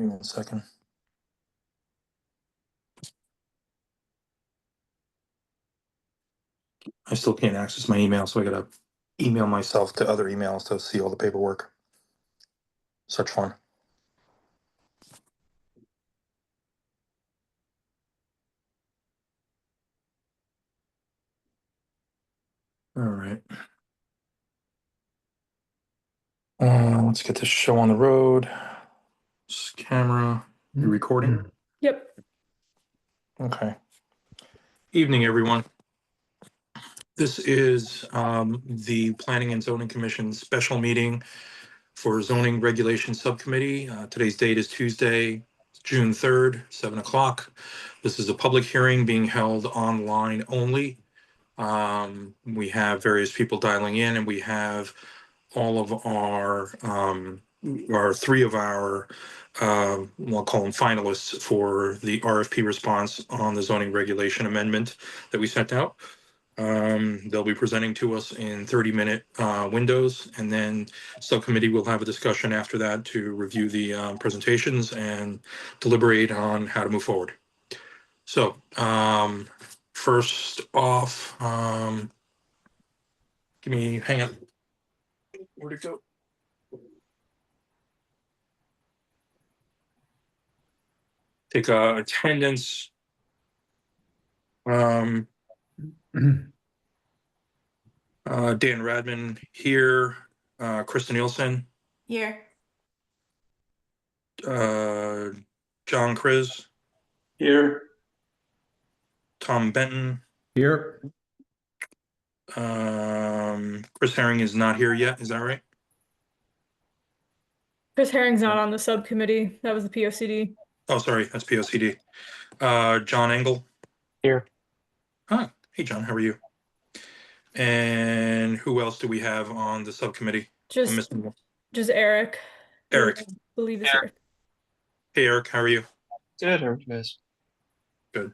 Give me 1 second. I still can't access my email, so I gotta email myself to other emails to see all the paperwork. Such fun. All right. Let's get this show on the road. This camera. You recording? Yep. Okay. Evening, everyone. This is the Planning and Zoning Commission special meeting for Zoning Regulation Subcommittee. Today's date is Tuesday, June 3rd, 7 o'clock. This is a public hearing being held online only. We have various people dialing in, and we have all of our three of our we'll call them finalists for the RFP response on the zoning regulation amendment that we sent out. They'll be presenting to us in 30-minute windows, and then subcommittee will have a discussion after that to review the presentations and deliberate on how to move forward. So first off, hang on. Where'd it go? Take attendance. Dan Radman here. Krista Nielsen. Here. John Kriz. Here. Tom Benton. Here. Chris Herring is not here yet. Is that right? Chris Herring's not on the subcommittee. That was the POCD. Oh, sorry. That's POCD. John Engel. Here. Hi. Hey, John. How are you? And who else do we have on the subcommittee? Just Eric. Eric. I believe it's Eric. Hey, Eric. How are you? Good. How are you guys? Good.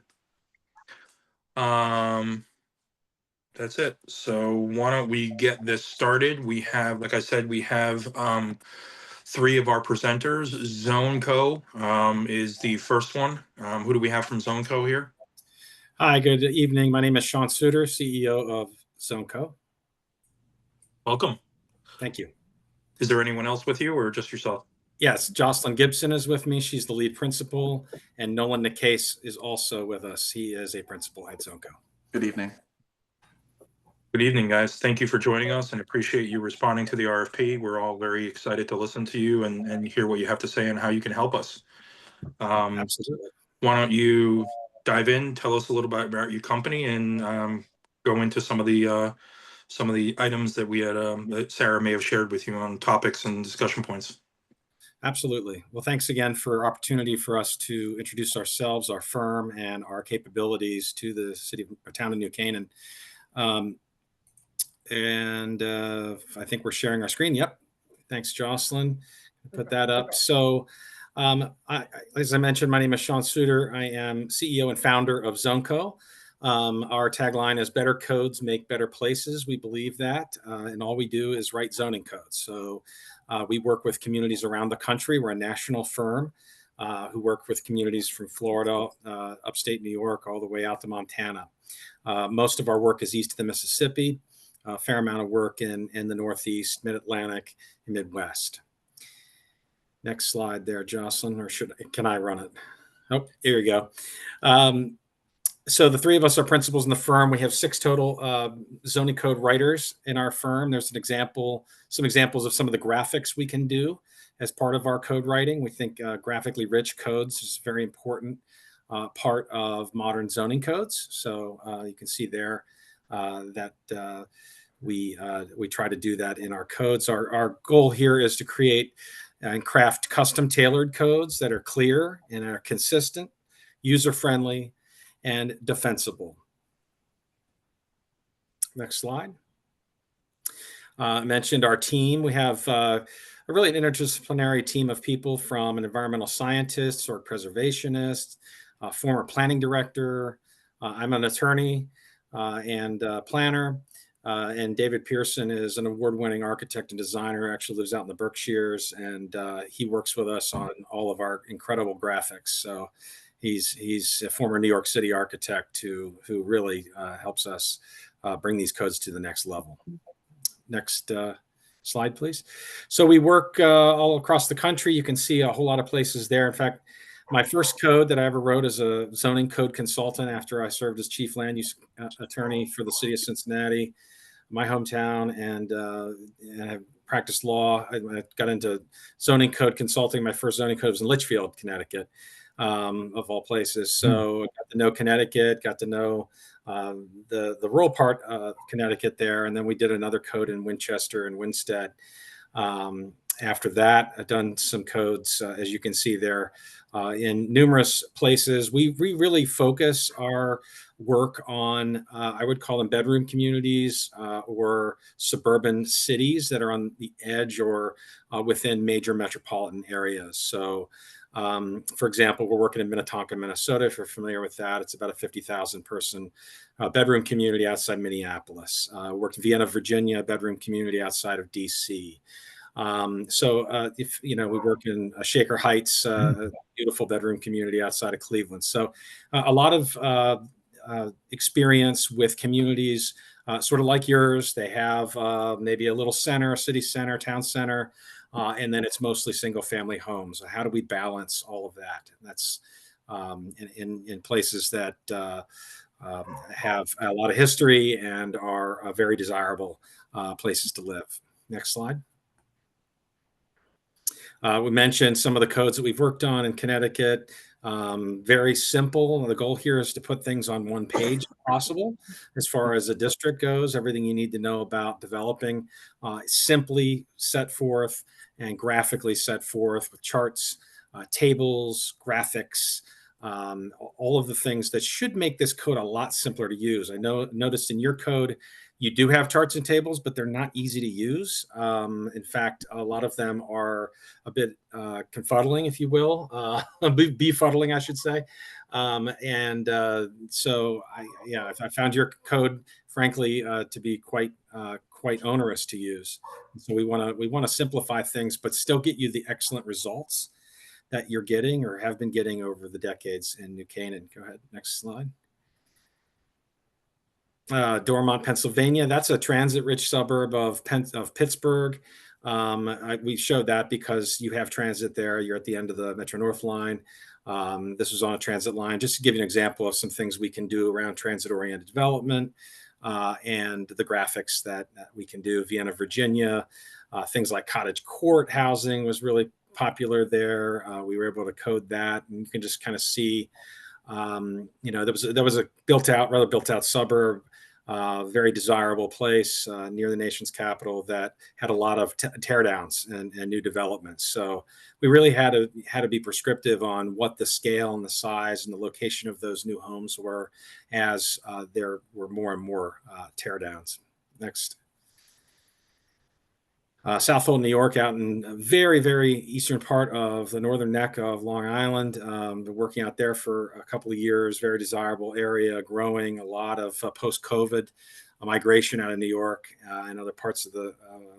That's it. So why don't we get this started? We have, like I said, we have three of our presenters. ZoneCo is the first one. Who do we have from ZoneCo here? Hi, good evening. My name is Sean Suter, CEO of ZoneCo. Welcome. Thank you. Is there anyone else with you or just yourself? Yes, Jocelyn Gibson is with me. She's the lead principal, and Nolan Nicase is also with us. He is a principal at ZoneCo. Good evening. Good evening, guys. Thank you for joining us and appreciate you responding to the RFP. We're all very excited to listen to you and hear what you have to say and how you can help us. Absolutely. Why don't you dive in, tell us a little bit about your company, and go into some of the items that we had that Sarah may have shared with you on topics and discussion points. Absolutely. Well, thanks again for opportunity for us to introduce ourselves, our firm, and our capabilities to the town of New Canaan. I think we're sharing our screen. Yep. Thanks, Jocelyn. Put that up. So, as I mentioned, my name is Sean Suter. I am CEO and founder of ZoneCo. Our tagline is "Better codes make better places." We believe that, and all we do is write zoning codes. So we work with communities around the country. We're a national firm who work with communities from Florida, upstate New York, all the way out to Montana. Most of our work is east of the Mississippi. A fair amount of work in the Northeast, Mid-Atlantic, and Midwest. Next slide there, Jocelyn, or can I run it? Oh, here we go. So the three of us are principals in the firm. We have 6 total zoning code writers in our firm. There's some examples of some of the graphics we can do as part of our code writing. We think graphically rich codes is a very important part of modern zoning codes. So you can see there that we try to do that in our codes. Our goal here is to create and craft custom tailored codes that are clear and are consistent, user-friendly, and defensible. Next slide. I mentioned our team. We have a really an interdisciplinary team of people, from an environmental scientist or preservationist, a former planning director. I'm an attorney and planner. And David Pearson is an award-winning architect and designer, actually lives out in the Berkshires, and he works with us on all of our incredible graphics. So he's a former New York City architect who really helps us bring these codes to the next level. Next slide, please. So we work all across the country. You can see a whole lot of places there. In fact, my first code that I ever wrote as a zoning code consultant after I served as chief land use attorney for the city of Cincinnati, my hometown, and I practiced law. I got into zoning code consulting. My first zoning code was in Litchfield, Connecticut, of all places. So I got to know Connecticut, got to know the rural part of Connecticut there, and then we did another code in Winchester and Winstead. After that, I've done some codes, as you can see there, in numerous places. We really focus our work on, I would call them bedroom communities or suburban cities that are on the edge or within major metropolitan areas. So, for example, we're working in Minnetonka, Minnesota. If you're familiar with that, it's about a 50,000 person bedroom community outside Minneapolis. Worked in Vienna, Virginia, bedroom community outside of DC. If we work in Shaker Heights, beautiful bedroom community outside of Cleveland. So a lot of experience with communities sort of like yours. They have maybe a little center, city center, town center, and then it's mostly single family homes. How do we balance all of that? And that's in places that have a lot of history and are very desirable places to live. Next slide. We mentioned some of the codes that we've worked on in Connecticut. Very simple. The goal here is to put things on one page if possible. As far as a district goes, everything you need to know about developing simply set forth and graphically set forth with charts, tables, graphics, all of the things that should make this code a lot simpler to use. I noticed in your code, you do have charts and tables, but they're not easy to use. In fact, a lot of them are a bit confuddling, if you will, befuddling, I should say. So I found your code, frankly, to be quite onerous to use. So we want to simplify things, but still get you the excellent results that you're getting or have been getting over the decades in New Canaan. Go ahead, next slide. Dormont, Pennsylvania. That's a transit-rich suburb of Pittsburgh. We showed that because you have transit there. You're at the end of the Metro North line. This was on a transit line. Just to give you an example of some things we can do around transit-oriented development and the graphics that we can do. Vienna, Virginia. Things like cottage court housing was really popular there. We were able to code that, and you can just kind of see. There was a rather built out suburb, very desirable place near the nation's capital that had a lot of teardowns and new developments. So we really had to be prescriptive on what the scale and the size and the location of those new homes were, as there were more and more teardowns. Next. Southold, New York, out in a very, very eastern part of the northern neck of Long Island. Been working out there for a couple of years. Very desirable area, growing. A lot of post-COVID migration out of New York and other parts of the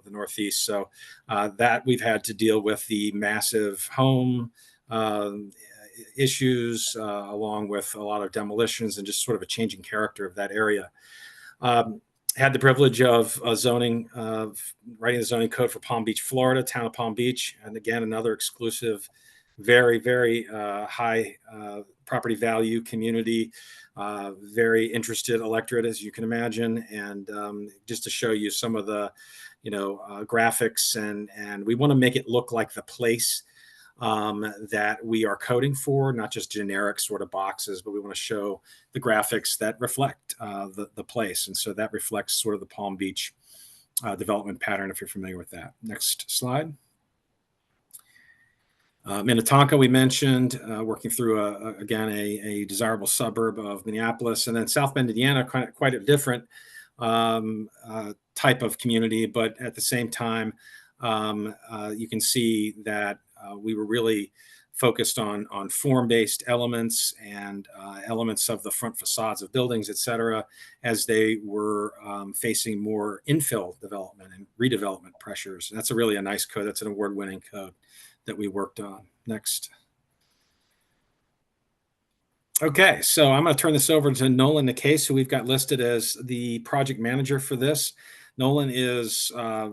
Northeast. So that we've had to deal with the massive home issues, along with a lot of demolitions and just sort of a changing character of that area. Had the privilege of writing the zoning code for Palm Beach, Florida, town of Palm Beach. And again, another exclusive, very, very high property value community, very interested electorate, as you can imagine. And just to show you some of the, graphics, and we want to make it look like the place that we are coding for, not just generic sort of boxes, but we want to show the graphics that reflect the place. And so that reflects sort of the Palm Beach development pattern, if you're familiar with that. Next slide. Minnetonka, we mentioned, working through, a desirable suburb of Minneapolis. And then South Bend, Indiana, quite a different type of community, but at the same time, you can see that we were really focused on form-based elements and elements of the front facades of buildings, et cetera, as they were facing more infill development and redevelopment pressures. And that's really a nice code. That's an award-winning code that we worked on. Next. Okay, so I'm going to turn this over to Nolan Nicase, who we've got listed as the project manager for this. Nolan is our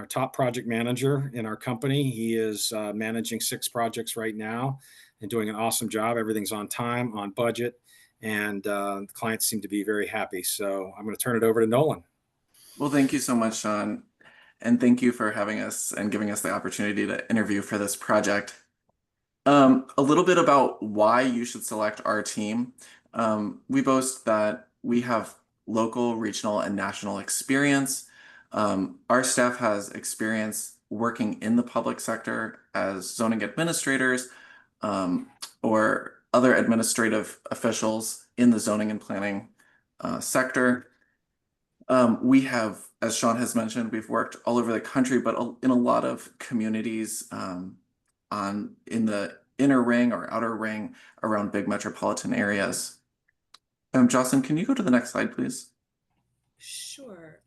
top project manager in our company. He is managing 6 projects right now and doing an awesome job. Everything's on time, on budget, and the clients seem to be very happy. So I'm going to turn it over to Nolan. Well, thank you so much, Sean. And thank you for having us and giving us the opportunity to interview for this project. A little bit about why you should select our team. We boast that we have local, regional, and national experience. Our staff has experience working in the public sector as zoning administrators or other administrative officials in the zoning and planning sector. We have, as Sean has mentioned, we've worked all over the country, but in a lot of communities in the inner ring or outer ring around big metropolitan areas. Jocelyn, can you go to the next slide, please? Sure.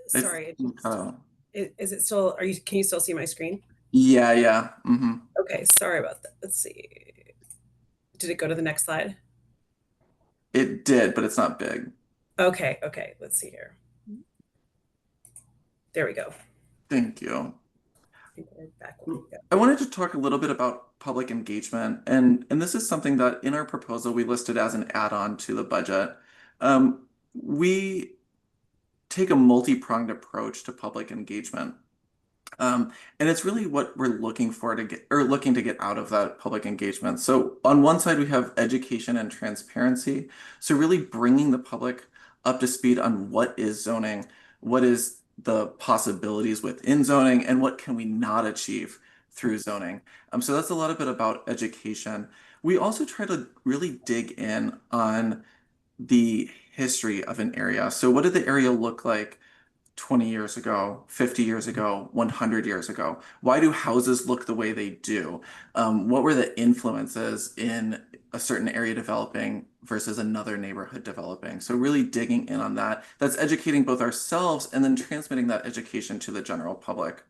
Sorry. Oh. Is it still, can you still see my screen? Yeah. Mm-hmm. Okay, sorry about that. Let's see. Did it go to the next slide? It did, but it's not big. Okay, let's see here. There we go. Thank you. I think we're back one. Yeah. I wanted to talk a little bit about public engagement, and this is something that in our proposal we listed as an add-on to the budget. We take a multi-pronged approach to public engagement. And it's really what we're looking to get out of that public engagement. So on one side, we have education and transparency. So really bringing the public up to speed on what is zoning, what is the possibilities within zoning, and what can we not achieve through zoning. So that's a lot of it about education. We also try to really dig in on the history of an area. So what did the area look like 20 years ago, 50 years ago, 100 years ago? Why do houses look the way they do? What were the influences in a certain area developing versus another neighborhood developing? So really digging in on that. That's educating both ourselves and then transmitting that education to the general public.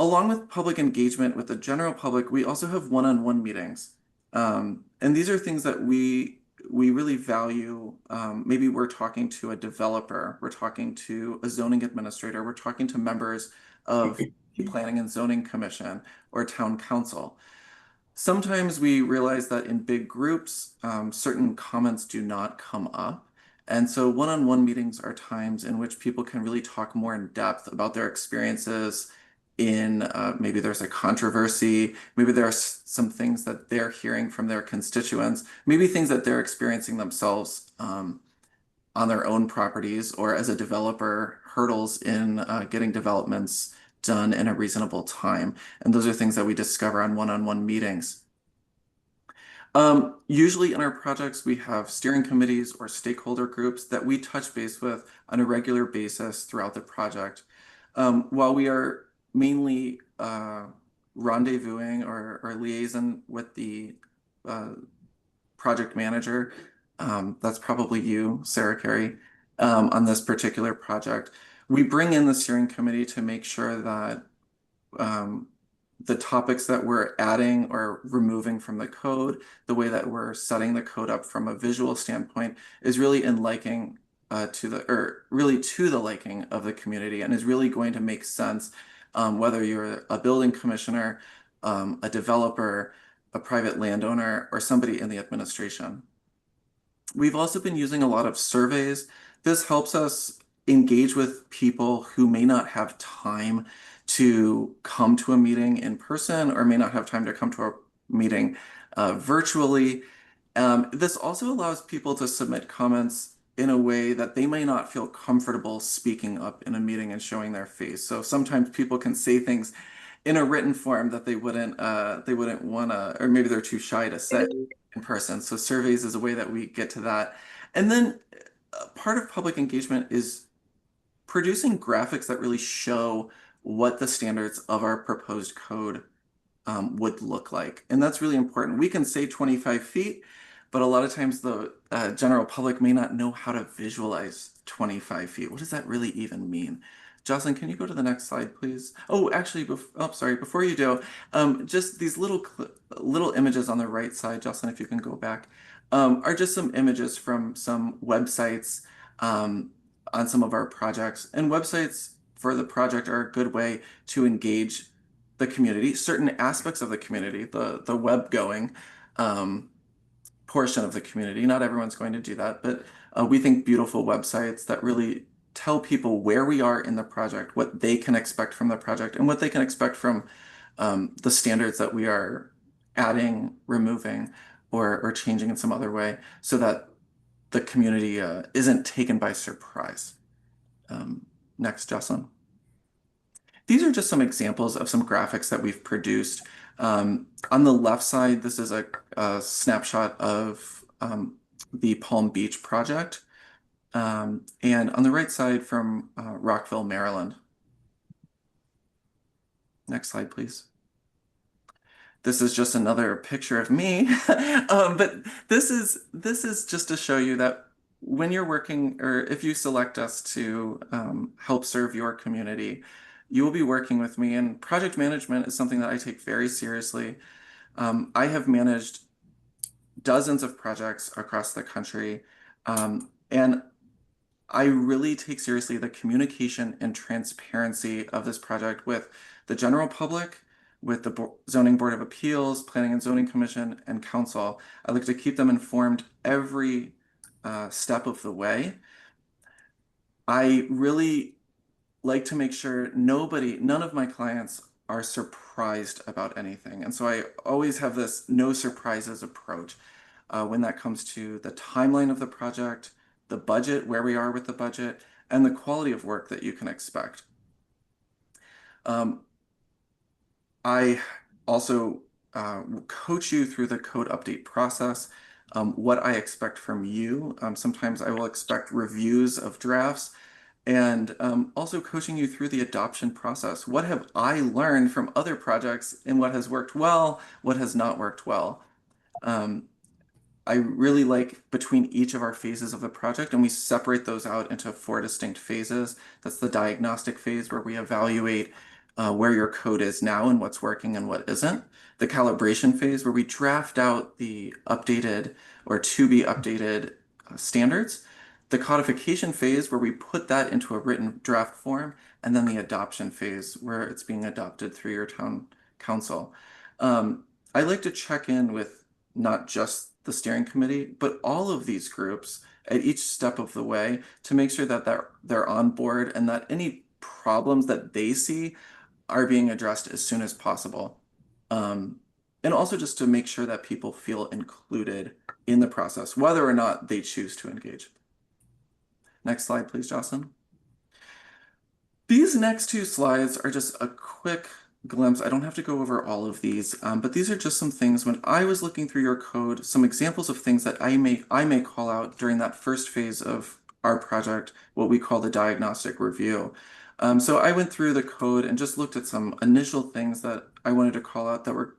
Along with public engagement with the general public, we also have one-on-one meetings. And these are things that we really value. Maybe we're talking to a developer, we're talking to a zoning administrator, we're talking to members of the Planning and Zoning Commission or Town Council. Sometimes we realize that in big groups, certain comments do not come up. And so one-on-one meetings are times in which people can really talk more in depth about their experiences in maybe there's a controversy, maybe there are some things that they're hearing from their constituents, maybe things that they're experiencing themselves on their own properties, or as a developer, hurdles in getting developments done in a reasonable time. And those are things that we discover on one-on-one meetings. Usually in our projects, we have steering committees or stakeholder groups that we touch base with on a regular basis throughout the project. While we are mainly rendezvousing or liaison with the project manager, that's probably you, Sarah Carey, on this particular project. We bring in the steering committee to make sure that the topics that we're adding or removing from the code, the way that we're setting the code up from a visual standpoint, is really in liking to the liking of the community, and is really going to make sense whether you're a building commissioner, a developer, a private landowner, or somebody in the administration. We've also been using a lot of surveys. This helps us engage with people who may not have time to come to a meeting in person or may not have time to come to a meeting virtually. This also allows people to submit comments in a way that they may not feel comfortable speaking up in a meeting and showing their face. So sometimes people can say things in a written form that they wouldn't want to, or maybe they're too shy to say in person. So surveys is a way that we get to that. And then part of public engagement is producing graphics that really show what the standards of our proposed code would look like. And that's really important. We can say 25 feet, but a lot of times the general public may not know how to visualize 25 feet. What does that really even mean? Jocelyn, can you go to the next slide, please? Oh, actually, sorry, before you do, just these little images on the right side, Jocelyn, if you can go back, are just some images from some websites on some of our projects. And websites for the project are a good way to engage the community, certain aspects of the community, the web going portion of the community. Not everyone's going to do that, but we think beautiful websites that really tell people where we are in the project, what they can expect from the project, and what they can expect from the standards that we are adding, removing, or changing in some other way, so that the community isn't taken by surprise. Next, Jocelyn. These are just some examples of some graphics that we've produced. On the left side, this is a snapshot of the Palm Beach project. And on the right side from Rockville, Maryland. Next slide, please. This is just another picture of me. But this is just to show you that when you're working, or if you select us to help serve your community, you will be working with me. And project management is something that I take very seriously. I have managed dozens of projects across the country, and I really take seriously the communication and transparency of this project with the general public, with the Zoning Board of Appeals, Planning and Zoning Commission, and Council. I like to keep them informed every step of the way. I really like to make sure none of my clients are surprised about anything. And so I always have this no surprises approach when that comes to the timeline of the project, the budget, where we are with the budget, and the quality of work that you can expect. I also coach you through the code update process, what I expect from you. Sometimes I will expect reviews of drafts, and also coaching you through the adoption process. What have I learned from other projects, and what has worked well, what has not worked well? I really like between each of our phases of the project, and we separate those out into 4 distinct phases. That's the diagnostic phase, where we evaluate where your code is now and what's working and what isn't. The calibration phase, where we draft out the updated or to be updated standards. The codification phase, where we put that into a written draft form. And then the adoption phase, where it's being adopted through your town council. I like to check in with not just the steering committee, but all of these groups at each step of the way, to make sure that they're on board, and that any problems that they see are being addressed as soon as possible. And also just to make sure that people feel included in the process, whether or not they choose to engage. Next slide, please, Jocelyn. These next 2 slides are just a quick glimpse. I don't have to go over all of these, but these are just some things when I was looking through your code, some examples of things that I may call out during that first phase of our project, what we call the diagnostic review. So I went through the code and just looked at some initial things that I wanted to call out that were,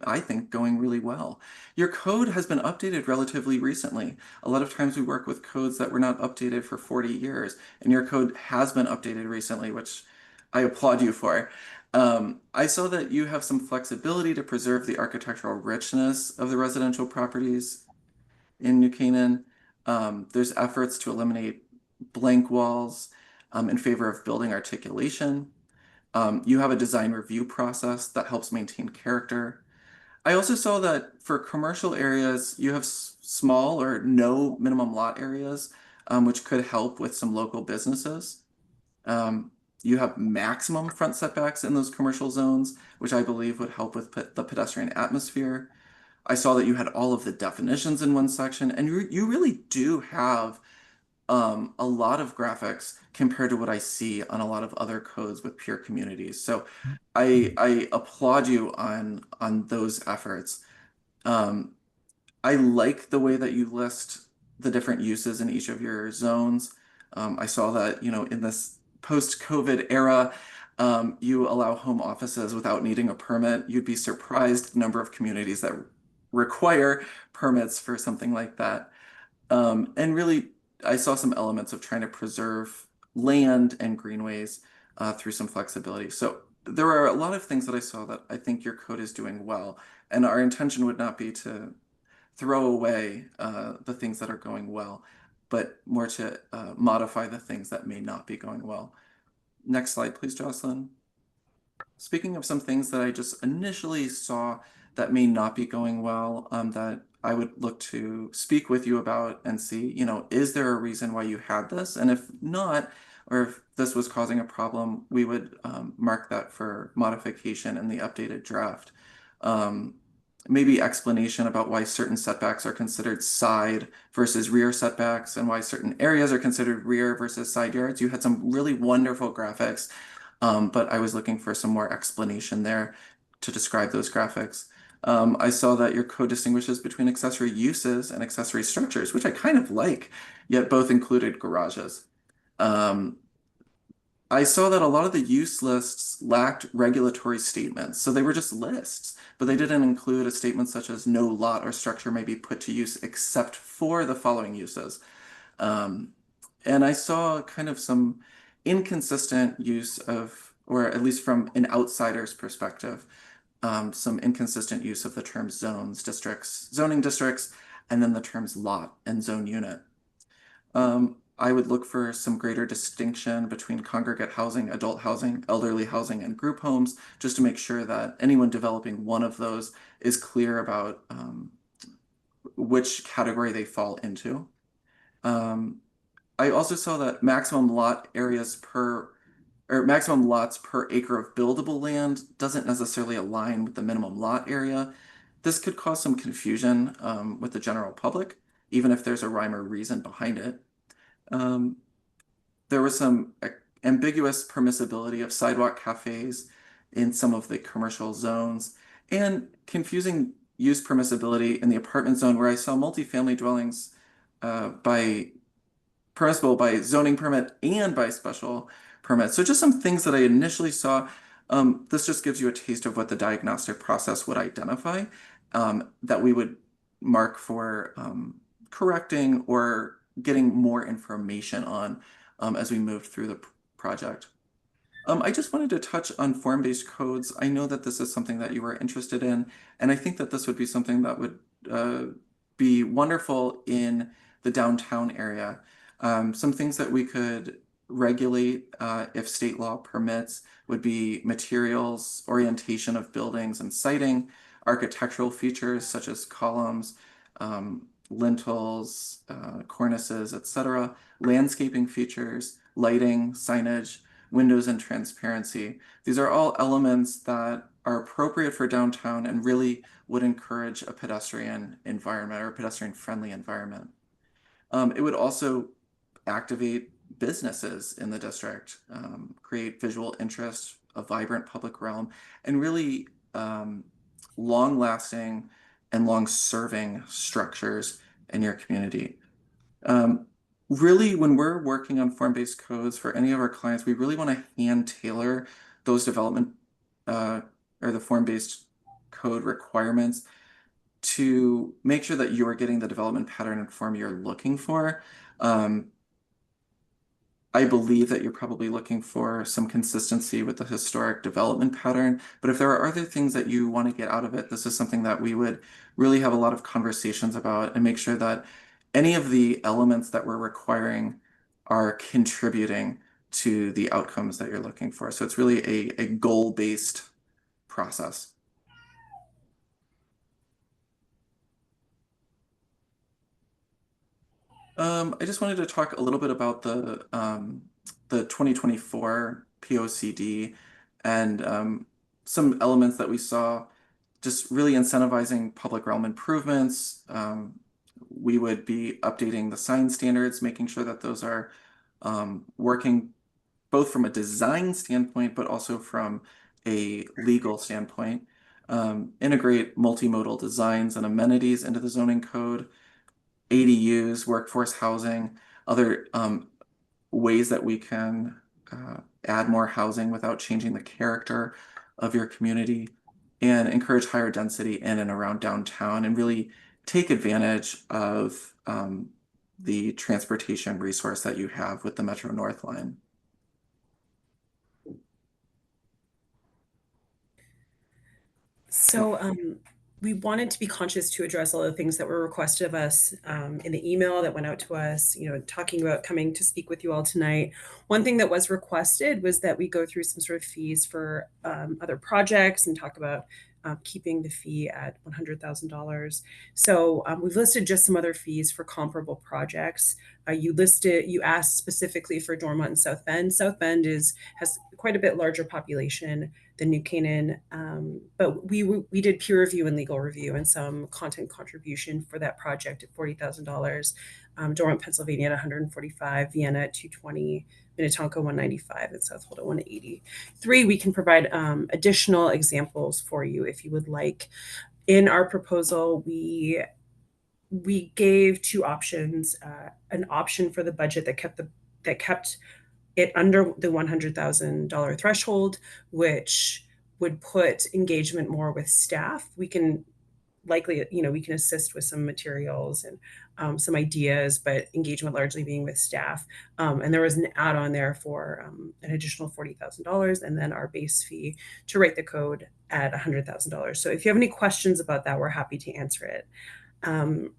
I think, going really well. Your code has been updated relatively recently. A lot of times we work with codes that were not updated for 40 years, and your code has been updated recently, which I applaud you for. I saw that you have some flexibility to preserve the architectural richness of the residential properties in New Canaan. There's efforts to eliminate blank walls in favor of building articulation. You have a design review process that helps maintain character. I also saw that for commercial areas, you have small or no minimum lot areas, which could help with some local businesses. You have maximum front setbacks in those commercial zones, which I believe would help with the pedestrian atmosphere. I saw that you had all of the definitions in one section, and you really do have a lot of graphics compared to what I see on a lot of other codes with peer communities. So I applaud you on those efforts. I like the way that you list the different uses in each of your zones. I saw that, in this post-COVID era, You allow home offices without needing a permit. You'd be surprised the number of communities that require permits for something like that. And really, I saw some elements of trying to preserve land and greenways through some flexibility. So there are a lot of things that I saw that I think your code is doing well. And our intention would not be to throw away the things that are going well, but more to modify the things that may not be going well. Next slide, please, Jocelyn. Speaking of some things that I just initially saw that may not be going well, that I would look to speak with you about and see, is there a reason why you had this? And if not, or if this was causing a problem, we would mark that for modification in the updated draft. Maybe explanation about why certain setbacks are considered side versus rear setbacks and why certain areas are considered rear versus side yards. You had some really wonderful graphics, but I was looking for some more explanation there to describe those graphics. I saw that your code distinguishes between accessory uses and accessory structures, which I kind of like, yet both included garages. I saw that a lot of the use lists lacked regulatory statements, so they were just lists, but they didn't include a statement such as no lot or structure may be put to use except for the following uses. And I saw kind of some inconsistent use of, or at least from an outsider's perspective, some inconsistent use of the terms zones, districts, zoning districts, and then the terms lot and zone unit. I would look for some greater distinction between congregate housing, adult housing, elderly housing, and group homes, just to make sure that anyone developing one of those is clear about which category they fall into. I also saw that maximum lot areas per, or maximum lots per acre of buildable land doesn't necessarily align with the minimum lot area. This could cause some confusion with the general public, even if there's a rhyme or reason behind it. There was some ambiguous permissibility of sidewalk cafes in some of the commercial zones and confusing use permissibility in the apartment zone where I saw multifamily dwellings permissible by zoning permit and by special permit. So just some things that I initially saw. This just gives you a taste of what the diagnostic process would identify that we would mark for correcting or getting more information on as we moved through the project. I just wanted to touch on form-based codes. I know that this is something that you were interested in, and I think that this would be something that would be wonderful in the downtown area. Some things that we could regulate if state law permits would be materials, orientation of buildings and siting, architectural features such as columns, lintels, cornices, etc., landscaping features, lighting, signage, windows, and transparency. These are all elements that are appropriate for downtown and really would encourage a pedestrian environment or a pedestrian-friendly environment. It would also activate businesses in the district, create visual interest, a vibrant public realm, and really long-lasting and long-serving structures in your community. Really, when we're working on form-based codes for any of our clients, we really want to hand tailor those development or the form-based code requirements to make sure that you are getting the development pattern and form you're looking for. I believe that you're probably looking for some consistency with the historic development pattern, but if there are other things that you want to get out of it, this is something that we would really have a lot of conversations about and make sure that any of the elements that we're requiring are contributing to the outcomes that you're looking for. So it's really a goal-based process. I just wanted to talk a little bit about the 2024 POCD and some elements that we saw just really incentivizing public realm improvements. We would be updating the sign standards, making sure that those are working both from a design standpoint, but also from a legal standpoint. Integrate multimodal designs and amenities into the zoning code. ADUs, workforce housing, other ways that we can add more housing without changing the character of your community, and encourage higher density in and around downtown, and really take advantage of the transportation resource that you have with the Metro North line. So we wanted to be conscious to address all the things that were requested of us in the email that went out to us, talking about coming to speak with you all tonight. One thing that was requested was that we go through some sort of fees for other projects and talk about keeping the fee at $100,000. So we've listed just some other fees for comparable projects. You asked specifically for Dormont and South Bend. South Bend has quite a bit larger population than New Canaan, but we did peer review and legal review and some content contribution for that project at $40,000. Dormont, Pennsylvania at $145,000, Vienna at $220,000, Minnetonka $195,000, and South Holden $183,000. We can provide additional examples for you if you would like. In our proposal, we gave two options: an option for the budget that kept it under the $100,000 threshold, which would put engagement more with staff. We can likely, we can assist with some materials and some ideas, but engagement largely being with staff. And there was an add-on there for an additional $40,000, and then our base fee to write the code at $100,000. So if you have any questions about that, we're happy to answer it. And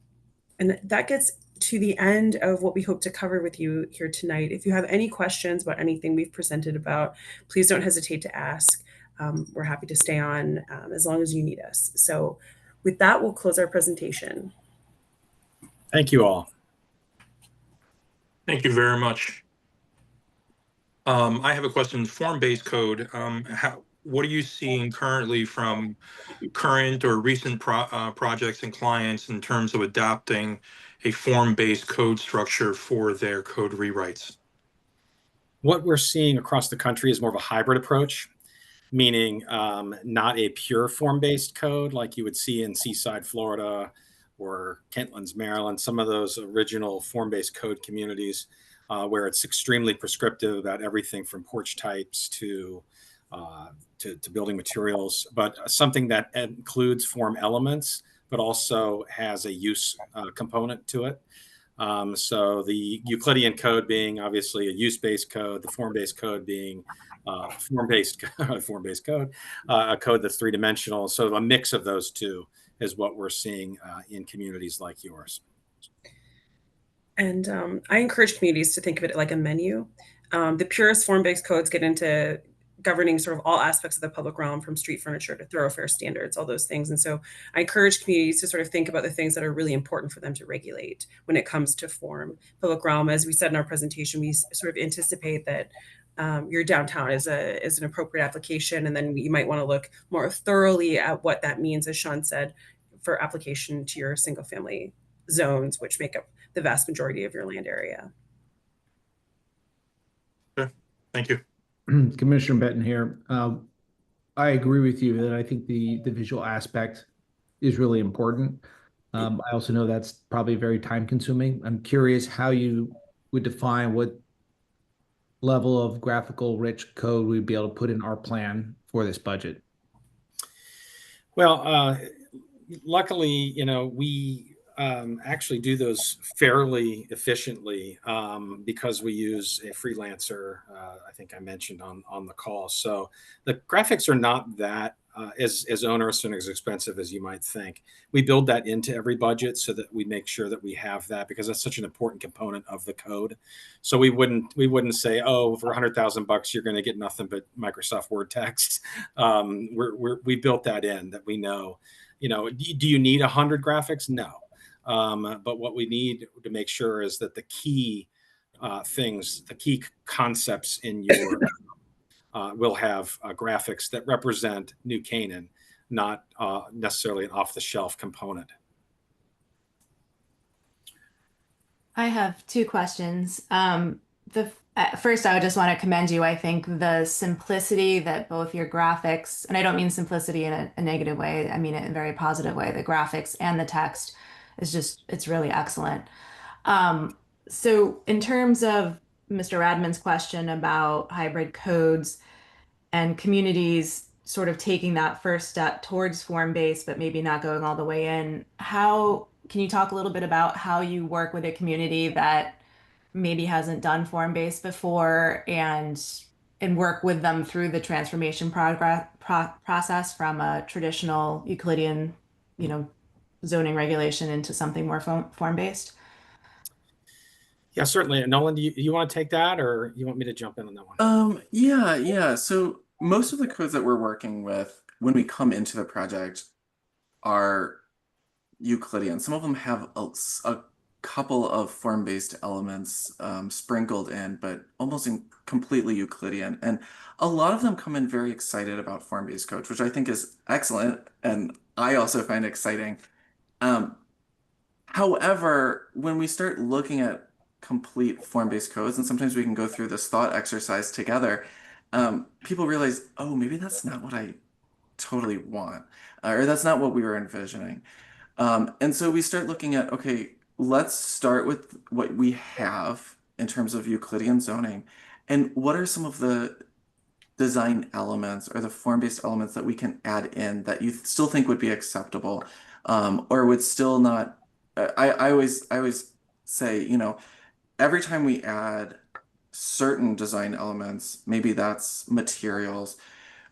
that gets to the end of what we hope to cover with you here tonight. If you have any questions about anything we've presented about, please don't hesitate to ask. We're happy to stay on as long as you need us. So with that, we'll close our presentation. Thank you all. Thank you very much. I have a question. Form-based code. What are you seeing currently from current or recent projects and clients in terms of adopting a form-based code structure for their code rewrites? What we're seeing across the country is more of a hybrid approach, meaning not a pure form-based code like you would see in Seaside, Florida, or Kentlands, Maryland, some of those original form-based code communities where it's extremely prescriptive about everything from porch types to building materials, but something that includes form elements, but also has a use component to it. So the Euclidean code being obviously a use-based code, the form-based code being form-based code, a code that's three-dimensional. So a mix of those two is what we're seeing in communities like yours. And I encourage communities to think of it like a menu. The purest form-based codes get into governing sort of all aspects of the public realm, from street furniture to thoroughfare standards, all those things. And so I encourage communities to sort of think about the things that are really important for them to regulate when it comes to form. Public realm, as we said in our presentation, we sort of anticipate that your downtown is an appropriate application. And then you might want to look more thoroughly at what that means, as Sean said, for application to your single family zones, which make up the vast majority of your land area. Okay, thank you. Commissioner Benton here. I agree with you that I think the visual aspect is really important. I also know that's probably very time consuming. I'm curious how you would define what level of graphical rich code we'd be able to put in our plan for this budget. Well, luckily, we actually do those fairly efficiently because we use a freelancer. I think I mentioned on the call. So the graphics are not that as onerous and as expensive as you might think. We build that into every budget so that we make sure that we have that, because that's such an important component of the code. So we wouldn't say, oh, for $100,000 you're going to get nothing but Microsoft Word text. We built that in, that we know. Do you need 100 graphics? No. But what we need to make sure is that the key things, the key concepts in your will have graphics that represent New Canaan, not necessarily an off-the-shelf component. I have two questions. First, I would just want to commend you. I think the simplicity that both your graphics, and I don't mean simplicity in a negative way, I mean it in a very positive way, the graphics and the text is it's really excellent. So in terms of Mr. Radman's question about hybrid codes and communities sort of taking that first step towards form-based, but maybe not going all the way in. How can you talk a little bit about how you work with a community that maybe hasn't done form-based before and work with them through the transformation process from a traditional Euclidean, zoning regulation into something more form-based? Yeah, certainly. Nolan, do you want to take that, or you want me to jump in on that one? Yeah. So most of the codes that we're working with when we come into the project are Euclidean. Some of them have a couple of form-based elements sprinkled in, but almost completely Euclidean. And a lot of them come in very excited about form-based codes, which I think is excellent, and I also find exciting. However, when we start looking at complete form-based codes, and sometimes we can go through this thought exercise together, people realize, oh, maybe that's not what I totally want, or that's not what we were envisioning. And so we start looking at, okay, let's start with what we have in terms of Euclidean zoning, and what are some of the design elements or the form-based elements that we can add in that you still think would be acceptable, or would still not. I always say, every time we add certain design elements, maybe that's materials,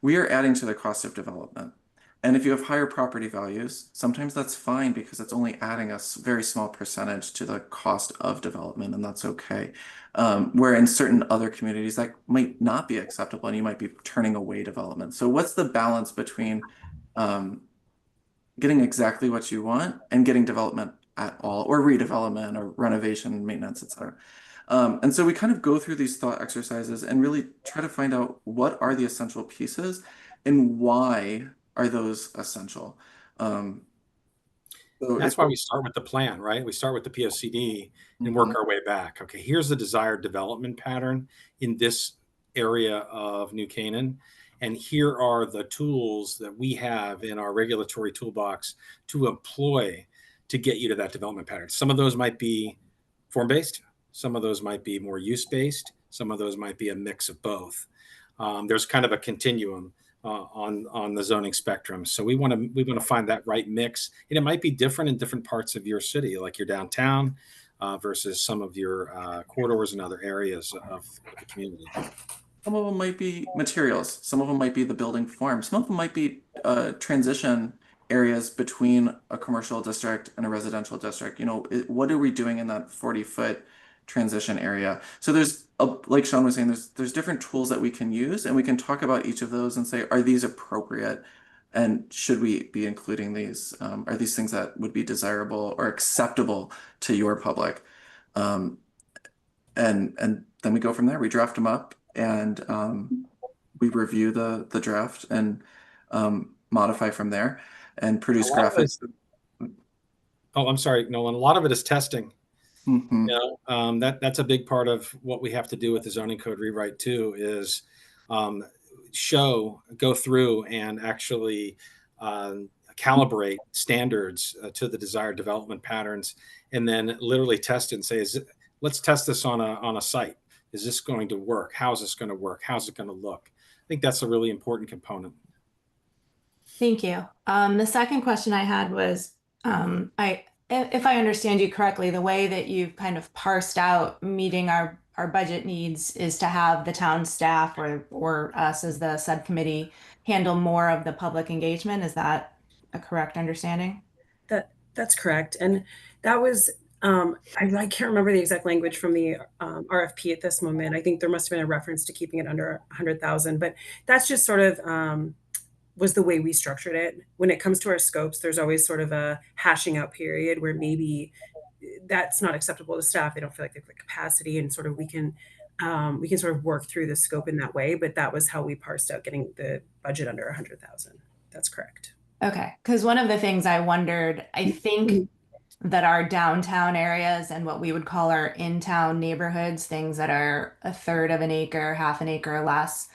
we are adding to the cost of development. And if you have higher property values, sometimes that's fine because it's only adding a very small percentage to the cost of development, and that's okay. Where in certain other communities, that might not be acceptable, and you might be turning away development. So what's the balance between getting exactly what you want and getting development at all, or redevelopment or renovation, maintenance, etc.? And so we kind of go through these thought exercises and really try to find out what are the essential pieces and why are those essential. So That's why we start with the plan, right? We start with the POCD and work our way back. Okay, here's the desired development pattern in this area of New Canaan. And here are the tools that we have in our regulatory toolbox to employ to get you to that development pattern. Some of those might be form-based. Some of those might be more use-based. Some of those might be a mix of both. There's kind of a continuum on the zoning spectrum. So we want to find that right mix, and it might be different in different parts of your city, like your downtown versus some of your corridors and other areas of the community. Some of them might be materials. Some of them might be the building form. Some of them might be transition areas between a commercial district and a residential district. What are we doing in that 40-foot transition area? So there's like Sean was saying, there's different tools that we can use, and we can talk about each of those and say, are these appropriate? And should we be including these? Are these things that would be desirable or acceptable to your public? And then we go from there. We draft them up, and we review the draft and modify from there and produce graphics. Oh, I'm sorry, Nolan. A lot of it is testing. Mm-hmm. That's a big part of what we have to do with the zoning code rewrite too, is go through and actually calibrate standards to the desired development patterns, and then literally test it and say, let's test this on a site. Is this going to work? How is this going to work? How's it going to look? I think that's a really important component. Thank you. The second question I had was, if I understand you correctly, the way that you've kind of parsed out meeting our budget needs is to have the town staff or us as the subcommittee handle more of the public engagement. Is that a correct understanding? That's correct. And that was, I can't remember the exact language from the RFP at this moment. I think there must have been a reference to keeping it under 100,000, but that's just sort of was the way we structured it. When it comes to our scopes, there's always sort of a hashing out period where maybe that's not acceptable to staff. They don't feel like they have the capacity, and sort of we can sort of work through the scope in that way. But that was how we parsed out getting the budget under 100,000. That's correct. Okay, because one of the things I wondered, I think that our downtown areas and what we would call our in-town neighborhoods, things that are a third of an acre, half an acre or less,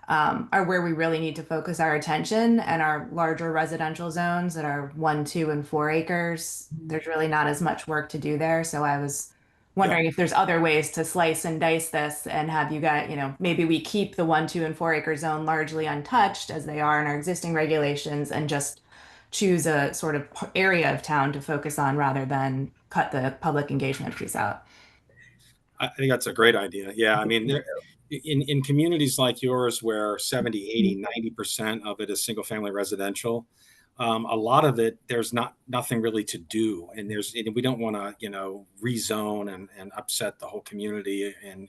are where we really need to focus our attention. And our larger residential zones that are 1, 2, and 4 acres, there's really not as much work to do there. So I was wondering if there's other ways to slice and dice this and have you got, maybe we keep the 1, 2, and 4 acre zone largely untouched as they are in our existing regulations and just choose a sort of area of town to focus on rather than cut the public engagement piece out. I think that's a great idea. Yeah. I mean, in communities like yours where 70, 80, 90% of it is single family residential, a lot of it, there's nothing really to do. And we don't want to, rezone and upset the whole community and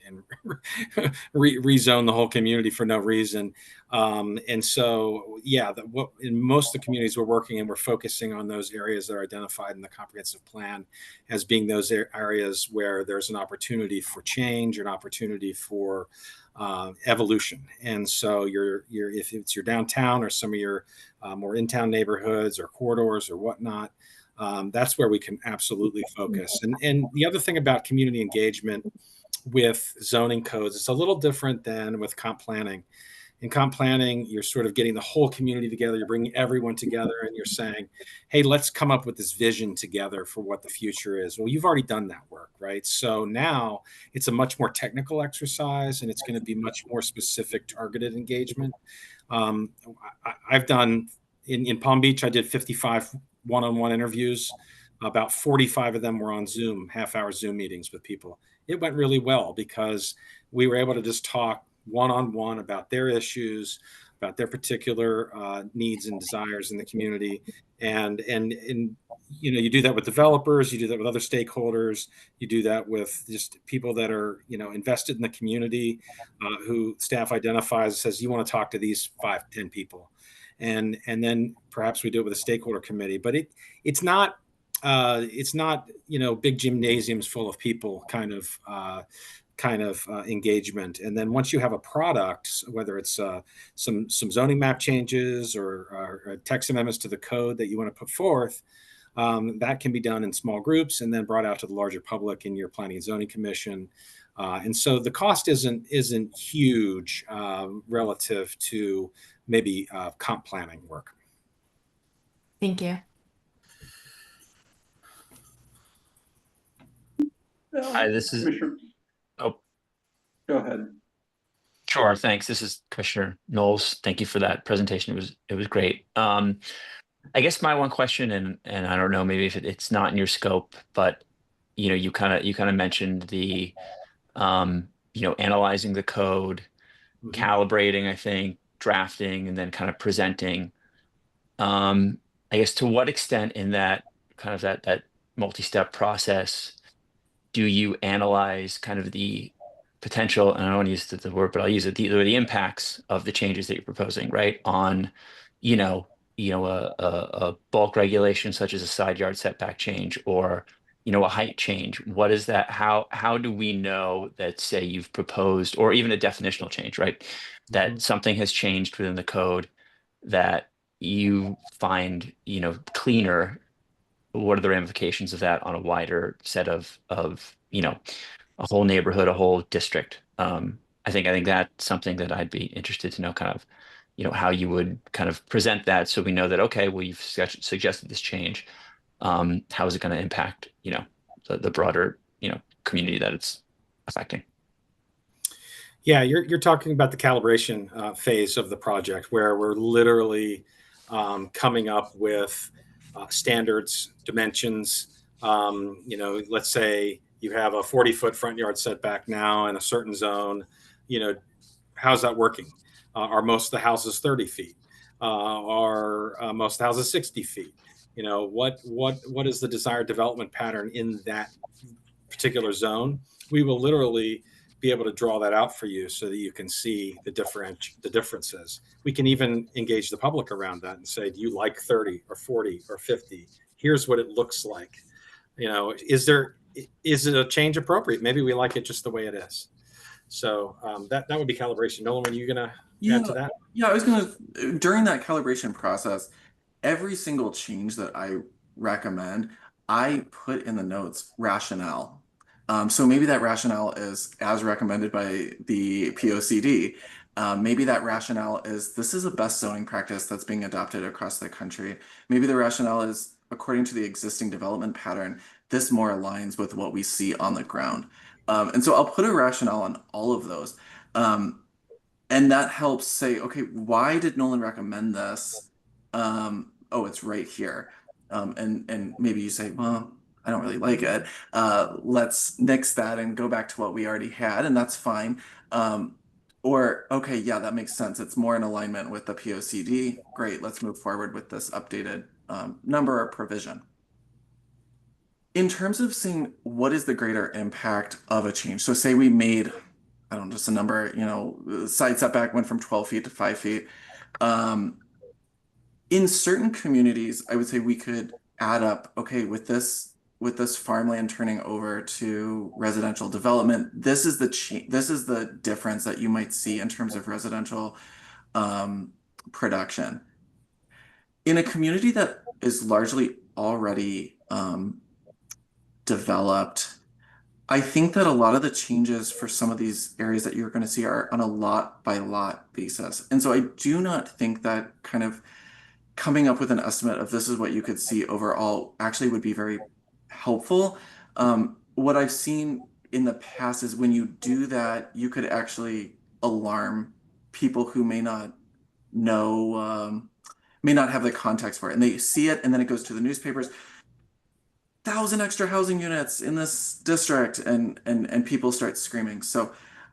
rezone the whole community for no reason. And so, yeah, in most of the communities we're working in, we're focusing on those areas that are identified in the comprehensive plan as being those areas where there's an opportunity for change, an opportunity for evolution. And so if it's your downtown or some of your more in-town neighborhoods or corridors or whatnot, that's where we can absolutely focus. And the other thing about community engagement with zoning codes, it's a little different than with comp planning. In comp planning, you're sort of getting the whole community together. You're bringing everyone together and you're saying, hey, let's come up with this vision together for what the future is. Well, you've already done that work, right? So now it's a much more technical exercise and it's going to be much more specific, targeted engagement. I've done in Palm Beach, I did 55 one-on-one interviews. About 45 of them were on Zoom, half-hour Zoom meetings with people. It went really well because we were able to just talk one-on-one about their issues, about their particular needs and desires in the community. And you do that with developers, you do that with other stakeholders, you do that with just people that are, invested in the community, who staff identifies and says, you want to talk to these 5, 10 people. And then perhaps we do it with a stakeholder committee, but it's not, big gymnasiums full of people kind of engagement. And then once you have a product, whether it's some zoning map changes or text amendments to the code that you want to put forth, that can be done in small groups and then brought out to the larger public in your planning and zoning commission. And so the cost isn't huge relative to maybe comp planning work. Thank you. Hi, this is. Oh, Go ahead. sure. Thanks. This is Commissioner Knowles. Thank you for that presentation. It was great. I guess my one question, and I don't know, maybe if it's not in your scope, but you kind of mentioned the analyzing the code, calibrating, I think, drafting, and then kind of presenting. I guess to what extent in that kind of that multi-step process do you analyze kind of the potential, and I don't want to use the word, but I'll use it, the impacts of the changes that you're proposing, right? On, a bulk regulation such as a side yard setback change or, a height change. What is that? How do we know that, say, you've proposed, or even a definitional change, right? That something has changed within the code that you find, cleaner. What are the ramifications of that on a wider set of a whole neighborhood, a whole district? I think that's something that I'd be interested to know, kind of, how you would kind of present that, so we know that, okay, well, you've suggested this change. How is it going to impact, the broader, community that it's affecting? Yeah, you're talking about the calibration phase of the project, where we're literally coming up with standards, dimensions. Let's say you have a 40-foot front yard setback now in a certain zone. How's that working? Are most of the houses 30 feet? Are most of the houses 60 feet? What is the desired development pattern in that particular zone? We will literally be able to draw that out for you so that you can see the differences. We can even engage the public around that and say, do you like 30 or 40 or 50? Here's what it looks like. Is it a change appropriate? Maybe we like it just the way it is. So that would be calibration. Nolan, are you going to add to that? Yeah, I was going to, during that calibration process, every single change that I recommend, I put in the notes rationale. So maybe that rationale is as recommended by the POCD. Maybe that rationale is this is a best zoning practice that's being adopted across the country. Maybe the rationale is according to the existing development pattern, this more aligns with what we see on the ground. And so I'll put a rationale on all of those. And that helps say, okay, why did Nolan recommend this? Oh, it's right here. And maybe you say, well, I don't really like it. Let's nix that and go back to what we already had, and that's fine. Or, okay, yeah, that makes sense. It's more in alignment with the POCD. Great, let's move forward with this updated number or provision. In terms of saying what is the greater impact of a change, so say we made, I don't know, just a number, side setback went from 12 feet to 5 feet. In certain communities, I would say we could add up, okay, with this farmland turning over to residential development, this is the difference that you might see in terms of residential production. In a community that is largely already developed, I think that a lot of the changes for some of these areas that you're going to see are on a lot by lot basis. And so I do not think that kind of coming up with an estimate of this is what you could see overall actually would be very helpful. What I've seen in the past is when you do that, you could actually alarm people who may not know, may not have the context for it. And they see it and then it goes to the newspapers. 1,000 extra housing units in this district, and people start screaming. So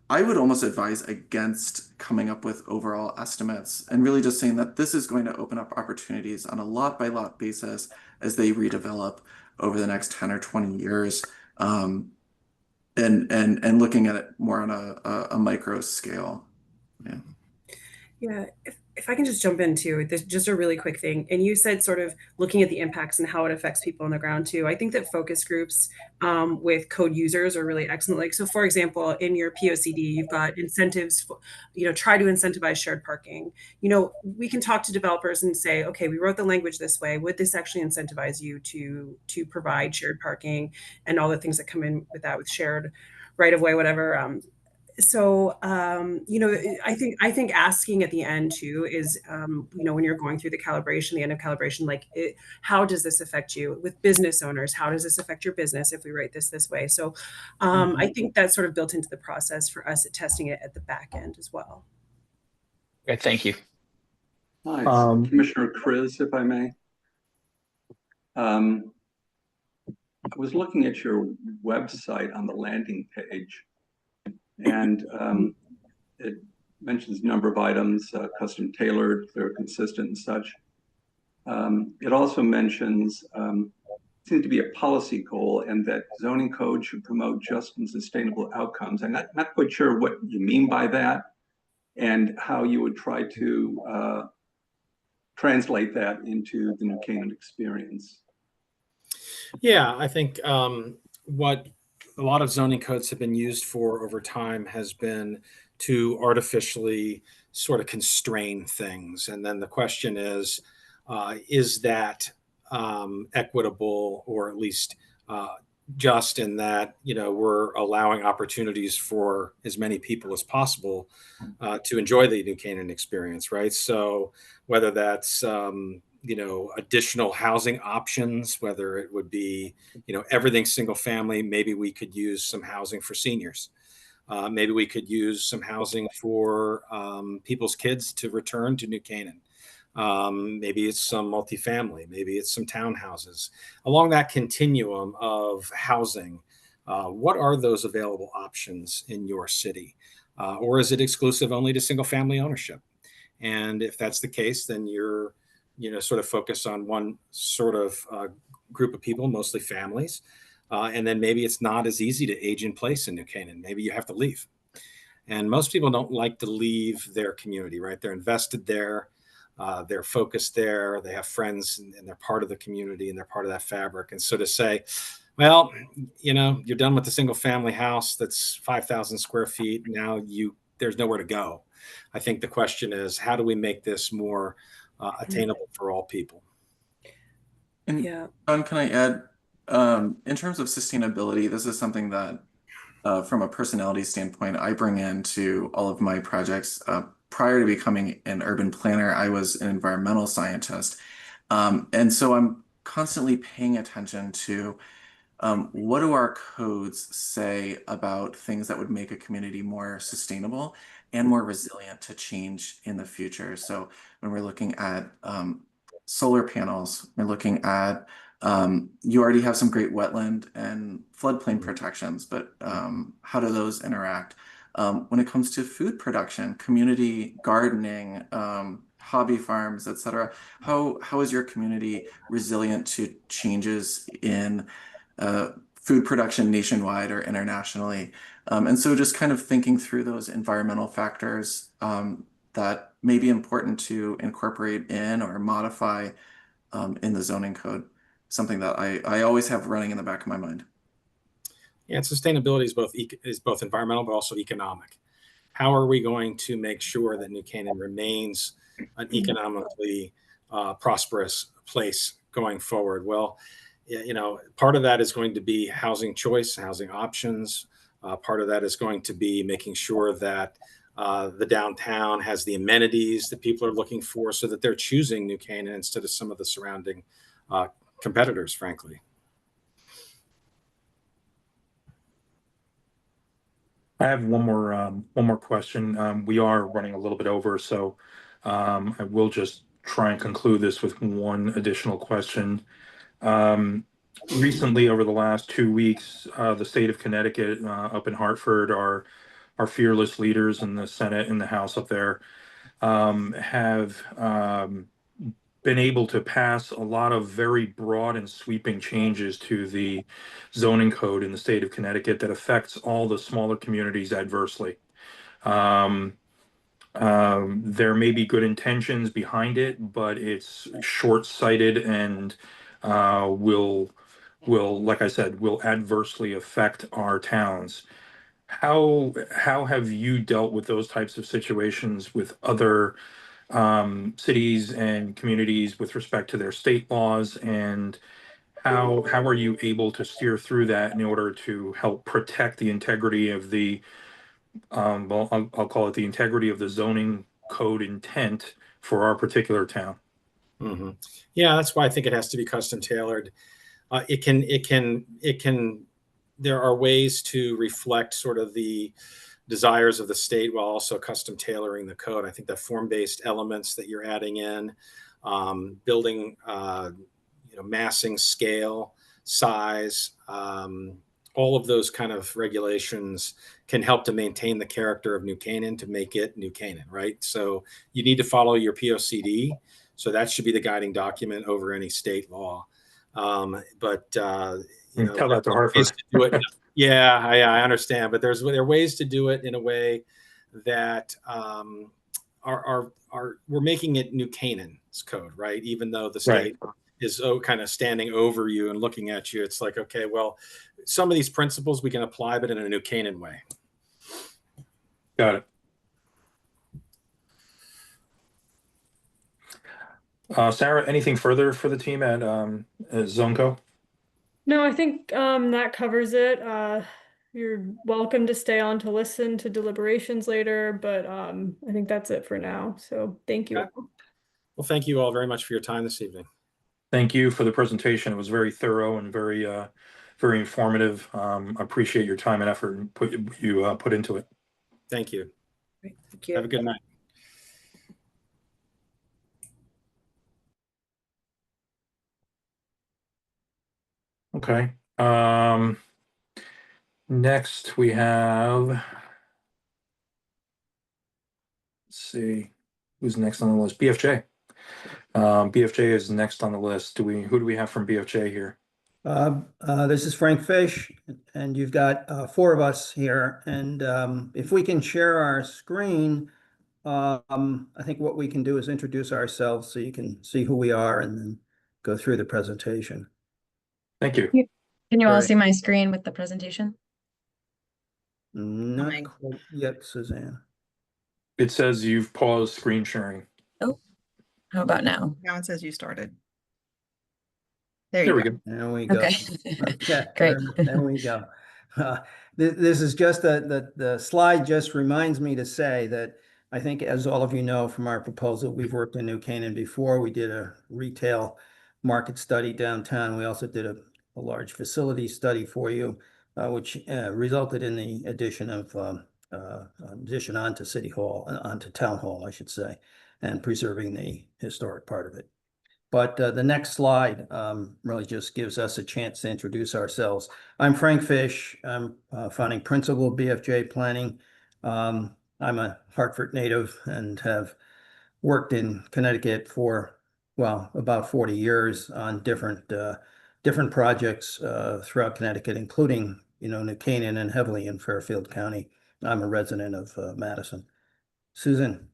I would almost advise against coming up with overall estimates and really just saying that this is going to open up opportunities on a lot by lot basis as they redevelop over the next 10 or 20 years, and looking at it more on a micro scale. Yeah. Yeah, if I can just jump into this, just a really quick thing. And you said sort of looking at the impacts and how it affects people on the ground too. I think that focus groups with code users are really excellent. Like, so for example, in your POCD, you've got incentives, try to incentivize shared parking. We can talk to developers and say, okay, we wrote the language this way. Would this actually incentivize you to provide shared parking and all the things that come in with that, with shared right of way, whatever. So I think asking at the end too is when you're going through the calibration, the end of calibration, like how does this affect you with business owners? How does this affect your business if we write this way? So I think that's sort of built into the process for us at testing it at the back end as well. Okay, thank you. Hi, Commissioner Kriz, if I may. I was looking at your website on the landing page, and it mentions a number of items, custom tailored, they're consistent and such. It also mentions, seems to be a policy goal, and that zoning code should promote just and sustainable outcomes. I'm not quite sure what you mean by that and how you would try to translate that into the New Canaan experience. Yeah, I think what a lot of zoning codes have been used for over time has been to artificially sort of constrain things. And then the question is that equitable, or at least just in that, we're allowing opportunities for as many people as possible to enjoy the New Canaan experience, right? So whether that's additional housing options, whether it would be, everything single family, maybe we could use some housing for seniors. Maybe we could use some housing for people's kids to return to New Canaan. Maybe it's some multifamily, maybe it's some townhouses. Along that continuum of housing, what are those available options in your city? Or is it exclusive only to single family ownership? And if that's the case, then you're sort of focus on one sort of group of people, mostly families. And then maybe it's not as easy to age in place in New Canaan. Maybe you have to leave. And most people don't like to leave their community, right? They're invested there. They're focused there. They have friends and they're part of the community and they're part of that fabric. And so to say, well, you're done with the single family house that's 5,000 square feet. Now there's nowhere to go. I think the question is, how do we make this more attainable for all people? And Yeah. John, can I add, in terms of sustainability, this is something that, from a personality standpoint, I bring into all of my projects. Prior to becoming an urban planner, I was an environmental scientist. And so I'm constantly paying attention to what do our codes say about things that would make a community more sustainable and more resilient to change in the future? So when we're looking at solar panels, we're looking at you already have some great wetland and floodplain protections, but how do those interact? When it comes to food production, community gardening, hobby farms, etc., how is your community resilient to changes in food production nationwide or internationally? And so just kind of thinking through those environmental factors that may be important to incorporate in or modify in the zoning code, something that I always have running in the back of my mind. Yeah, and sustainability is both environmental but also economic. How are we going to make sure that New Canaan remains an economically prosperous place going forward? Well, part of that is going to be housing choice, housing options. Part of that is going to be making sure that the downtown has the amenities that people are looking for, so that they're choosing New Canaan instead of some of the surrounding competitors, frankly. I have one more question. We are running a little bit over, so I will just try and conclude this with one additional question. Recently, over the last 2 weeks, the state of Connecticut, up in Hartford, our fearless leaders in the Senate and the House up there, have been able to pass a lot of very broad and sweeping changes to the zoning code in the state of Connecticut that affects all the smaller communities adversely. There may be good intentions behind it, but it's short-sighted and will, like I said, will adversely affect our towns. How have you dealt with those types of situations with other cities and communities with respect to their state laws, and how are you able to steer through that in order to help protect the integrity of the well, I'll call it the integrity of the zoning code intent for our particular town? Mm-hmm. Yeah, that's why I think it has to be custom tailored. There are ways to reflect sort of the desires of the state while also custom tailoring the code. I think the form-based elements that you're adding in, building, massing, scale, size, all of those kind of regulations can help to maintain the character of New Canaan, to make it New Canaan, right? So you need to follow your POCD. So that should be the guiding document over any state law. Tell that to Hartford. Yeah, I understand, but there are ways to do it in a way that we're making it New Canaan's code, right? Even though the state is kind of standing over you and looking at you, it's like, okay, well, some of these principles we can apply, but in a New Canaan way. Got it. Sarah, anything further for the team at Zonco? No, I think that covers it. You're welcome to stay on to listen to deliberations later, but I think that's it for now. So thank you. Okay. Well, thank you all very much for your time this evening. Thank you for the presentation. It was very thorough and very informative. Appreciate your time and effort and put into it. Thank you. Great. Thank you. Have a good night. Okay. Next we have, let's see, who's next on the list? BFJ. BFJ is next on the list. Who do we have from BFJ here? This is Frank Fish, and you've got 4 of us here. And if we can share our screen, I think what we can do is introduce ourselves so you can see who we are and then go through the presentation. Thank you. Can you all Right. see my screen with the presentation? Not Fine. quite yet, Suzanne. It says you've paused screen sharing. Oh, how about now? Now it says you started. There we go. There we go. Okay. Okay, Great. there we go. This is just the slide just reminds me to say that I think, as all of you know from our proposal, we've worked in New Canaan before. We did a retail market study downtown. We also did a a large facility study for you, which resulted in the addition of addition onto City Hall, onto Town Hall, I should say, and preserving the historic part of it. But the next slide really just gives us a chance to introduce ourselves. I'm Frank Fish. I'm founding principal of BFJ Planning. I'm a Hartford native and have worked in Connecticut for, well, about 40 years on different projects throughout Connecticut, including, New Canaan and heavily in Fairfield County. I'm a resident of Madison. Susan.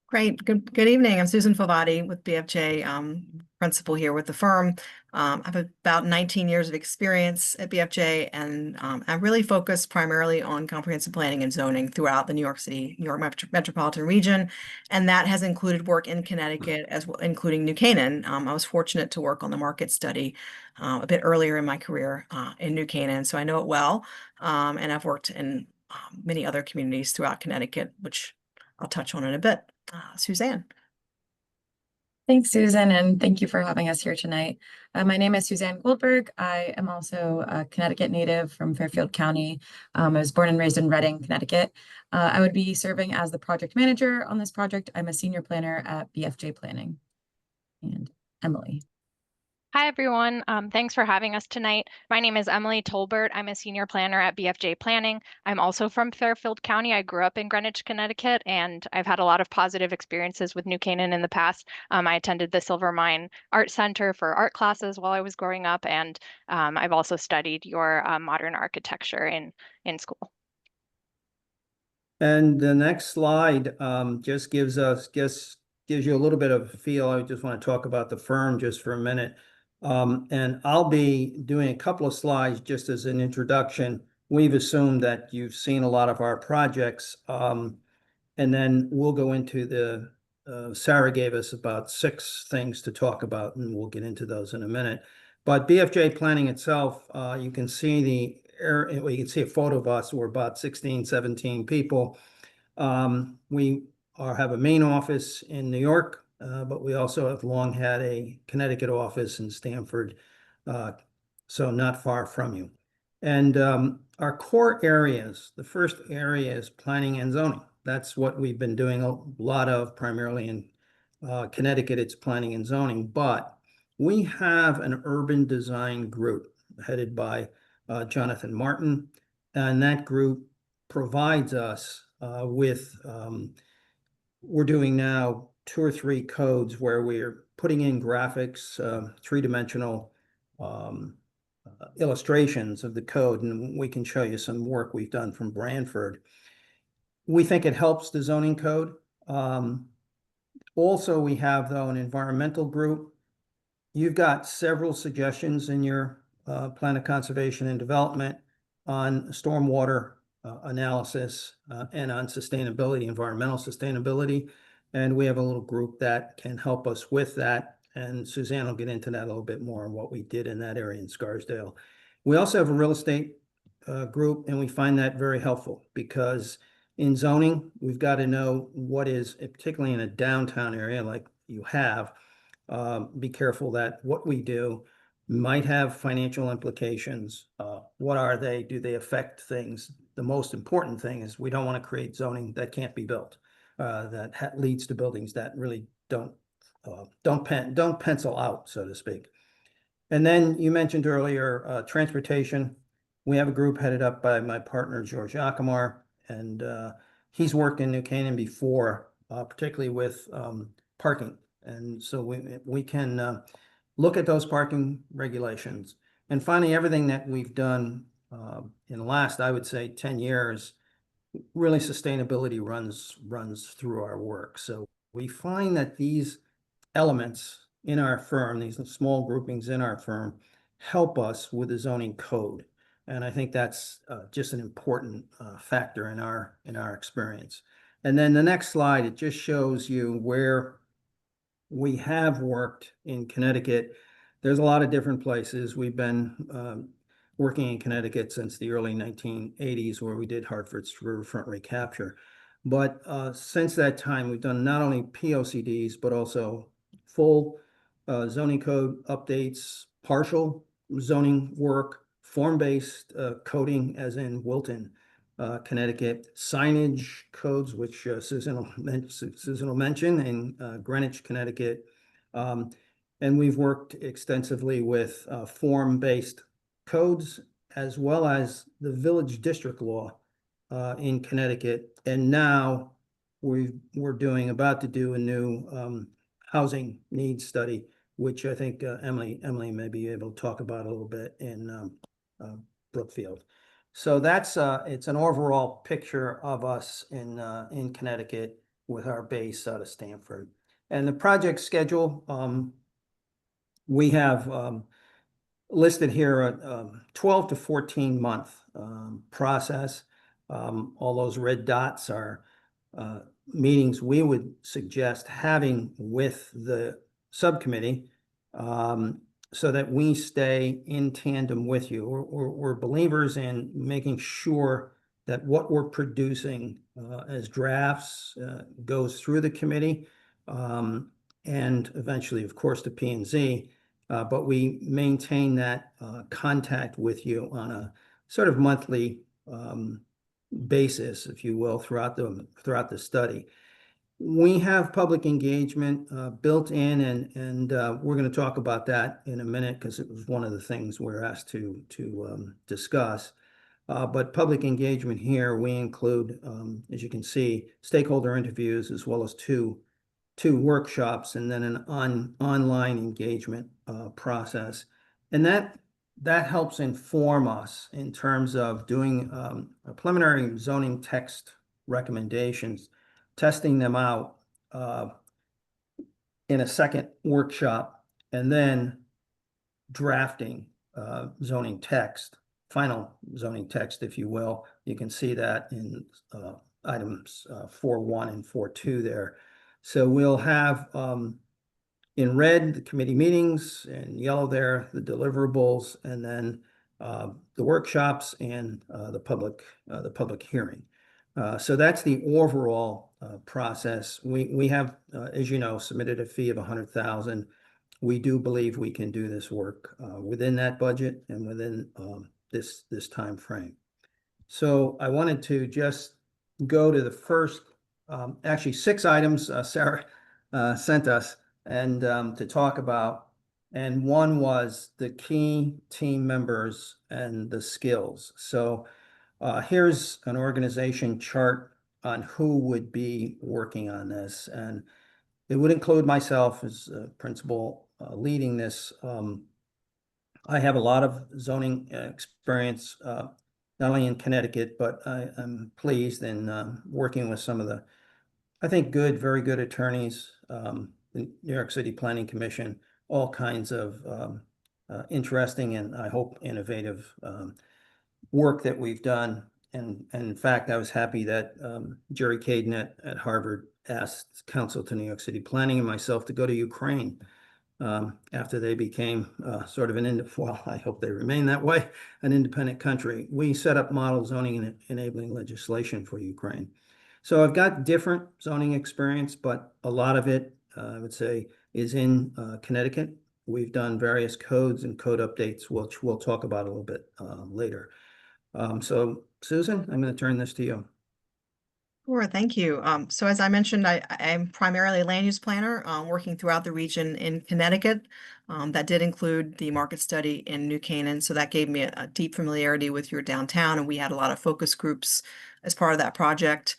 Great. Good evening. I'm Susan Favati with BFJ, principal here with the firm. I have about 19 years of experience at BFJ, and I really focus primarily on comprehensive planning and zoning throughout the New York metropolitan region, and that has included work in Connecticut as well, including New Canaan. I was fortunate to work on the market study a bit earlier in my career in New Canaan, so I know it well, and I've worked in many other communities throughout Connecticut, which I'll touch on in a bit. Suzanne. Thanks, Susan, and thank you for having us here tonight. My name is Suzanne Goldberg. I am also a Connecticut native from Fairfield County. I was born and raised in Reading, Connecticut. I would be serving as the project manager on this project. I'm a senior planner at BFJ Planning. And Emily. Hi, everyone. Thanks for having us tonight. My name is Emily Tolbert. I'm a senior planner at BFJ Planning. I'm also from Fairfield County. I grew up in Greenwich, Connecticut, and I've had a lot of positive experiences with New Canaan in the past. I attended the Silver Mine Art Center for art classes while I was growing up, and I've also studied your modern architecture in school. And the next slide just gives you a little bit of a feel. I just want to talk about the firm just for a minute. And I'll be doing a couple of slides just as an introduction. We've assumed that you've seen a lot of our projects, and then we'll go into Sarah gave us about 6 things to talk about, and we'll get into those in a minute. But BFJ Planning itself, you can see you can see a photo of us. We're about 16, 17 people. We have a main office in New York. But we also have long had a Connecticut office in Stamford, so not far from you. And our core areas, the first area is planning and zoning. That's what we've been doing a lot of, primarily in Connecticut, it's planning and zoning. But we have an urban design group headed by Jonathan Martin, and that group provides us with, we're doing now 2 or 3 codes where we're putting in graphics, 3-dimensional illustrations of the code, and we can show you some work we've done from Branford. We think it helps the zoning code. Also, we have, though, an environmental group. You've got several suggestions in your plan of conservation and development on stormwater analysis and on sustainability, environmental sustainability. And we have a little group that can help us with that. And Suzanne will get into that a little bit more on what we did in that area in Scarsdale. We also have a real estate group, and we find that very helpful because in zoning, we've got to know what is, particularly in a downtown area like you have, be careful that what we do might have financial implications. What are they? Do they affect things? The most important thing is we don't want to create zoning that can't be built. That leads to buildings that really don't pencil out, so to speak. And then you mentioned earlier transportation. We have a group headed up by my partner George Acamar, and he's worked in New Canaan before, particularly with parking, and so we can look at those parking regulations. And finally, everything that we've done in the last, I would say, 10 years. Really, sustainability runs through our work. So we find that these elements in our firm, these small groupings in our firm, help us with the zoning code. And I think that's just an important factor in our experience. And then the next slide, it just shows you where we have worked in Connecticut. There's a lot of different places. We've been working in Connecticut since the early 1980s, where we did Hartford's riverfront recapture. But since that time, we've done not only POCDs, but also full zoning code updates, partial zoning work, form-based coding, as in Wilton, Connecticut, signage codes, which Susan will mention, in Greenwich, Connecticut. And we've worked extensively with form-based codes, as well as the village district law in Connecticut. And now we're about to do a new housing needs study, which I think Emily may be able to talk about a little bit in Brookfield. So that's it's an overall picture of us in Connecticut with our base out of Stamford. And the project schedule, we have listed here a 12 to 14 month process. All those red dots are meetings we would suggest having with the subcommittee, so that we stay in tandem with you. We're believers in making sure that what we're producing as drafts goes through the committee, and eventually, of course, to P&Z. But we maintain that contact with you on a sort of monthly basis, if you will, throughout the study. We have public engagement built in, and we're going to talk about that in a minute, because it was one of the things we're asked to discuss. But public engagement here, we include, as you can see, stakeholder interviews, as well as two workshops, and then an online engagement process. And that helps inform us in terms of doing a preliminary zoning text recommendations, testing them out in a second workshop, and then drafting zoning text, final zoning text, if you will. You can see that in items 4.1 and 4.2 there. So we'll have in red the committee meetings, in yellow there the deliverables, and then the workshops and the public hearing. So that's the overall process. We have, as you know, submitted a fee of $100,000. We do believe we can do this work within that budget and within this time frame. So I wanted to just go to the first, actually 6 items Sarah sent us and to talk about. And one was the key team members and the skills. So here's an organization chart on who would be working on this. And it would include myself as principal leading this. I have a lot of zoning experience, not only in Connecticut, but I'm pleased in working with some of the, I think, very good attorneys, the New York City Planning Commission, all kinds of interesting and, I hope, innovative work that we've done. And in fact, I was happy that Jerry Caden at Harvard asked counsel to New York City Planning and myself to go to Ukraine after they became sort of well, I hope they remain that way, an independent country. We set up model zoning and enabling legislation for Ukraine. So I've got different zoning experience, but a lot of it, I would say, is in Connecticut. We've done various codes and code updates, which we'll talk about a little bit later. So Susan, I'm going to turn this to you. Sure, thank you. So as I mentioned, I'm primarily a land use planner, working throughout the region in Connecticut. That did include the market study in New Canaan, so that gave me a deep familiarity with your downtown, and we had a lot of focus groups as part of that project.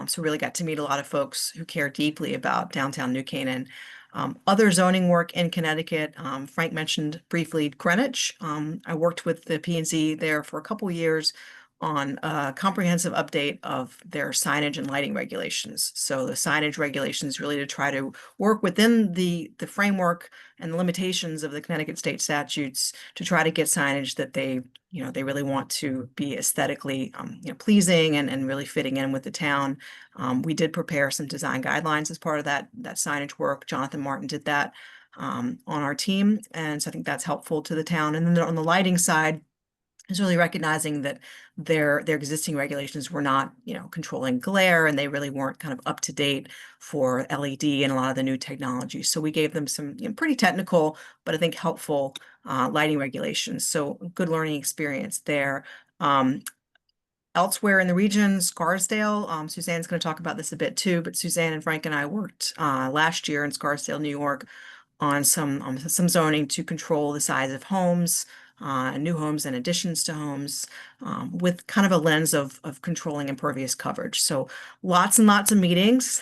So really got to meet a lot of folks who care deeply about downtown New Canaan. Other zoning work in Connecticut, Frank mentioned briefly Greenwich. I worked with the P&Z there for a couple of years on a comprehensive update of their signage and lighting regulations. So the signage regulations really to try to work within the framework and the limitations of the Connecticut state statutes to try to get signage that they really want to be aesthetically pleasing and really fitting in with the town. We did prepare some design guidelines as part of that signage work. Jonathan Martin did that on our team. And so I think that's helpful to the town. And then on the lighting side, is really recognizing that their existing regulations were not, controlling glare, and they really weren't kind of up to date for LED and a lot of the new technology. So we gave them some pretty technical, but I think helpful lighting regulations. So good learning experience there. Elsewhere in the region, Scarsdale, Suzanne's going to talk about this a bit too, but Suzanne and Frank and I worked last year in Scarsdale, New York, on some zoning to control the size of homes, new homes and additions to homes, with kind of a lens of controlling impervious coverage. So lots and lots of meetings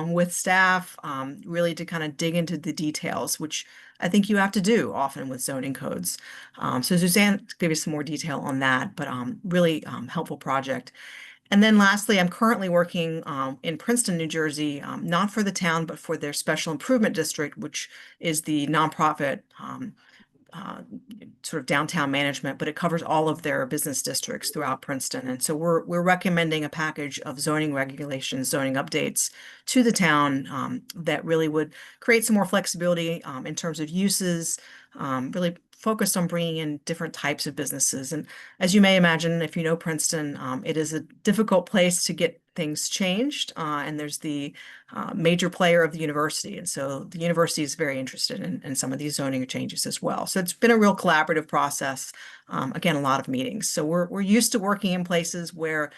with staff, really to kind of dig into the details, which I think you have to do often with zoning codes. So Suzanne gave you some more detail on that, but really helpful project. And then lastly, I'm currently working in Princeton, New Jersey, not for the town, but for their special improvement district, which is the nonprofit sort of downtown management, but it covers all of their business districts throughout Princeton. And so we're recommending a package of zoning regulations, zoning updates to the town that really would create some more flexibility in terms of uses, really focused on bringing in different types of businesses. And as you may imagine, if you know Princeton, it is a difficult place to get things changed. And there's the major player of the university. And so the university is very interested in some of these zoning changes as well. So it's been a real collaborative process. Again, a lot of meetings. So we're used to working in places where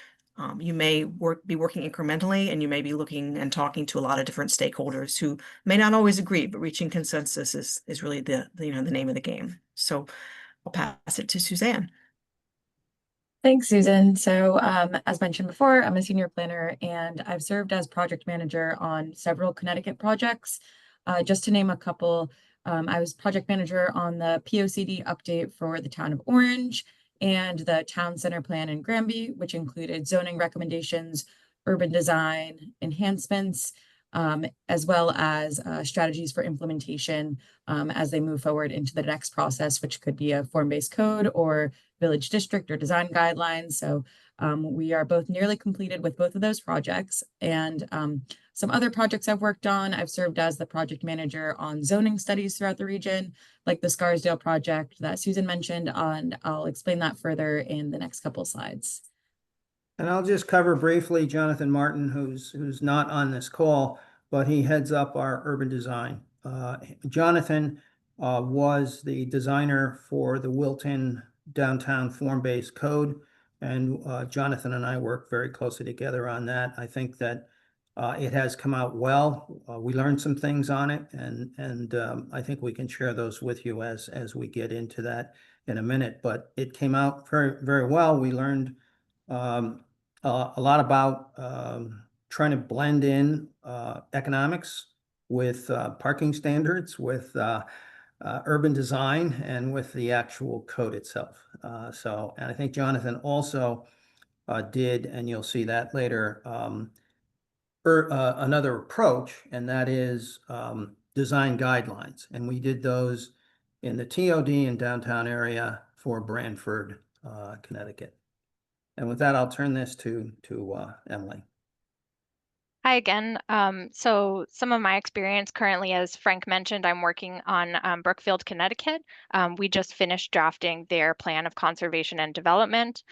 you may be working incrementally, and you may be looking and talking to a lot of different stakeholders who may not always agree, but reaching consensus is really the name of the game. So I'll pass it to Suzanne. Thanks, Susan. So as mentioned before, I'm a senior planner and I've served as project manager on several Connecticut projects. Just to name a couple, I was project manager on the POCD update for the town of Orange and the town center plan in Granby, which included zoning recommendations, urban design enhancements, as well as strategies for implementation as they move forward into the next process, which could be a form-based code or village district or design guidelines. So we are both nearly completed with both of those projects. And some other projects I've worked on, I've served as the project manager on zoning studies throughout the region, like the Scarsdale project that Susan mentioned, and I'll explain that further in the next couple slides. And I'll just cover briefly Jonathan Martin, who's not on this call, but he heads up our urban design. Jonathan was the designer for the Wilton downtown form-based code, and Jonathan and I work very closely together on that. I think that it has come out well. We learned some things on it, and I think we can share those with you as we get into that in a minute. But it came out very, very well. We learned a lot about trying to blend in economics with parking standards, with urban design, and with the actual code itself. And I think Jonathan also did, and you'll see that later, another approach, and that is design guidelines. And we did those in the TOD and downtown area for Branford, Connecticut. And with that, I'll turn this to Emily. Hi again. So some of my experience currently, as Frank mentioned, I'm working on Brookfield, Connecticut. We just finished drafting their plan of conservation and development.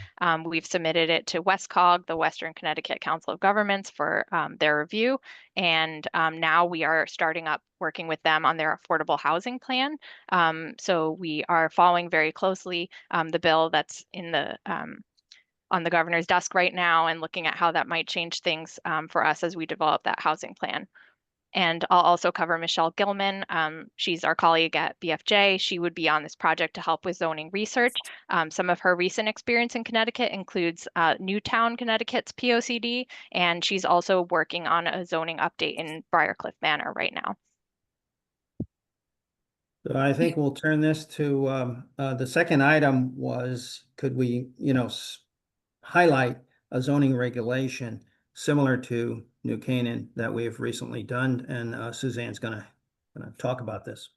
We've submitted it to WestCog, the Western Connecticut Council of Governments, for their review. And now we are starting up working with them on their affordable housing plan. So we are following very closely the bill that's in the on the governor's desk right now, and looking at how that might change things for us as we develop that housing plan. And I'll also cover Michelle Gilman. She's our colleague at BFJ. She would be on this project to help with zoning research. Some of her recent experience in Connecticut includes Newtown, Connecticut's POCD, and she's also working on a zoning update in Briarcliff Manor right now. So I think we'll turn this to the second item was, could we, highlight a zoning regulation similar to New Canaan that we have recently done, and Suzanne's gonna talk about this.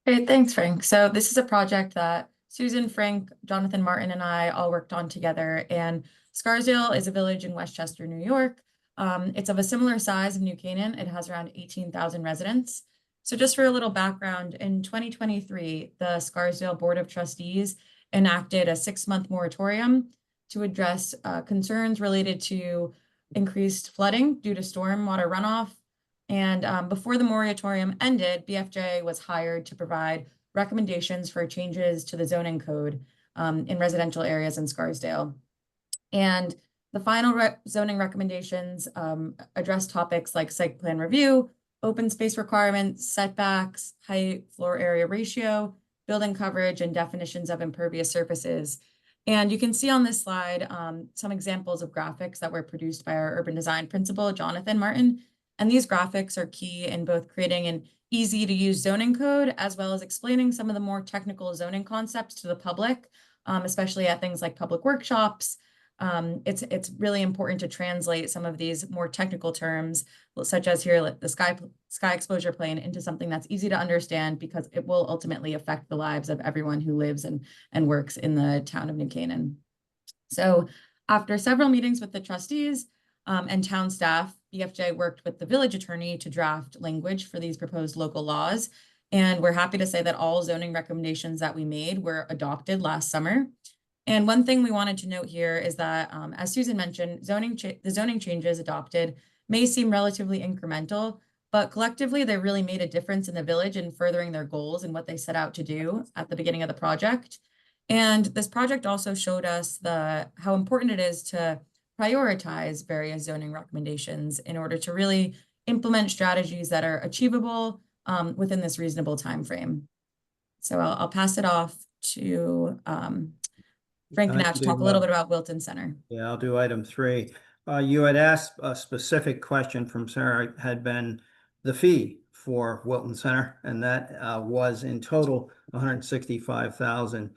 Great, thanks, Frank. So this is a project that Susan, Frank, Jonathan Martin, and I all worked on together. And Scarsdale is a village in Westchester, New York. It's of a similar size of New Canaan. It has around 18,000 residents. So just for a little background, in 2023, the Scarsdale Board of Trustees enacted a 6-month moratorium to address concerns related to increased flooding due to storm water runoff. And before the moratorium ended, BFJ was hired to provide recommendations for changes to the zoning code in residential areas in Scarsdale. And the final zoning recommendations address topics like site plan review, open space requirements, setbacks, height, floor area ratio, building coverage, and definitions of impervious surfaces. And you can see on this slide some examples of graphics that were produced by our urban design principal, Jonathan Martin. And these graphics are key in both creating an easy to use zoning code, as well as explaining some of the more technical zoning concepts to the public, especially at things like public workshops. It's really important to translate some of these more technical terms, such as here, like the sky exposure plane, into something that's easy to understand, because it will ultimately affect the lives of everyone who lives and works in the town of New Canaan. So after several meetings with the trustees and town staff, BFJ worked with the village attorney to draft language for these proposed local laws. And we're happy to say that all zoning recommendations that we made were adopted last summer. And one thing we wanted to note here is that, as Susan mentioned, the zoning changes adopted may seem relatively incremental, but collectively they really made a difference in the village in furthering their goals and what they set out to do at the beginning of the project. And this project also showed us how important it is to prioritize various zoning recommendations in order to really implement strategies that are achievable within this reasonable time frame. So I'll pass it off to Frank Knapp to talk a little bit about Wilton Center. Yeah, I'll do item 3. You had asked a specific question from Sarah, had been the fee for Wilton Center, and that was in total $165,000.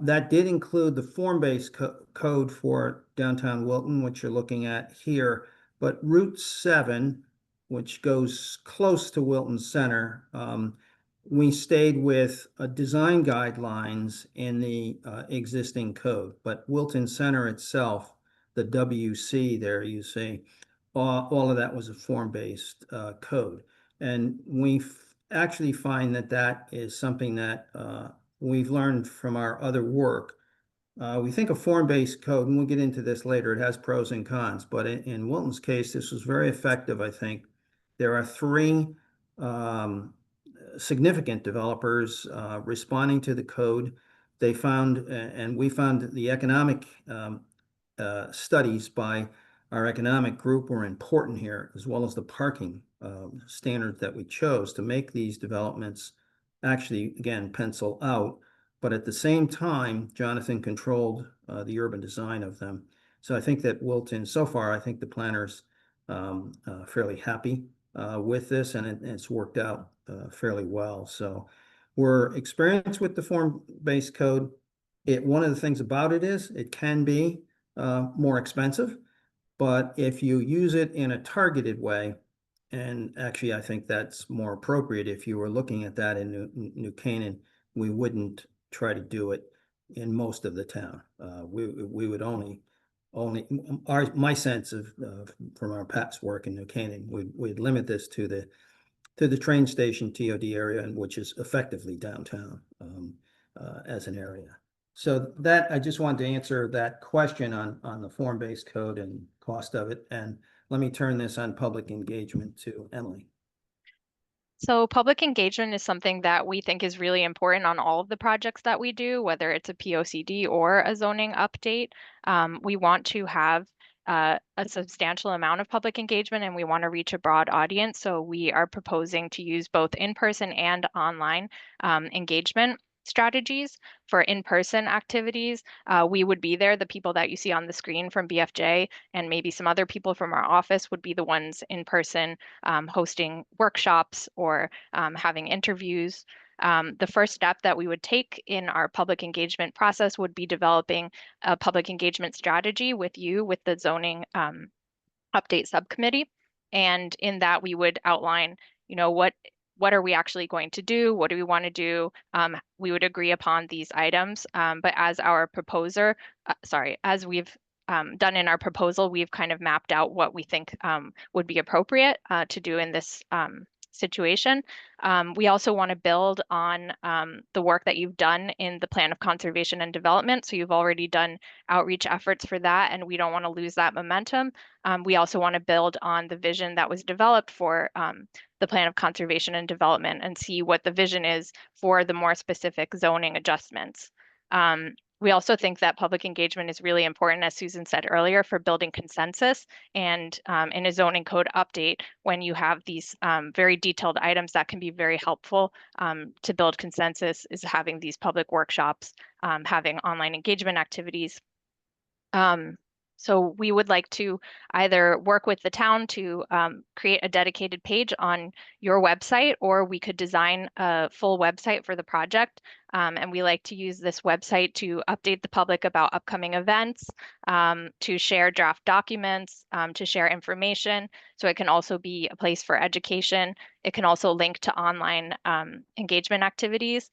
That did include the form-based code for downtown Wilton, which you're looking at here, but Route 7, which goes close to Wilton Center, we stayed with design guidelines in the existing code, but Wilton Center itself, the WC there, you see, all of that was a form-based code. And we actually find that that is something that we've learned from our other work. We think a form-based code, and we'll get into this later, it has pros and cons, but in Wilton's case, this was very effective, I think. There are 3 significant developers responding to the code. They found, and we found, the economic studies by our economic group were important here, as well as the parking standards that we chose to make these developments actually, again, pencil out. But at the same time, Jonathan controlled the urban design of them. So I think that Wilton, so far, I think the planners fairly happy with this, and it's worked out fairly well. So we're experienced with the form-based code. One of the things about it is it can be more expensive, but if you use it in a targeted way, and actually I think that's more appropriate, if you were looking at that in New Canaan, we wouldn't try to do it in most of the town. We would only my sense of from our past work in New Canaan, we'd limit this to the train station TOD area, and which is effectively downtown as an area. So that, I just wanted to answer that question on the form-based code and cost of it. And let me turn this on public engagement to Emily. So public engagement is something that we think is really important on all of the projects that we do, whether it's a POCD or a zoning update. We want to have a substantial amount of public engagement, and we want to reach a broad audience. So we are proposing to use both in-person and online engagement strategies. For in-person activities, we would be there. The people that you see on the screen from BFJ and maybe some other people from our office would be the ones in person hosting workshops or having interviews. The first step that we would take in our public engagement process would be developing a public engagement strategy with the zoning update subcommittee. And in that, we would outline, what are we actually going to do? What do we want to do? We would agree upon these items. But as our proposer, as we've done in our proposal, we've kind of mapped out what we think would be appropriate to do in this situation. We also want to build on the work that you've done in the plan of conservation and development. So you've already done outreach efforts for that, and we don't want to lose that momentum. We also want to build on the vision that was developed for the plan of conservation and development and see what the vision is for the more specific zoning adjustments. We also think that public engagement is really important, as Susan said earlier, for building consensus. And in a zoning code update, when you have these very detailed items that can be very helpful to build consensus, is having these public workshops, having online engagement activities. So we would like to either work with the town to create a dedicated page on your website, or we could design a full website for the project. And we like to use this website to update the public about upcoming events, to share draft documents, to share information. So it can also be a place for education. It can also link to online engagement activities.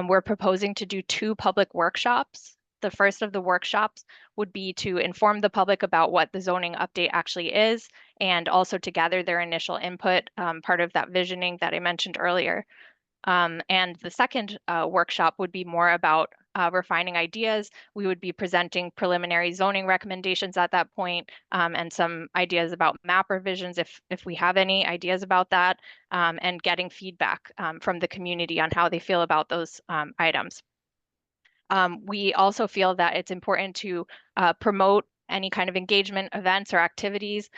We're proposing to do 2 public workshops. The first of the workshops would be to inform the public about what the zoning update actually is, and also to gather their initial input, part of that visioning that I mentioned earlier. And the second workshop would be more about refining ideas. We would be presenting preliminary zoning recommendations at that point, and some ideas about map revisions if we have any ideas about that, and getting feedback from the community on how they feel about those items. We also feel that it's important to promote any kind of engagement events or activities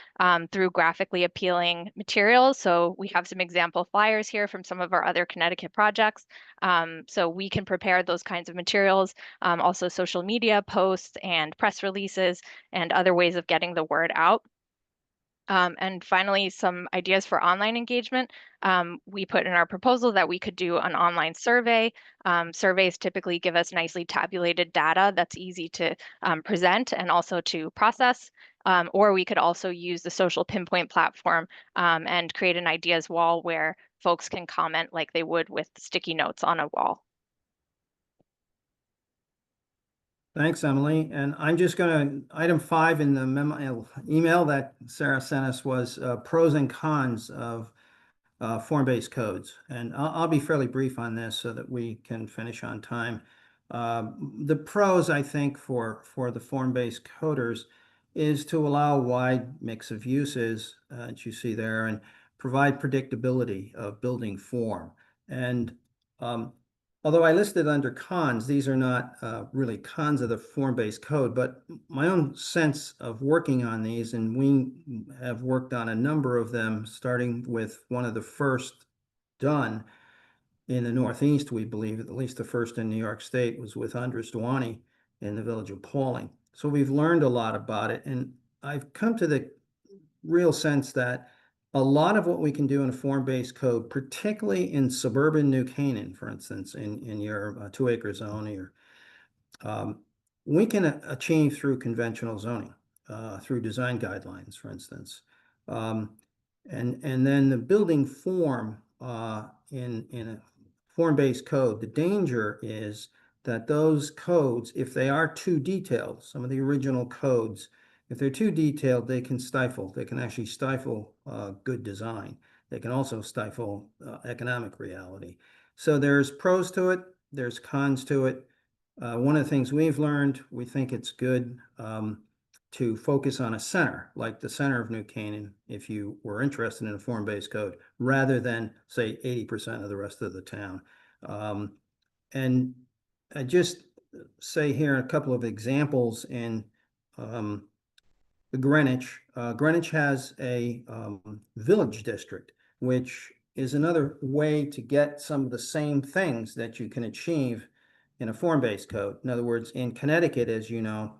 through graphically appealing materials. So we have some example flyers here from some of our other Connecticut projects. So we can prepare those kinds of materials, also social media posts and press releases and other ways of getting the word out. And finally, some ideas for online engagement. We put in our proposal that we could do an online survey. Surveys typically give us nicely tabulated data that's easy to present and also to process. Or we could also use the social pinpoint platform and create an ideas wall where folks can comment like they would with sticky notes on a wall. Thanks, Emily. And I'm just going to, item 5 in the memo, email that Sarah sent us was pros and cons of form-based codes. And I'll be fairly brief on this so that we can finish on time. The pros, I think, for the form-based coders is to allow a wide mix of uses, as you see there, and provide predictability of building form. And although I listed under cons, these are not really cons of the form-based code, but my own sense of working on these, and we have worked on a number of them, starting with one of the first done in the Northeast, we believe, at least the first in New York State, was with Andres Duani in the village of Pauling. So we've learned a lot about it, and I've come to the real sense that a lot of what we can do in a form-based code, particularly in suburban New Canaan, for instance, in your 2-acre zone, we can achieve through conventional zoning, through design guidelines, for instance. And then the building form in a form-based code, the danger is that those codes, if they are too detailed, some of the original codes, if they're too detailed, they can actually stifle good design. They can also stifle economic reality. So there's pros to it, there's cons to it. One of the things we've learned, we think it's good to focus on a center, like the center of New Canaan, if you were interested in a form-based code, rather than, say, 80% of the rest of the town. And I just say here a couple of examples in Greenwich. Greenwich has a village district, which is another way to get some of the same things that you can achieve in a form-based code. In other words, in Connecticut, as you know,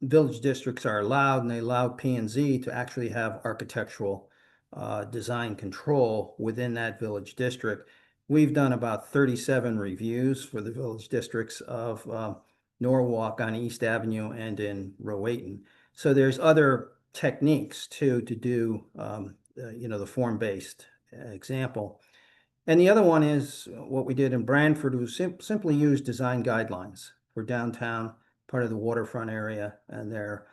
village districts are allowed, and they allow P&Z to actually have architectural design control within that village district. We've done about 37 reviews for the village districts of Norwalk on East Avenue and in Rowayton. So there's other techniques too to do, the form-based example. And the other one is what we did in Branford, was simply use design guidelines for downtown, part of the waterfront area, and their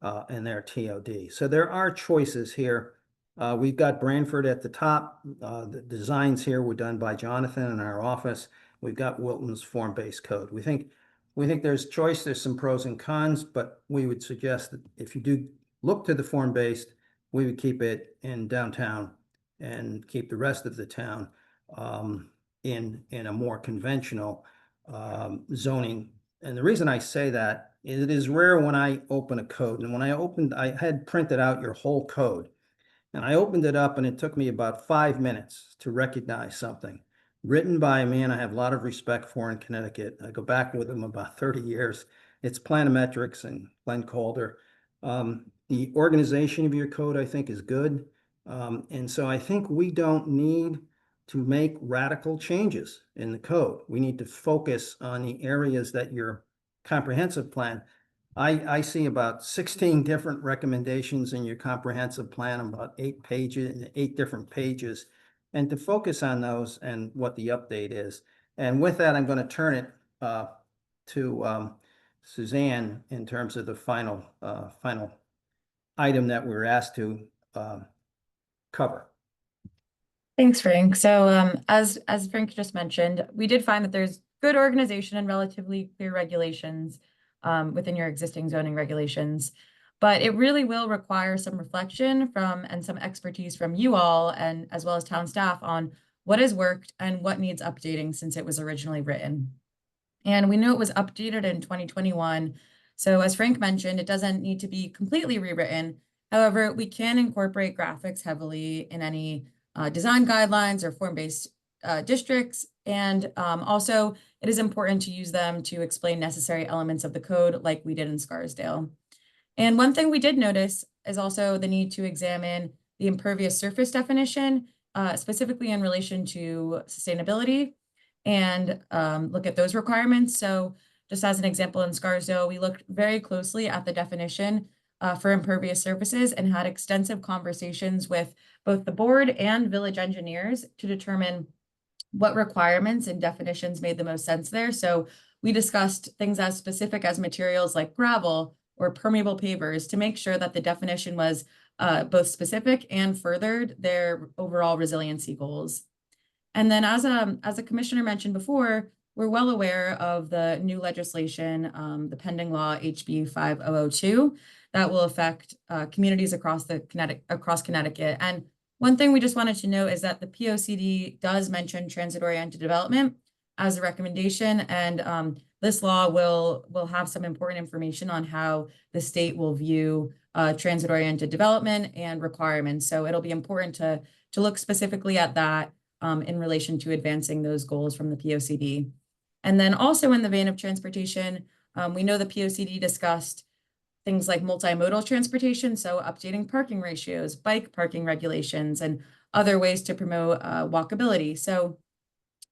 TOD. So there are choices here. We've got Branford at the top. The designs here were done by Jonathan in our office. We've got Wilton's form-based code. We think there's choice. There's some pros and cons, but we would suggest that if you do look to the form-based, we would keep it in downtown and keep the rest of the town in a more conventional zoning. And the reason I say that is it is rare when I open a code. And when I had printed out your whole code. And I opened it up and it took me about 5 minutes to recognize something written by a man I have a lot of respect for in Connecticut. I go back with him about 30 years. It's Planometrics and Glenn Calder. The organization of your code, I think, is good. And so I think we don't need to make radical changes in the code. We need to focus on the areas that your comprehensive plan. I see about 16 different recommendations in your comprehensive plan, about 8 different pages, and to focus on those and what the update is. And with that, I'm going to turn it to Suzanne in terms of the final item that we're asked to cover. Thanks, Frank. So as Frank just mentioned, we did find that there's good organization and relatively clear regulations within your existing zoning regulations, but it really will require some reflection and some expertise from you all and as well as town staff on what has worked and what needs updating since it was originally written. And we knew it was updated in 2021. So as Frank mentioned, it doesn't need to be completely rewritten. However, we can incorporate graphics heavily in any design guidelines or form-based districts. And also, it is important to use them to explain necessary elements of the code like we did in Scarsdale. And one thing we did notice is also the need to examine the impervious surface definition, specifically in relation to sustainability, and look at those requirements. So just as an example, in Scarsdale, we looked very closely at the definition for impervious surfaces and had extensive conversations with both the board and village engineers to determine what requirements and definitions made the most sense there. So we discussed things as specific as materials like gravel or permeable pavers to make sure that the definition was both specific and furthered their overall resiliency goals. And then as a commissioner mentioned before, we're well aware of the new legislation, the pending law HB 5002, that will affect communities across Connecticut. And one thing we just wanted to note is that the POCD does mention transit-oriented development as a recommendation, and this law will have some important information on how the state will view transit-oriented development and requirements. So it'll be important to look specifically at that in relation to advancing those goals from the POCD. And then also in the vein of transportation, we know the POCD discussed things like multimodal transportation, so updating parking ratios, bike parking regulations, and other ways to promote walkability. So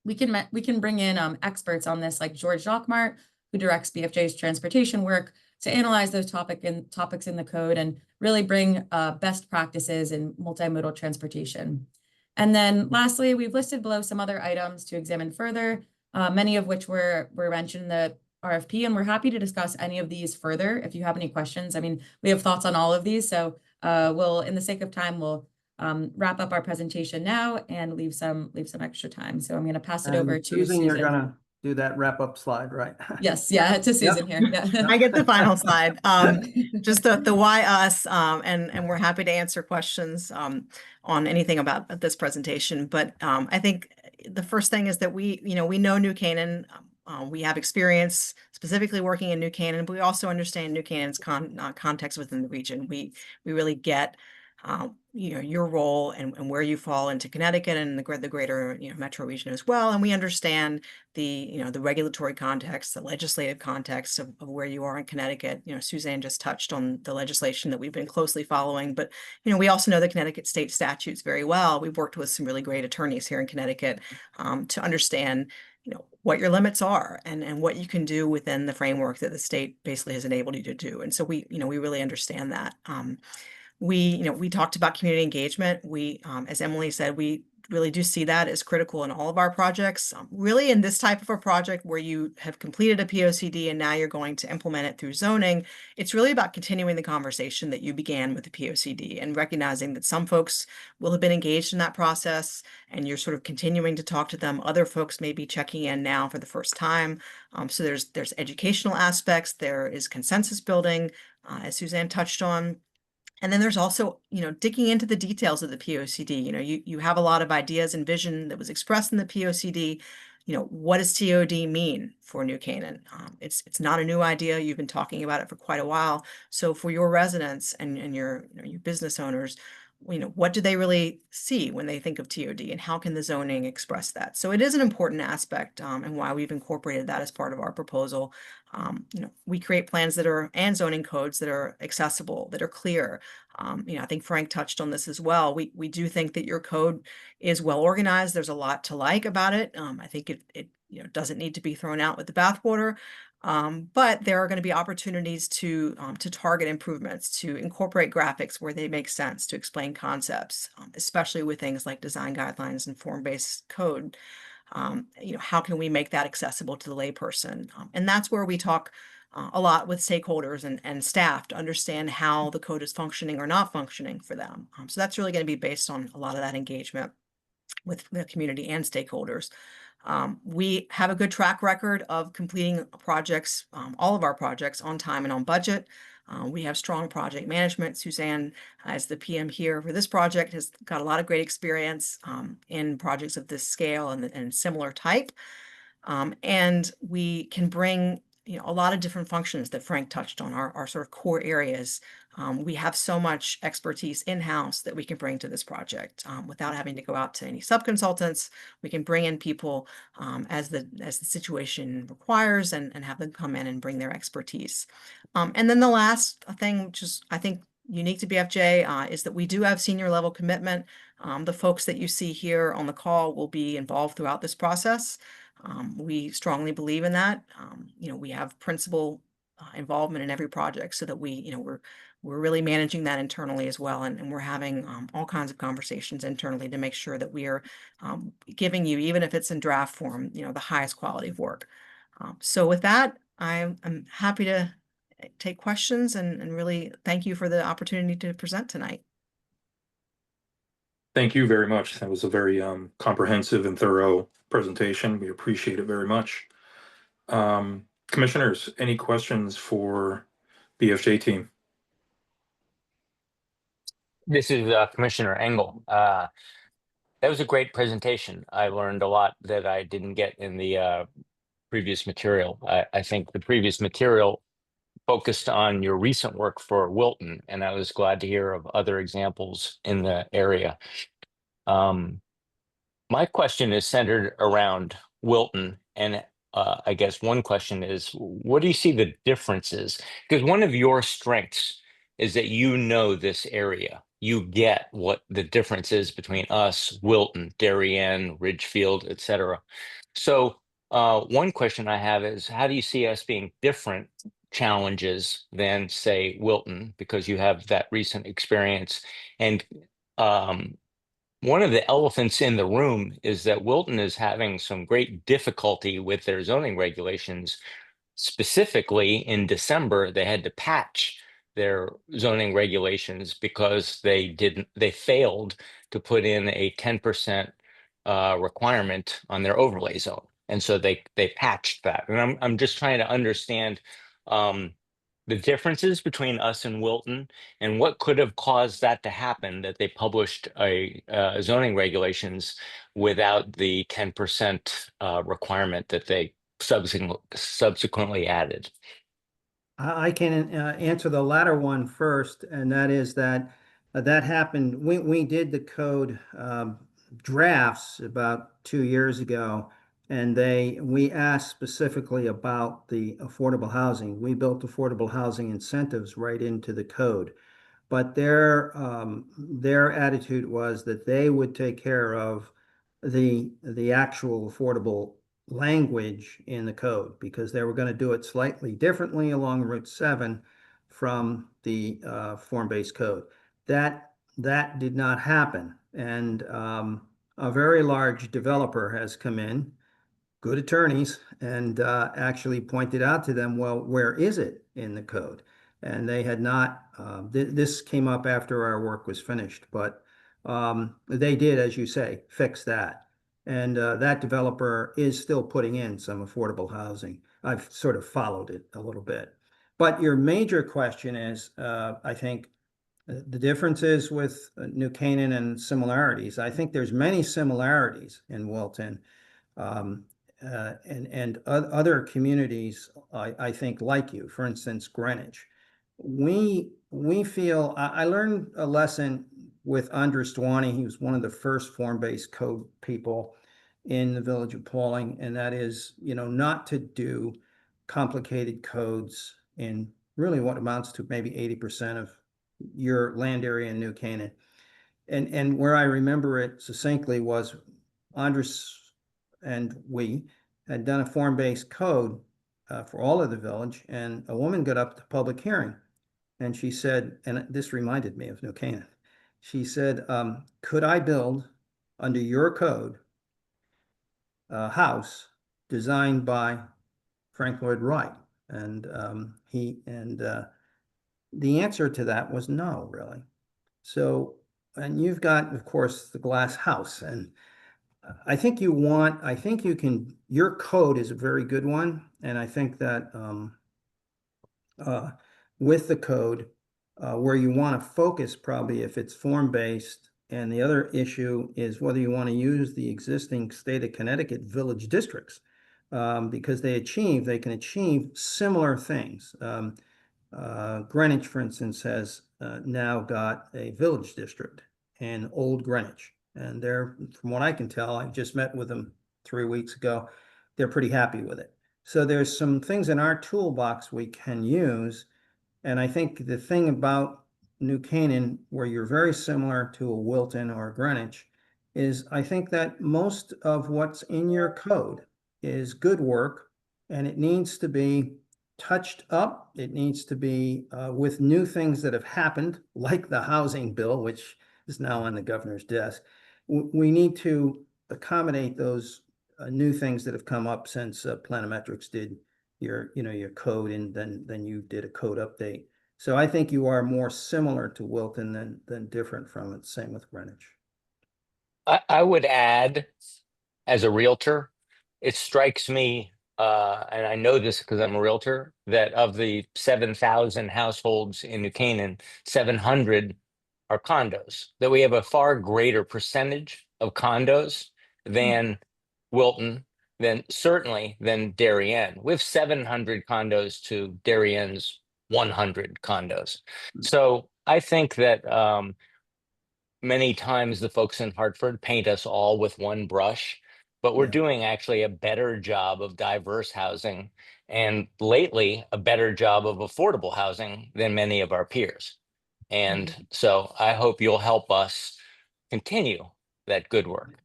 we can bring in experts on this, like George Jockmart, who directs BFJ's transportation work, to analyze those topics in the code and really bring best practices in multimodal transportation. And then lastly, we've listed below some other items to examine further, many of which were mentioned in the RFP, and we're happy to discuss any of these further if you have any questions. I mean, we have thoughts on all of these, so we'll, in the sake of time, we'll wrap up our presentation now and leave some extra time. So I'm going to pass it over to Susan. You're going to do that wrap-up slide, right? Yes, yeah, to Susan here. Yeah. I get the final slide. Just the why us, and we're happy to answer questions on anything about this presentation. But I think the first thing is that we know New Canaan. We have experience specifically working in New Canaan, but we also understand New Canaan's context within the region. We really get your role and where you fall into Connecticut and the greater metro region as well. And we understand the regulatory context, the legislative context of where you are in Connecticut. Suzanne just touched on the legislation that we've been closely following, but we also know the Connecticut state statutes very well. We've worked with some really great attorneys here in Connecticut to understand what your limits are and what you can do within the framework that the state basically has enabled you to do. And so we really understand that. We talked about community engagement. We, as Emily said, we really do see that as critical in all of our projects. Really in this type of a project where you have completed a POCD and now you're going to implement it through zoning, it's really about continuing the conversation that you began with the POCD and recognizing that some folks will have been engaged in that process and you're sort of continuing to talk to them. Other folks may be checking in now for the first time. So there's educational aspects, there is consensus building, as Suzanne touched on. And then there's also, digging into the details of the POCD. You have a lot of ideas and vision that was expressed in the POCD. What does TOD mean for New Canaan? It's not a new idea. You've been talking about it for quite a while. So for your residents and your business owners, what do they really see when they think of TOD, and how can the zoning express that? So it is an important aspect, and why we've incorporated that as part of our proposal. We create plans and zoning codes that are accessible, that are clear. I think Frank touched on this as well. We do think that your code is well organized. There's a lot to like about it. I think it doesn't need to be thrown out with the bathwater. But there are going to be opportunities to target improvements, to incorporate graphics where they make sense, to explain concepts, especially with things like design guidelines and form-based code. How can we make that accessible to the layperson? And that's where we talk a lot with stakeholders and staff to understand how the code is functioning or not functioning for them. So that's really going to be based on a lot of that engagement with the community and stakeholders. We have a good track record of completing projects, all of our projects, on time and on budget. We have strong project management. Suzanne, as the PM here for this project, has got a lot of great experience in projects of this scale and similar type. And we can bring a lot of different functions that Frank touched on, our sort of core areas. We have so much expertise in-house that we can bring to this project without having to go out to any sub-consultants. We can bring in people as the situation requires and have them come in and bring their expertise. And then the last thing, which is, I think, unique to BFJ, is that we do have senior level commitment. The folks that you see here on the call will be involved throughout this process. We strongly believe in that. We have principal involvement in every project so that we're really managing that internally as well. And we're having all kinds of conversations internally to make sure that we are giving you, even if it's in draft form, the highest quality of work. So with that, I'm happy to take questions and really thank you for the opportunity to present tonight. Thank you very much. That was a very comprehensive and thorough presentation. We appreciate it very much. Commissioners, any questions for BFJ team? This is Commissioner Engel. That was a great presentation. I learned a lot that I didn't get in the previous material. I think the previous material focused on your recent work for Wilton, and I was glad to hear of other examples in the area. My question is centered around Wilton, and I guess one question is, what do you see the differences? Because one of your strengths is that you know this area. You get what the difference is between us, Wilton, Darien, Ridgefield, et cetera. So one question I have is, how do you see us being different challenges than, say, Wilton, because you have that recent experience? And one of the elephants in the room is that Wilton is having some great difficulty with their zoning regulations. Specifically, in December, they had to patch their zoning regulations because they failed to put in a 10% requirement on their overlay zone. And so they patched that. And I'm just trying to understand the differences between us and Wilton, and what could have caused that to happen, that they published a zoning regulations without the 10% requirement that they subsequently added. I can answer the latter one first, and that is that that happened. We did the code drafts about 2 years ago, and we asked specifically about the affordable housing. We built affordable housing incentives right into the code, but their attitude was that they would take care of the actual affordable language in the code, because they were going to do it slightly differently along Route 7 from the form-based code. That did not happen, and a very large developer has come in, good attorneys, and actually pointed out to them, well, where is it in the code? And they had not, this came up after our work was finished, but they did, as you say, fix that. And that developer is still putting in some affordable housing. I've sort of followed it a little bit. But your major question is, I think, the differences with New Canaan and similarities. I think there's many similarities in Wilton, and other communities, I think, like you, for instance, Greenwich. We feel, I learned a lesson with Andres Dwani. He was one of the first form-based code people in the village of Pauling, and that is, not to do complicated codes in really what amounts to maybe 80% of your land area in New Canaan. And where I remember it succinctly was Andres and we had done a form-based code for all of the village, and a woman got up to public hearing, and she said, and this reminded me of New Canaan, she said, could I build under your code a house designed by Frank Lloyd Wright? And the answer to that was no, really. So, and you've got, of course, the glass house, and I think your code is a very good one. And I think that with the code, where you want to focus probably if it's form-based, and the other issue is whether you want to use the existing state of Connecticut village districts, because they can achieve similar things. Greenwich, for instance, has now got a village district in Old Greenwich. And they're, from what I can tell, I just met with them 3 weeks ago, they're pretty happy with it. So there's some things in our toolbox we can use. And I think the thing about New Canaan, where you're very similar to a Wilton or a Greenwich, is I think that most of what's in your code is good work, and it needs to be touched up. It needs to be with new things that have happened, like the housing bill, which is now on the governor's desk. We need to accommodate those new things that have come up since Planometrics did your code, and then you did a code update. So I think you are more similar to Wilton than different from it. Same with Greenwich. I would add, as a realtor, it strikes me, and I know this because I'm a realtor, that of the 7,000 households in New Canaan, 700 are condos, that we have a far greater percentage of condos than Wilton, certainly than Darien. We have 700 condos to Darien's 100 condos. So I think that many times the folks in Hartford paint us all with one brush, but we're doing actually a better job of diverse housing, and lately a better job of affordable housing than many of our peers. And so I hope you'll help us continue that good work.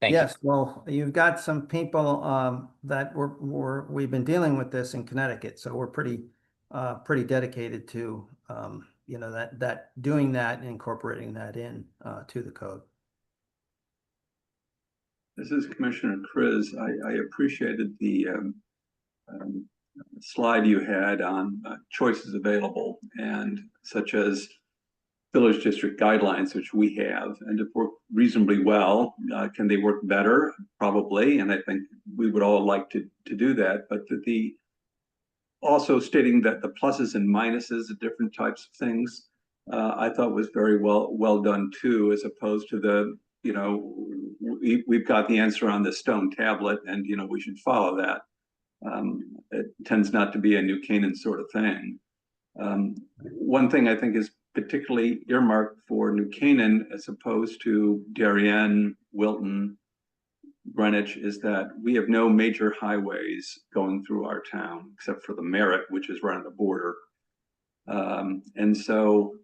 Thank you. Yes, well, you've got some people that we've been dealing with this in Connecticut, so we're pretty dedicated to that doing that and incorporating that in to the code. This is Commissioner Kriz. I appreciated the slide you had on choices available, and such as village district guidelines, which we have, and have worked reasonably well. Can they work better? Probably, and I think we would all like to do that. But also stating that the pluses and minuses of different types of things, I thought was very well done too, as opposed to the, we've got the answer on the stone tablet, and we should follow that. It tends not to be a New Canaan sort of thing. One thing I think is particularly earmarked for New Canaan as opposed to Darien, Wilton, Greenwich, is that we have no major highways going through our town except for the Merritt, which is right on the border. And so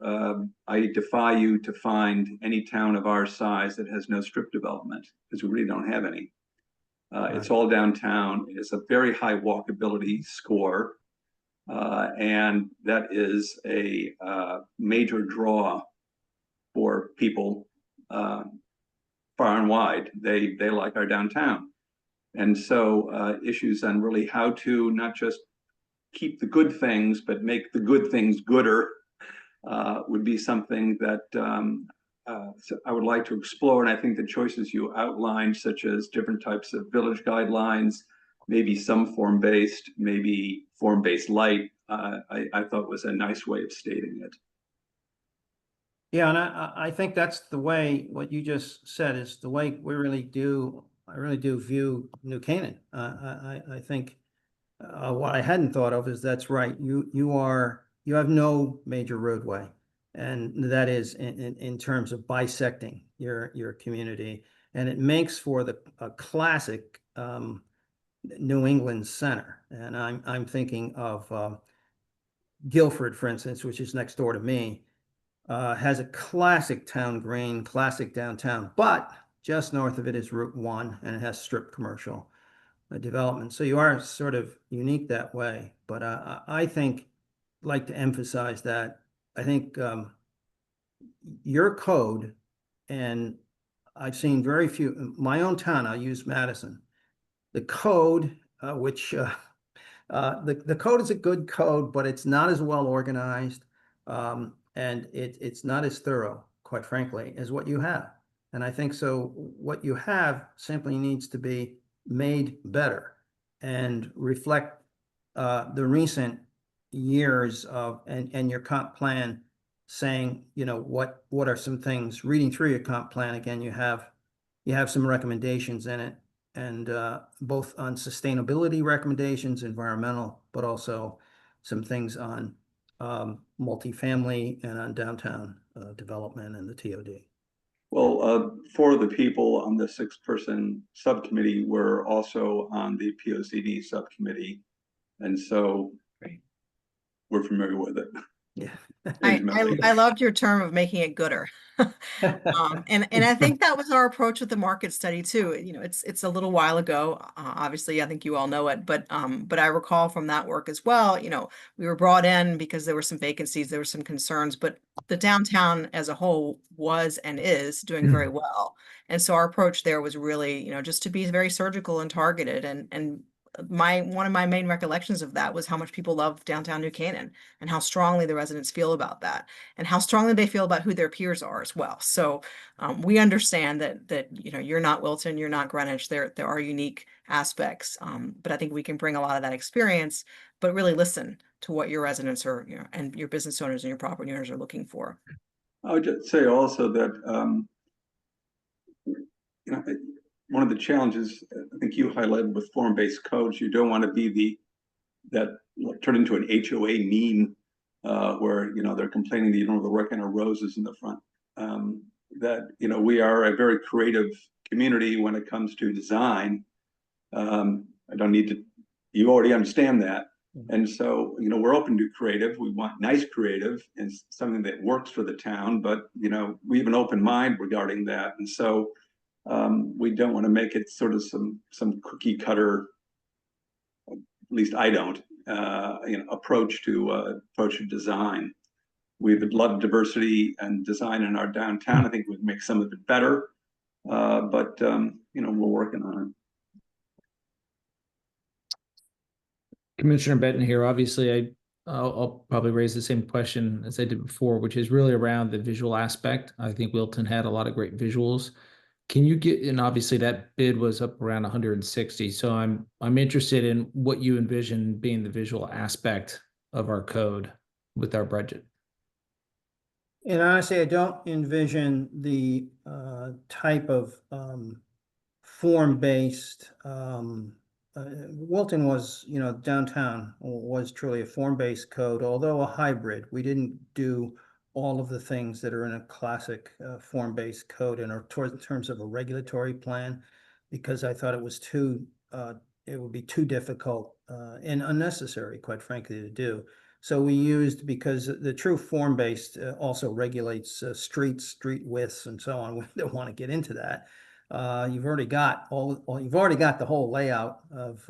I defy you to find any town of our size that has no strip development, because we really don't have any. It's all downtown. It's a very high walkability score. And that is a major draw for people far and wide. They like our downtown. And so issues on really how to not just keep the good things, but make the good things gooder would be something that so I would like to explore. And I think the choices you outlined, such as different types of village guidelines, maybe some form-based, maybe form-based light, I thought was a nice way of stating it. Yeah, and I think that's the way, what you just said is the way I really do view New Canaan. I think what I hadn't thought of is that's right. You have no major roadway, and that is in terms of bisecting your community, and it makes for a classic New England center. And I'm thinking of Guilford, for instance, which is next door to me, has a classic town green, classic downtown, but just north of it is Route 1, and it has strip commercial development. So you are sort of unique that way. But I think, like to emphasize that I think your code, and I've seen very few, my own town, I use Madison, the code, which the code is a good code, but it's not as well organized, and it's not as thorough, quite frankly, as what you have. And I think so. What you have simply needs to be made better and reflect the recent years of and your comp plan, saying, what are some things, reading through your comp plan again, you have some recommendations in it, and both on sustainability recommendations, environmental, but also some things on multifamily and on downtown development and the TOD. Well, 4 of the people on the 6-person subcommittee were also on the POCD subcommittee. And so we're familiar with it. Yeah. I loved your term of making it gooder. And I think that was our approach with the market study too. It's a little while ago. Obviously, I think you all know it, but I recall from that work as well. We were brought in because there were some vacancies, there were some concerns, but the downtown as a whole was and is doing very well. And so our approach there was really, just to be very surgical and targeted. And one of my main recollections of that was how much people love downtown New Canaan and how strongly the residents feel about that and how strongly they feel about who their peers are as well. So we understand that you're not Wilton, you're not Greenwich. There are unique aspects, but I think we can bring a lot of that experience, but really listen to what your residents are, and your business owners and your property owners are looking for. I would just say also that one of the challenges I think you highlighted with form-based codes, you don't want to be that turn into an HOA meme where they're complaining that you don't have the right kind of roses in the front. That we are a very creative community when it comes to design. I don't need to. You already understand that, and so we're open to creative. We want nice creative and something that works for the town. But we have an open mind regarding that, and so we don't want to make it sort of some cookie cutter. At least I don't. Approach to design. We have a lot of diversity and design in our downtown. I think we'd make some of it better, but we're working on it. Commissioner Benton here. Obviously, I'll probably raise the same question as I did before, which is really around the visual aspect. I think Wilton had a lot of great visuals. Can you and obviously that bid was up around 160. So I'm interested in what you envision being the visual aspect of our code with our budget. And honestly, I don't envision the type of form-based. Wilton was, downtown was truly a form-based code, although a hybrid. We didn't do all of the things that are in a classic form-based code in terms of a regulatory plan, because I thought it was it would be too difficult and unnecessary, quite frankly, to do. So we used, because the true form-based also regulates street widths and so on. We don't want to get into that. You've already got the whole layout of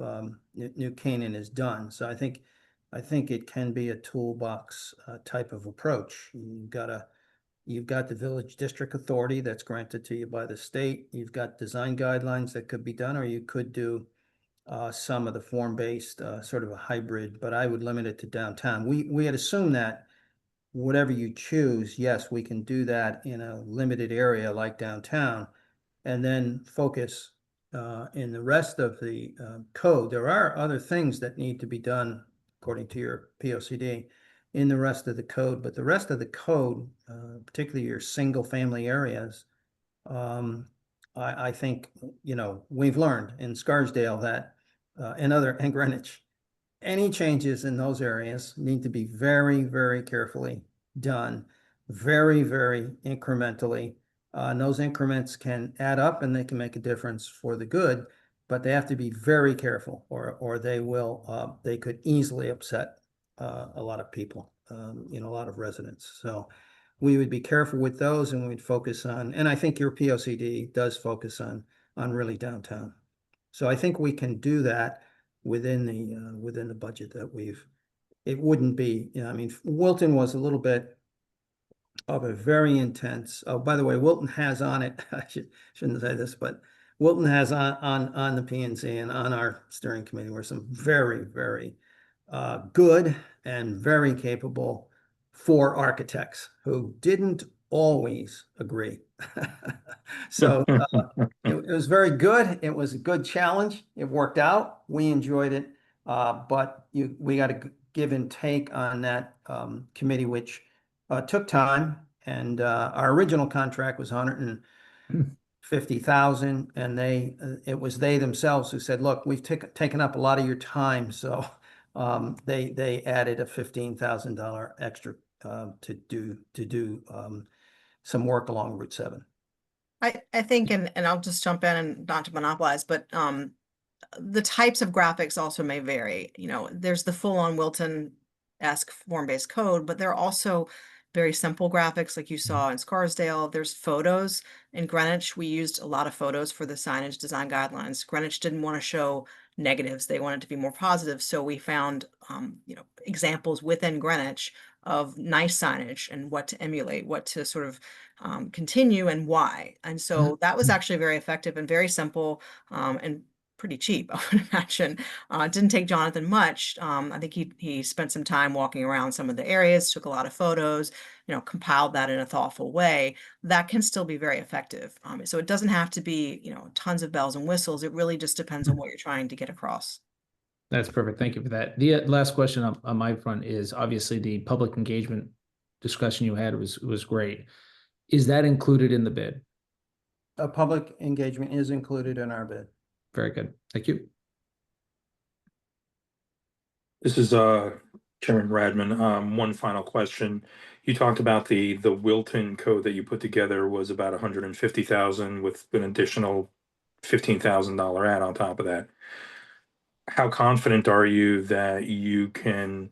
New Canaan is done. So I think it can be a toolbox type of approach. You've got to You've got the village district authority that's granted to you by the state. You've got design guidelines that could be done, or you could do some of the form-based, sort of a hybrid, but I would limit it to downtown. We had assumed that whatever you choose, yes, we can do that in a limited area like downtown, and then focus in the rest of the code. There are other things that need to be done according to your POCD in the rest of the code, but the rest of the code, particularly your single-family areas, I think, we've learned in Scarsdale that, and Greenwich, any changes in those areas need to be very, very carefully done, very, very incrementally. And those increments can add up and they can make a difference for the good, but they have to be very careful, or they could easily upset a lot of people, a lot of residents. So we would be careful with those, and we'd focus on, and I think your POCD does focus on really downtown. So I think we can do that within the budget that it wouldn't be, I mean, Wilton was a little bit of a very intense, oh, by the way, Wilton has on it, I shouldn't say this, but Wilton has on the P&Z and on our steering committee were some very, very good and very capable 4 architects who didn't always agree. So it was very good. It was a good challenge. It worked out. We enjoyed it. But we got to give and take on that committee, which took time. And our original contract was $150,000, and it was they themselves who said, "Look, we've taken up a lot of your time," so they added a $15,000 extra to do some work along Route 7. I think, and I'll just jump in and not to monopolize, but the types of graphics also may vary. There's the full-on Wilton-esque form-based code, but there are also very simple graphics like you saw in Scarsdale. There's photos. In Greenwich, we used a lot of photos for the signage design guidelines. Greenwich didn't want to show negatives. They wanted to be more positive. So we found, examples within Greenwich of nice signage and what to emulate, what to sort of continue and why. And so that was actually very effective and very simple, and pretty cheap, I would imagine. It didn't take Jonathan much. I think he spent some time walking around some of the areas, took a lot of photos, compiled that in a thoughtful way. That can still be very effective. So it doesn't have to be, tons of bells and whistles. It really just depends on what you're trying to get across. That's perfect. Thank you for that. The last question on my front is obviously the public engagement discussion you had was great. Is that included in the bid? Public engagement is included in our bid. Very good. Thank you. This is Chairman Radman. One final question. You talked about the Wilton code that you put together was about 150,000 with an additional $15,000 add on top of that. How confident are you that you can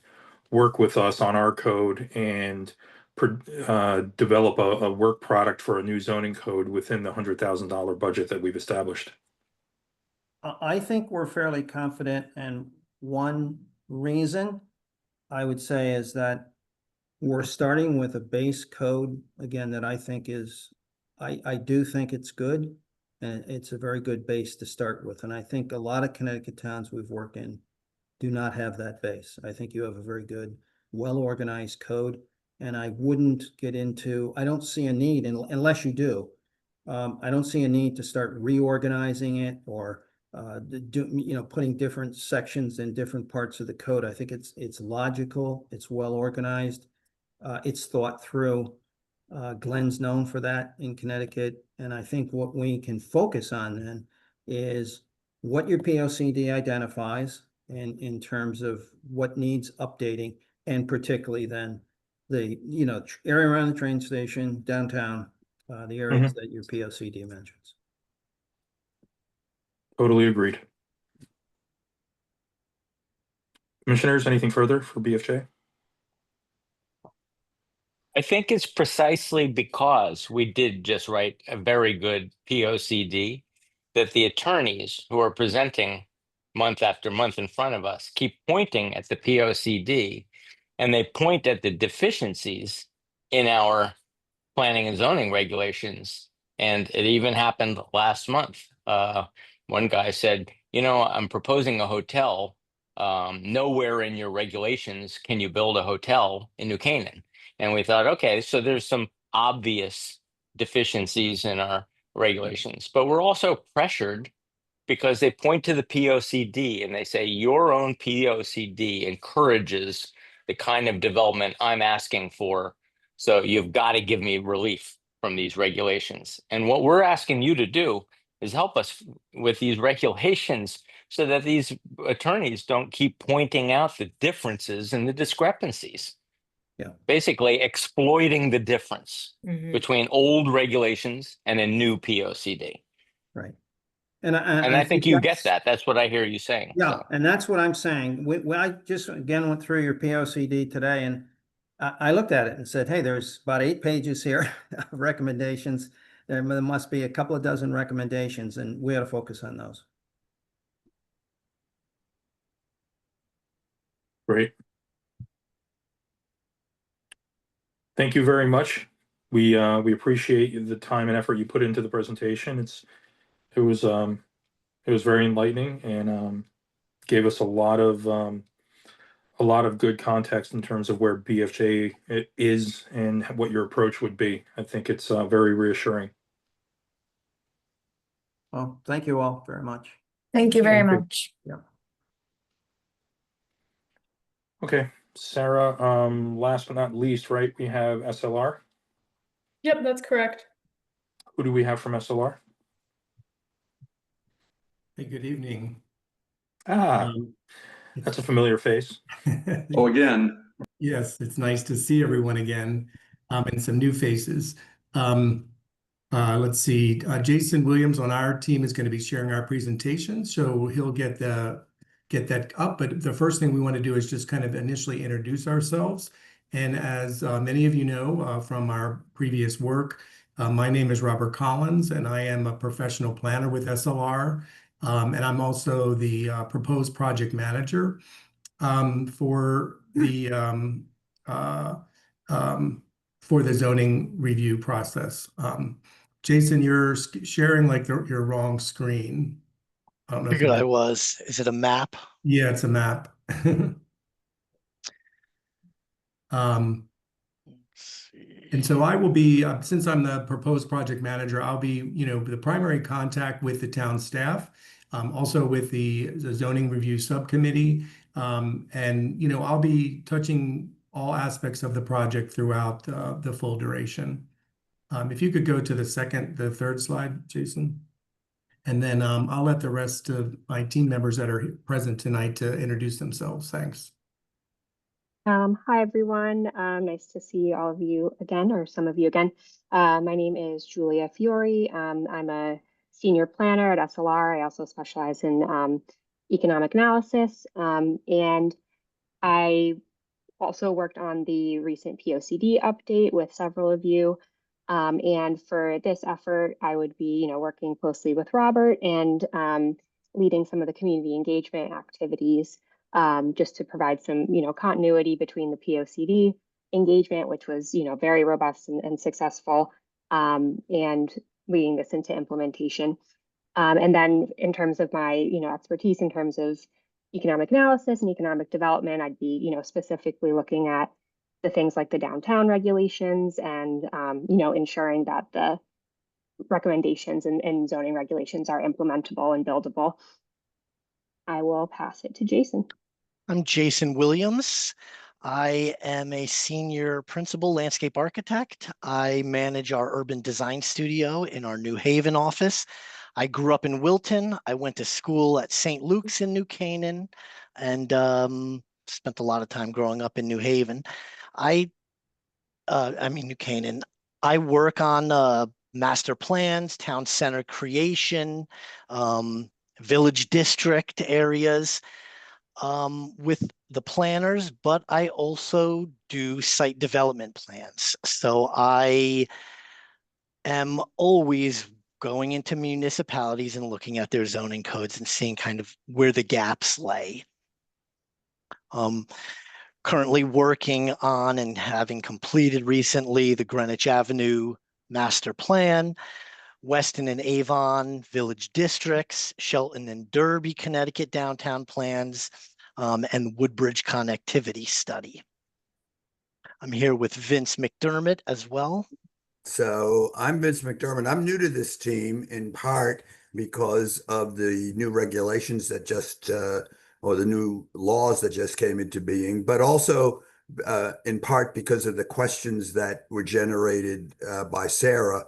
work with us on our code and develop a work product for a new zoning code within the $100,000 budget that we've established? I think we're fairly confident, and one reason I would say is that we're starting with a base code, again, that I think I do think it's good, and it's a very good base to start with. And I think a lot of Connecticut towns we've worked in do not have that base. I think you have a very good, well-organized code, and I wouldn't get into, I don't see a need, unless you do, I don't see a need to start reorganizing it or putting different sections in different parts of the code. I think it's logical, it's well organized, it's thought through. Glenn's known for that in Connecticut, and I think what we can focus on then is what your POCD identifies in terms of what needs updating, and particularly then the area around the train station, downtown, the areas that your POCD mentions. Totally agreed. Commissioners, anything further for BFJ? I think it's precisely because we did just write a very good POCD that the attorneys who are presenting month after month in front of us keep pointing at the POCD, and they point at the deficiencies in our planning and zoning regulations. And it even happened last month. One guy said, I'm proposing a hotel. Nowhere in your regulations can you build a hotel in New Canaan. And we thought, okay, so there's some obvious deficiencies in our regulations, but we're also pressured because they point to the POCD and they say your own POCD encourages the kind of development I'm asking for. So you've got to give me relief from these regulations. And what we're asking you to do is help us with these regulations so that these attorneys don't keep pointing out the differences and the discrepancies. Yeah. Basically exploiting the difference between old regulations and a new POCD. Right. And I think you get that. That's what I hear you saying. Yeah, So. and that's what I'm saying. I just again went through your POCD today, and I looked at it and said, hey, there's about 8 pages here of recommendations. There must be a couple of dozen recommendations, and we ought to focus on those. Great. Thank you very much. We appreciate the time and effort you put into the presentation. It was very enlightening and gave us a lot of good context in terms of where BFJ is and what your approach would be. I think it's very reassuring. Well, thank you all very much. Thank you very much. Yeah. Okay, Sarah, last but not least, right, we have SLR. Yep, that's correct. Who do we have from SLR? Hey, good evening. That's a familiar face. Oh, again. Yes, it's nice to see everyone again, and some new faces. Let's see, Jason Williams on our team is going to be sharing our presentation, so he'll get that up. But the first thing we want to do is just kind of initially introduce ourselves. And as many of you know from our previous work, my name is Robert Collins, and I am a professional planner with SLR. And I'm also the proposed project manager for the zoning review process. Jason, you're sharing like your wrong screen. I don't know. Figured I was. Is it a map? Yeah, it's a map. And so I will be, since I'm the proposed project manager, I'll be, the primary contact with the town staff, also with the zoning review subcommittee. And, I'll be touching all aspects of the project throughout the full duration. If you could go to the third slide, Jason. And then I'll let the rest of my team members that are present tonight to introduce themselves. Thanks. Hi, everyone. Nice to see all of you again, or some of you again. My name is Julia Fiore. I'm a senior planner at SLR. I also specialize in economic analysis. And I also worked on the recent POCD update with several of you. And for this effort, I would be, working closely with Robert and leading some of the community engagement activities. Just to provide some, continuity between the POCD engagement, which was, very robust and successful, and leading this into implementation. And then in terms of my, expertise in terms of economic analysis and economic development, I'd be, specifically looking at the things like the downtown regulations and, ensuring that the recommendations and zoning regulations are implementable and buildable. I will pass it to Jason. I'm Jason Williams. I am a senior principal landscape architect. I manage our urban design studio in our New Haven office. I grew up in Wilton. I went to school at St. Luke's in New Canaan and spent a lot of time growing up in New Haven. New Canaan. I work on master plans, town center creation, village district areas. With the planners, but I also do site development plans. So I am always going into municipalities and looking at their zoning codes and seeing kind of where the gaps lay. currently working on and having completed recently the Greenwich Avenue Master Plan, Weston and Avon Village Districts, Shelton and Derby, Connecticut Downtown Plans, and Woodbridge Connectivity Study. I'm here with Vince McDermott as well. So I'm Vince McDermott. I'm new to this team in part because of the new regulations that just, or the new laws that just came into being, but also in part because of the questions that were generated by Sarah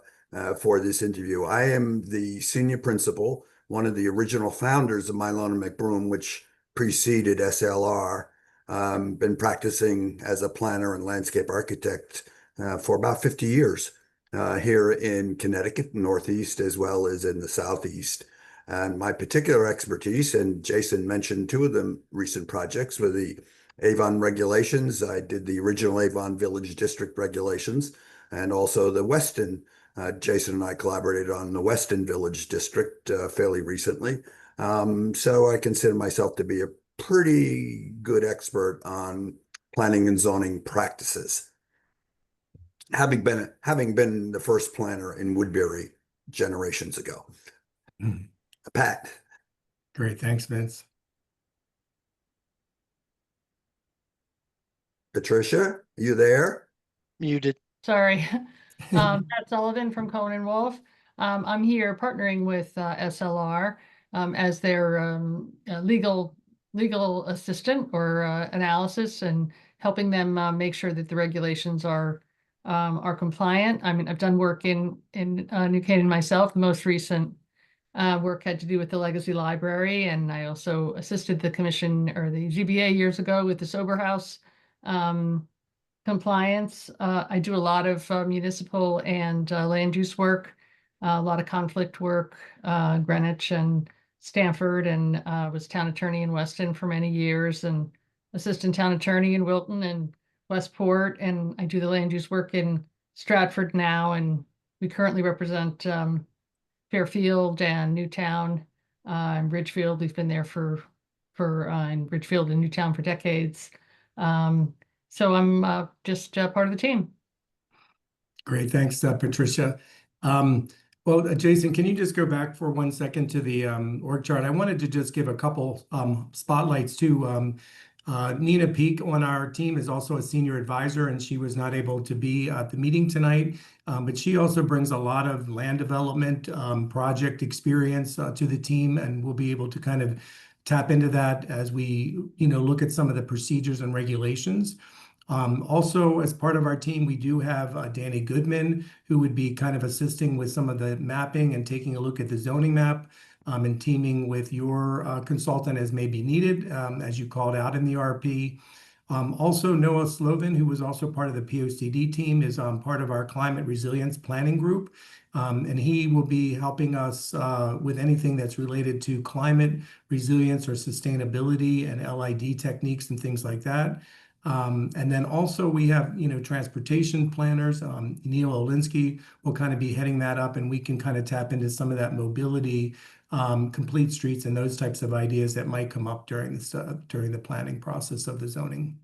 for this interview. I am the senior principal, one of the original founders of Mylone and McBroom, which preceded SLR. Been practicing as a planner and landscape architect for about 50 years. Here in Connecticut, Northeast, as well as in the Southeast. And my particular expertise, and Jason mentioned two of the recent projects, were the Avon regulations. I did the original Avon Village District regulations, and also the Weston. Jason and I collaborated on the Weston Village District fairly recently. So I consider myself to be a pretty good expert on planning and zoning practices. Having been the first planner in Woodbury generations ago. Pat. Great, thanks, Vince. Patricia, are you there? Muted. Sorry. Pat Sullivan from Cohen & Wolf. I'm here partnering with SLR as their legal assistant or analysis, and helping them make sure that the regulations are compliant. I mean, I've done work in New Canaan myself. The most recent work had to do with the Legacy Library, and I also assisted the commission or the GBA years ago with the Sober House compliance. I do a lot of municipal and land use work, a lot of conflict work, Greenwich and Stamford, and was town attorney in Weston for many years, and assistant town attorney in Wilton and Westport, and I do the land use work in Stratford now, and we currently represent Fairfield and Newtown and Ridgefield. We've been there for in Ridgefield and Newtown for decades. So I'm just part of the team. Great, thanks, Patricia. Well, Jason, can you just go back for 1 second to the org chart? I wanted to just give a couple spotlights too. Nina Peak on our team is also a senior advisor, and she was not able to be at the meeting tonight, but she also brings a lot of land development project experience to the team, and we'll be able to kind of tap into that as we look at some of the procedures and regulations. Also, as part of our team, we do have Danny Goodman, who would be kind of assisting with some of the mapping and taking a look at the zoning map, and teaming with your consultant as may be needed, as you called out in the RP. Also, Noah Slovin, who was also part of the POCD team, is part of our climate resilience planning group. And he will be helping us with anything that's related to climate resilience or sustainability and LID techniques and things like that. And then also we have, transportation planners. Neil Olinsky will kind of be heading that up, and we can kind of tap into some of that mobility, complete streets, and those types of ideas that might come up during the planning process of the zoning.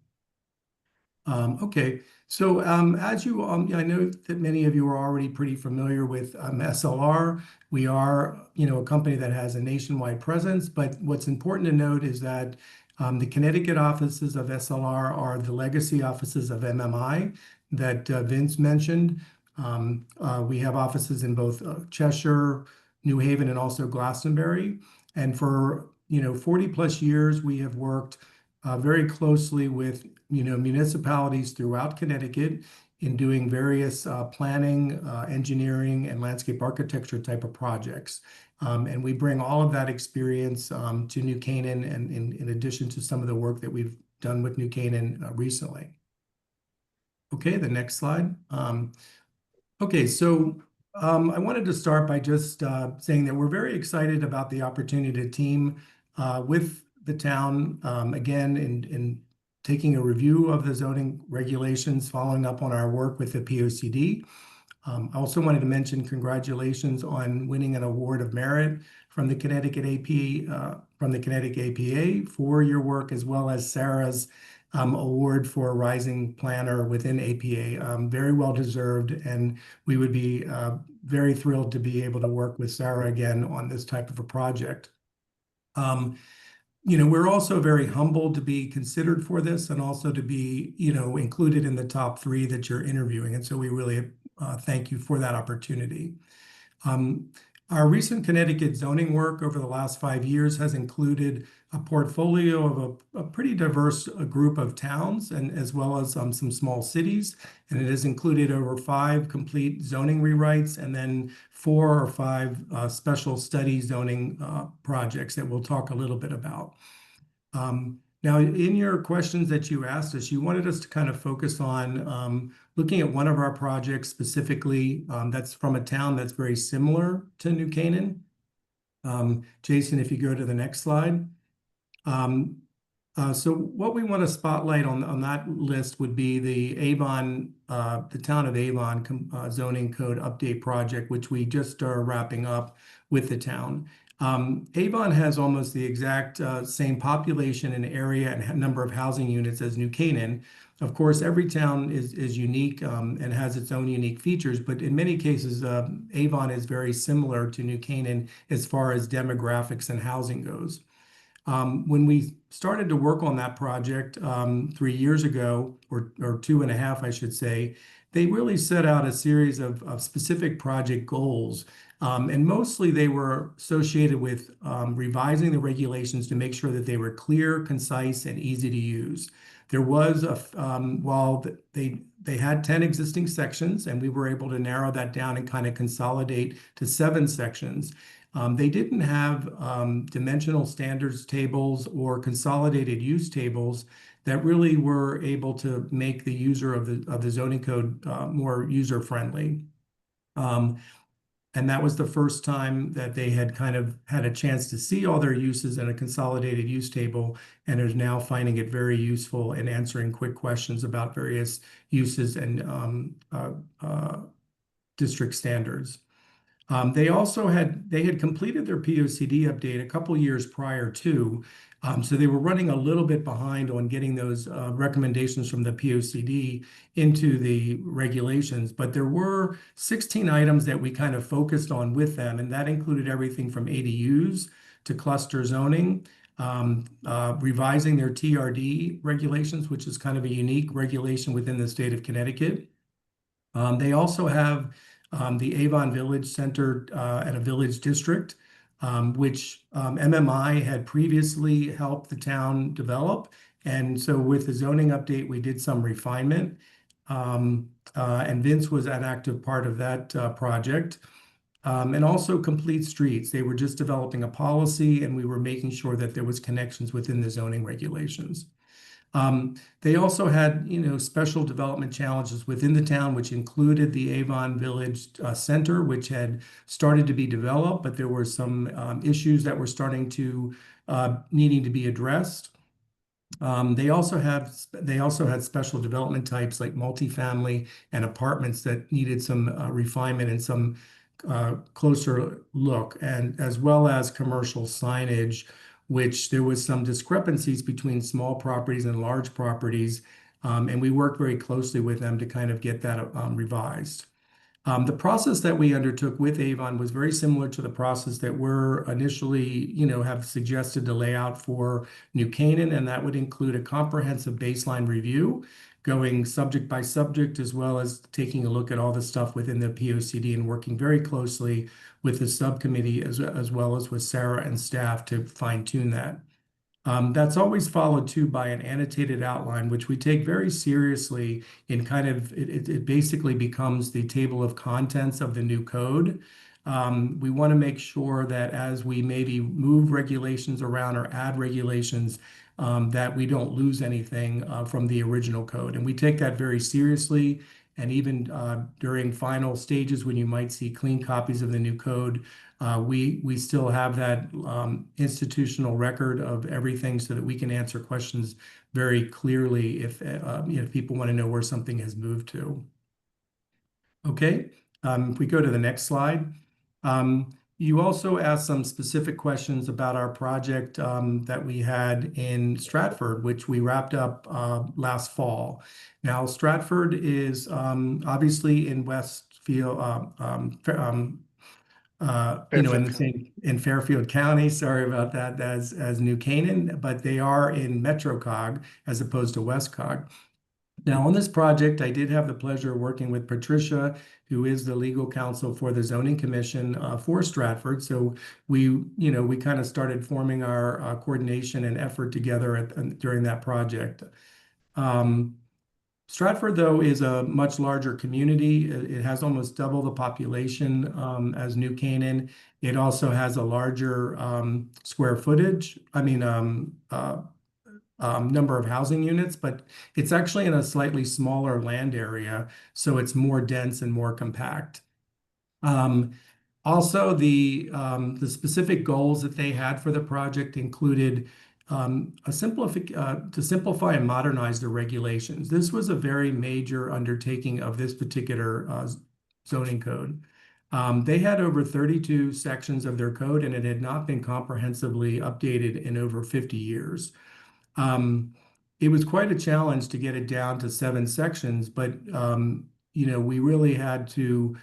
Okay, so as you, I know that many of you are already pretty familiar with SLR. We are, a company that has a nationwide presence, but what's important to note is that the Connecticut offices of SLR are the legacy offices of MMI that Vince mentioned. We have offices in both Cheshire, New Haven, and also Glastonbury. And for 40 plus years, we have worked very closely with municipalities throughout Connecticut in doing various planning, engineering, and landscape architecture type of projects. And we bring all of that experience to New Canaan, and in addition to some of the work that we've done with New Canaan recently. Okay, the next slide. Okay, so I wanted to start by just saying that we're very excited about the opportunity to team with the town again in taking a review of the zoning regulations, following up on our work with the POCD. I also wanted to mention congratulations on winning an award of merit from the Connecticut APA for your work, as well as Sarah's award for a rising planner within APA. Very well deserved, and we would be very thrilled to be able to work with Sarah again on this type of a project. We're also very humbled to be considered for this and also to be, included in the top 3 that you're interviewing. And so we really thank you for that opportunity. Our recent Connecticut zoning work over the last 5 years has included a portfolio of a pretty diverse group of towns and as well as some small cities. And it has included over 5 complete zoning rewrites and then 4 or 5 special study zoning projects that we'll talk a little bit about. Now, in your questions that you asked us, you wanted us to kind of focus on looking at one of our projects specifically that's from a town that's very similar to New Canaan. Jason, if you go to the next slide. So what we want to spotlight on that list would be the Avon, the town of Avon zoning code update project, which we just are wrapping up with the town. Avon has almost the exact same population and area and number of housing units as New Canaan. Of course, every town is unique and has its own unique features, but in many cases, Avon is very similar to New Canaan as far as demographics and housing goes. When we started to work on that project 3 years ago, or 2.5, I should say, they really set out a series of specific project goals. And mostly they were associated with revising the regulations to make sure that they were clear, concise, and easy to use. There was while they had 10 existing sections, and we were able to narrow that down and kind of consolidate to 7 sections. They didn't have dimensional standards tables or consolidated use tables that really were able to make the user of the zoning code more user-friendly. And that was the first time that they had kind of had a chance to see all their uses in a consolidated use table, and is now finding it very useful in answering quick questions about various uses and district standards. They had completed their POCD update a couple years prior to, so they were running a little bit behind on getting those recommendations from the POCD into the regulations. But there were 16 items that we kind of focused on with them, and that included everything from ADUs to cluster zoning, revising their TRD regulations, which is kind of a unique regulation within the state of Connecticut. They also have the Avon Village Center and a village district, which MMI had previously helped the town develop. And so with the zoning update, we did some refinement. And Vince was an active part of that project. And also complete streets. They were just developing a policy, and we were making sure that there was connections within the zoning regulations. They also had, special development challenges within the town, which included the Avon Village Center, which had started to be developed, but there were some issues that were starting to needing to be addressed. They also had special development types like multifamily and apartments that needed some refinement and some closer look, and as well as commercial signage, which there was some discrepancies between small properties and large properties. And we worked very closely with them to kind of get that revised. The process that we undertook with Avon was very similar to the process that we're initially, have suggested to lay out for New Canaan, and that would include a comprehensive baseline review, going subject by subject, as well as taking a look at all the stuff within the POCD and working very closely with the subcommittee as well as with Sarah and staff to fine tune that. That's always followed too by an annotated outline, which we take very seriously in kind of, it basically becomes the table of contents of the new code. We want to make sure that as we maybe move regulations around or add regulations, that we don't lose anything from the original code. And we take that very seriously. And even during final stages, when you might see clean copies of the new code, we still have that institutional record of everything so that we can answer questions very clearly if people want to know where something has moved to. Okay, if we go to the next slide. You also asked some specific questions about our project that we had in Stratford, which we wrapped up last fall. Now, Stratford is obviously in Westfield, in the same in Fairfield County. Sorry about that, as New Canaan, but they are in MetroCog as opposed to WestCog. Now, on this project, I did have the pleasure of working with Patricia, who is the legal counsel for the Zoning Commission for Stratford. So we kind of started forming our coordination and effort together during that project. Stratford, though, is a much larger community. It has almost double the population as New Canaan. It also has a larger square footage. Number of housing units, but it's actually in a slightly smaller land area, so it's more dense and more compact. Also, the specific goals that they had for the project included to simplify and modernize the regulations. This was a very major undertaking of this particular zoning code. They had over 32 sections of their code, and it had not been comprehensively updated in over 50 years. It was quite a challenge to get it down to 7 sections, but we really had to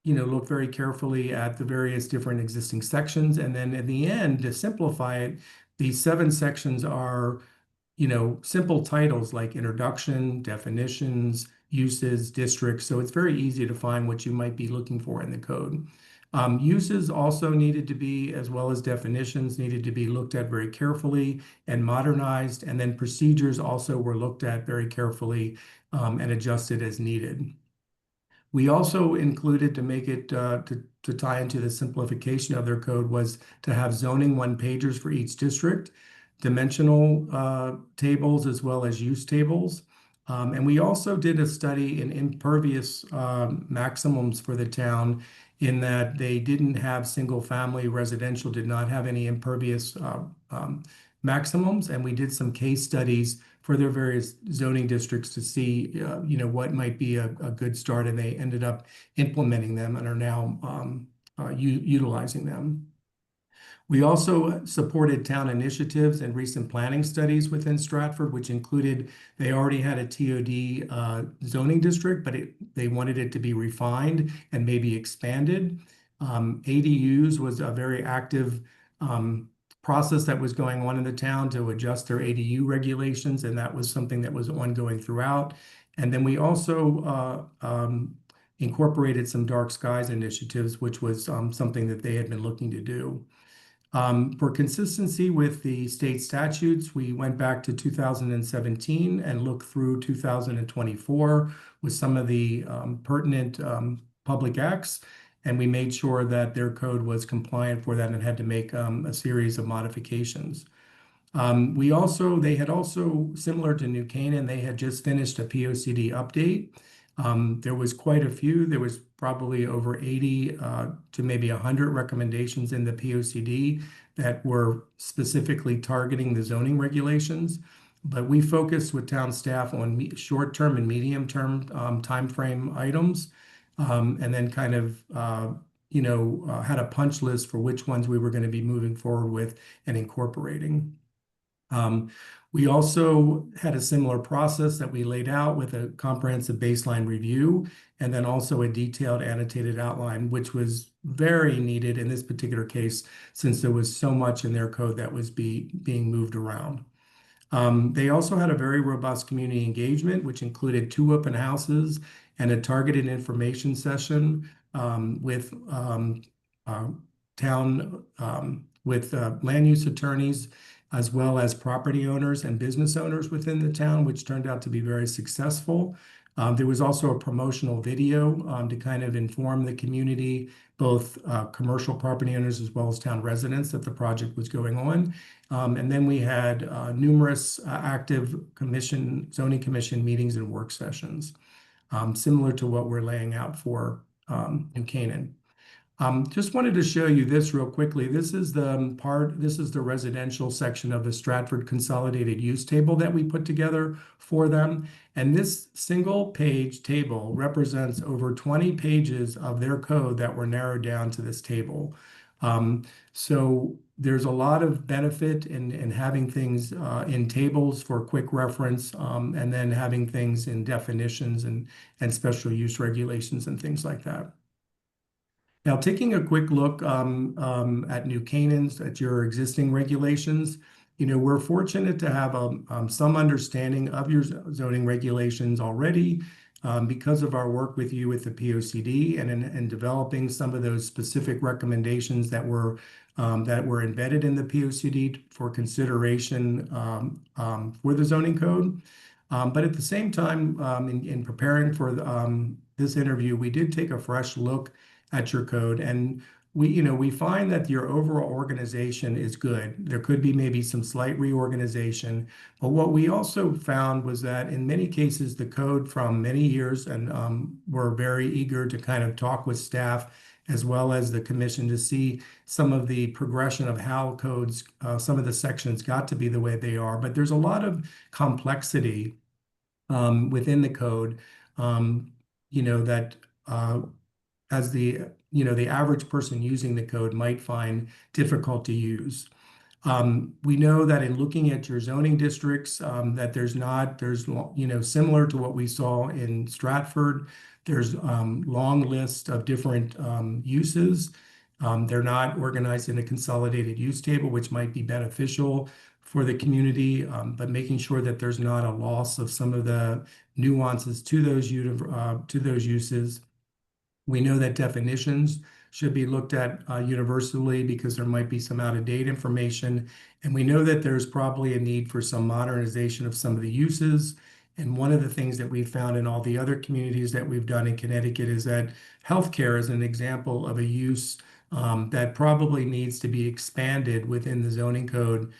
look very carefully at the various different existing sections, and then at the end, to simplify it, these 7 sections are simple titles like introduction, definitions, uses, districts. So it's very easy to find what you might be looking for in the code. Uses also needed to be, as well as definitions, needed to be looked at very carefully and modernized. And then procedures also were looked at very carefully and adjusted as needed. We also included, to make it to tie into the simplification of their code, was to have zoning one-pagers for each district, dimensional tables as well as use tables. And we also did a study in impervious maximums for the town, in that they didn't have single-family residential, did not have any impervious maximums. And we did some case studies for their various zoning districts to see, what might be a good start. And they ended up implementing them and are now utilizing them. We also supported town initiatives and recent planning studies within Stratford, which included, they already had a TOD zoning district, but they wanted it to be refined and maybe expanded. ADUs was a very active process that was going on in the town to adjust their ADU regulations, and that was something that was ongoing throughout. And then we also incorporated some dark skies initiatives, which was something that they had been looking to do. For consistency with the state statutes, we went back to 2017 and looked through 2024 with some of the pertinent public acts, and we made sure that their code was compliant for that and had to make a series of modifications. They had also, similar to New Canaan, they had just finished a POCD update. There was quite a few. There was probably over 80 to maybe 100 recommendations in the POCD that were specifically targeting the zoning regulations. But we focused with town staff on short-term and medium-term timeframe items, and then kind of had a punch list for which ones we were going to be moving forward with and incorporating. We also had a similar process that we laid out with a comprehensive baseline review, and then also a detailed annotated outline, which was very needed in this particular case, since there was so much in their code that was being moved around. They also had a very robust community engagement, which included 2 open houses and a targeted information session with land use attorneys, as well as property owners and business owners within the town, which turned out to be very successful. There was also a promotional video to kind of inform the community, both commercial property owners as well as town residents, that the project was going on. And then we had numerous active zoning commission meetings and work sessions, similar to what we're laying out for New Canaan. Just wanted to show you this real quickly. This is the residential section of the Stratford Consolidated Use Table that we put together for them. And this single page table represents over 20 pages of their code that were narrowed down to this table. So there's a lot of benefit in having things in tables for quick reference, and then having things in definitions and special use regulations and things like that. Now, taking a quick look at New Canaan's, at your existing regulations, we're fortunate to have some understanding of your zoning regulations already because of our work with you with the POCD and in developing some of those specific recommendations that were embedded in the POCD for consideration for the zoning code. But at the same time, in preparing for this interview, we did take a fresh look at your code, and we find that your overall organization is good. There could be maybe some slight reorganization, but what we also found was that in many cases the code from many years, and we're very eager to kind of talk with staff as well as the commission to see some of the progression of how codes, some of the sections got to be the way they are. But there's a lot of complexity within the code, that as the average person using the code might find difficult to use. We know that in looking at your zoning districts, that there's similar to what we saw in Stratford, there's long list of different uses. They're not organized in a consolidated use table, which might be beneficial for the community, but making sure that there's not a loss of some of the nuances to those uses. We know that definitions should be looked at universally because there might be some out-of-date information. And we know that there's probably a need for some modernization of some of the uses. And one of the things that we've found in all the other communities that we've done in Connecticut is that healthcare is an example of a use that probably needs to be expanded within the zoning code,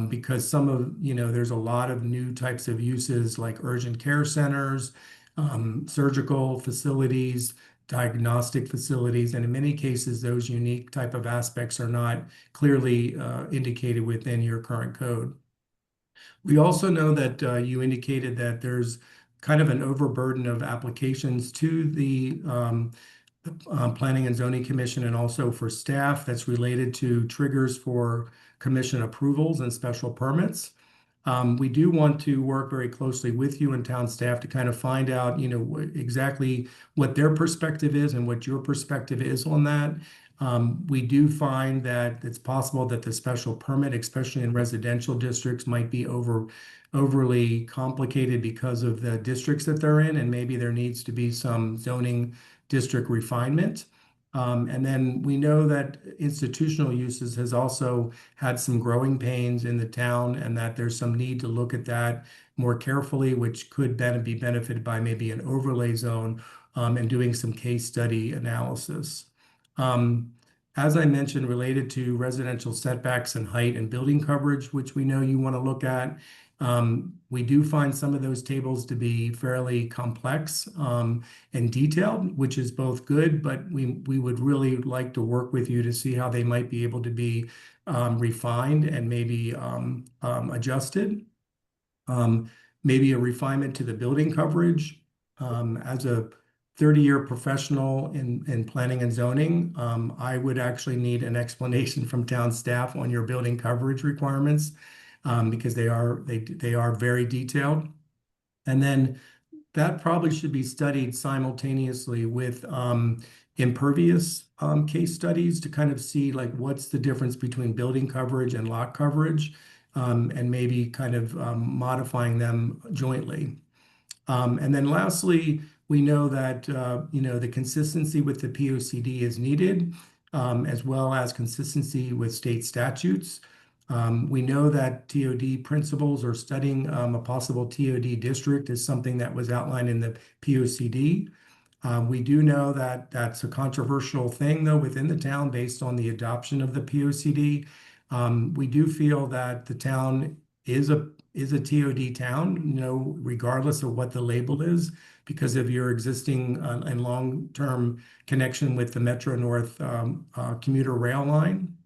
because there's a lot of new types of uses like urgent care centers, surgical facilities, diagnostic facilities, and in many cases, those unique type of aspects are not clearly indicated within your current code. We also know that you indicated that there's kind of an overburden of applications to the Planning and Zoning Commission and also for staff that's related to triggers for commission approvals and special permits. We do want to work very closely with you and town staff to kind of find out, exactly what their perspective is and what your perspective is on that. We do find that it's possible that the special permit, especially in residential districts, might be overly complicated because of the districts that they're in, and maybe there needs to be some zoning district refinement. And then we know that institutional uses has also had some growing pains in the town, and that there's some need to look at that more carefully, which could be benefited by maybe an overlay zone, and doing some case study analysis. As I mentioned, related to residential setbacks and height and building coverage, which we know you want to look at, we do find some of those tables to be fairly complex and detailed, which is both good, but we would really like to work with you to see how they might be able to be refined and maybe adjusted. Maybe a refinement to the building coverage. As a 30-year professional in planning and zoning, I would actually need an explanation from town staff on your building coverage requirements, because they are very detailed. And then that probably should be studied simultaneously with impervious case studies to kind of see like what's the difference between building coverage and lot coverage, and maybe kind of modifying them jointly. And then lastly, we know that the consistency with the POCD is needed, as well as consistency with state statutes. We know that TOD principles or studying a possible TOD district is something that was outlined in the POCD. We do know that that's a controversial thing, though, within the town based on the adoption of the POCD. We do feel that the town is a TOD town, regardless of what the label is, because of your existing and long-term connection with the Metro North commuter rail line.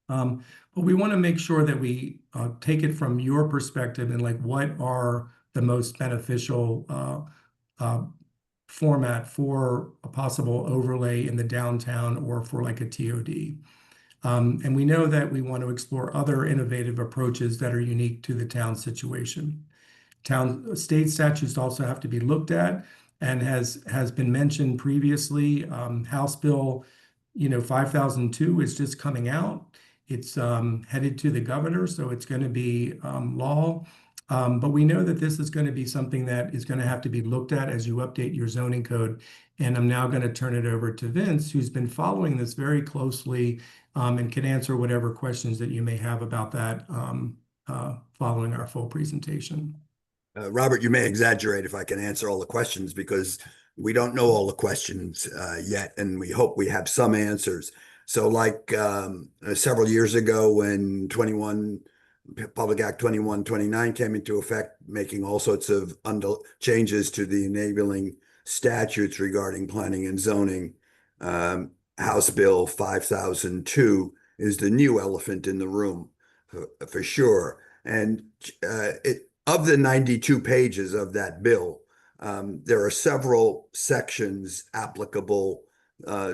But we want to make sure that we take it from your perspective and like what are the most beneficial format for a possible overlay in the downtown or for like a TOD. And we know that we want to explore other innovative approaches that are unique to the town situation. State statutes also have to be looked at, and has been mentioned previously. House Bill, 5002 is just coming out. It's headed to the governor, so it's going to be law. But we know that this is going to be something that is going to have to be looked at as you update your zoning code. And I'm now going to turn it over to Vince, who's been following this very closely and can answer whatever questions that you may have about that following our full presentation. Robert, you may exaggerate if I can answer all the questions, because we don't know all the questions yet, and we hope we have some answers. So like several years ago when Public Act 2129 came into effect, making all sorts of changes to the enabling statutes regarding planning and zoning, House Bill 5002 is the new elephant in the room for sure. And of the 92 pages of that bill, there are several sections applicable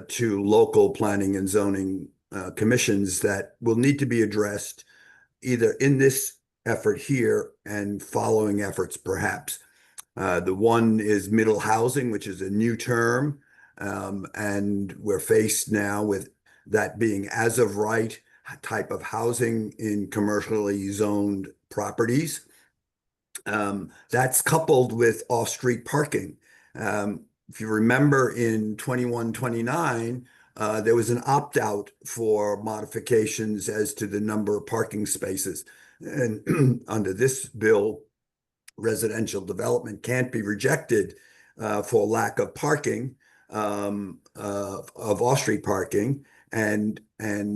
to local planning and zoning commissions that will need to be addressed either in this effort here and following efforts perhaps. The one is middle housing, which is a new term, and we're faced now with that being as of right type of housing in commercially zoned properties. That's coupled with off-street parking. If you remember in 2129, there was an opt-out for modifications as to the number of parking spaces. And under this bill, residential development can't be rejected for lack of parking, of off-street parking. And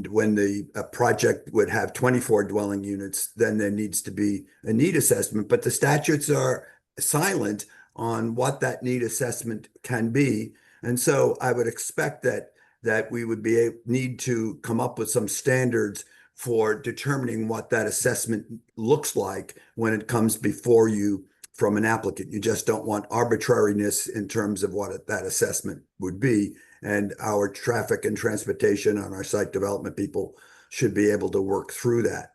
when the project would have 24 dwelling units, then there needs to be a need assessment. But the statutes are silent on what that need assessment can be. And so I would expect that we would need to come up with some standards for determining what that assessment looks like when it comes before you from an applicant. You just don't want arbitrariness in terms of what that assessment would be. And our traffic and transportation on our site development people should be able to work through that.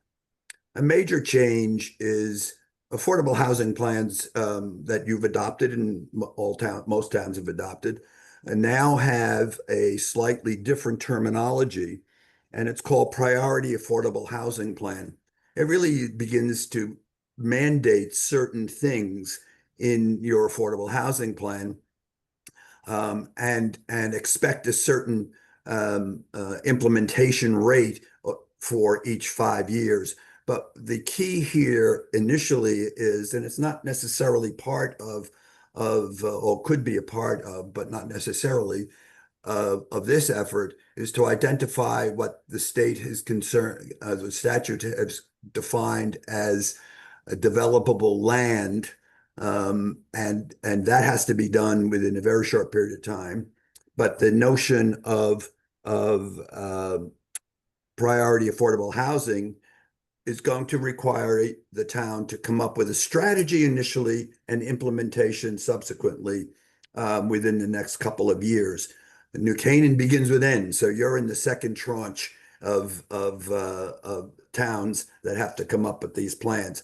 A major change is affordable housing plans that you've adopted and most towns have adopted, and now have a slightly different terminology, and it's called Priority Affordable Housing Plan. It really begins to mandate certain things in your affordable housing plan, and expect a certain implementation rate for each 5 years. But the key here initially is, and it's not necessarily part of or could be a part of, but not necessarily of this effort, is to identify what the state is concerned, the statute has defined as a developable land, and that has to be done within a very short period of time. But the notion of priority affordable housing is going to require the town to come up with a strategy initially and implementation subsequently within the next couple of years. New Canaan begins with N, so you're in the second tranche of towns that have to come up with these plans.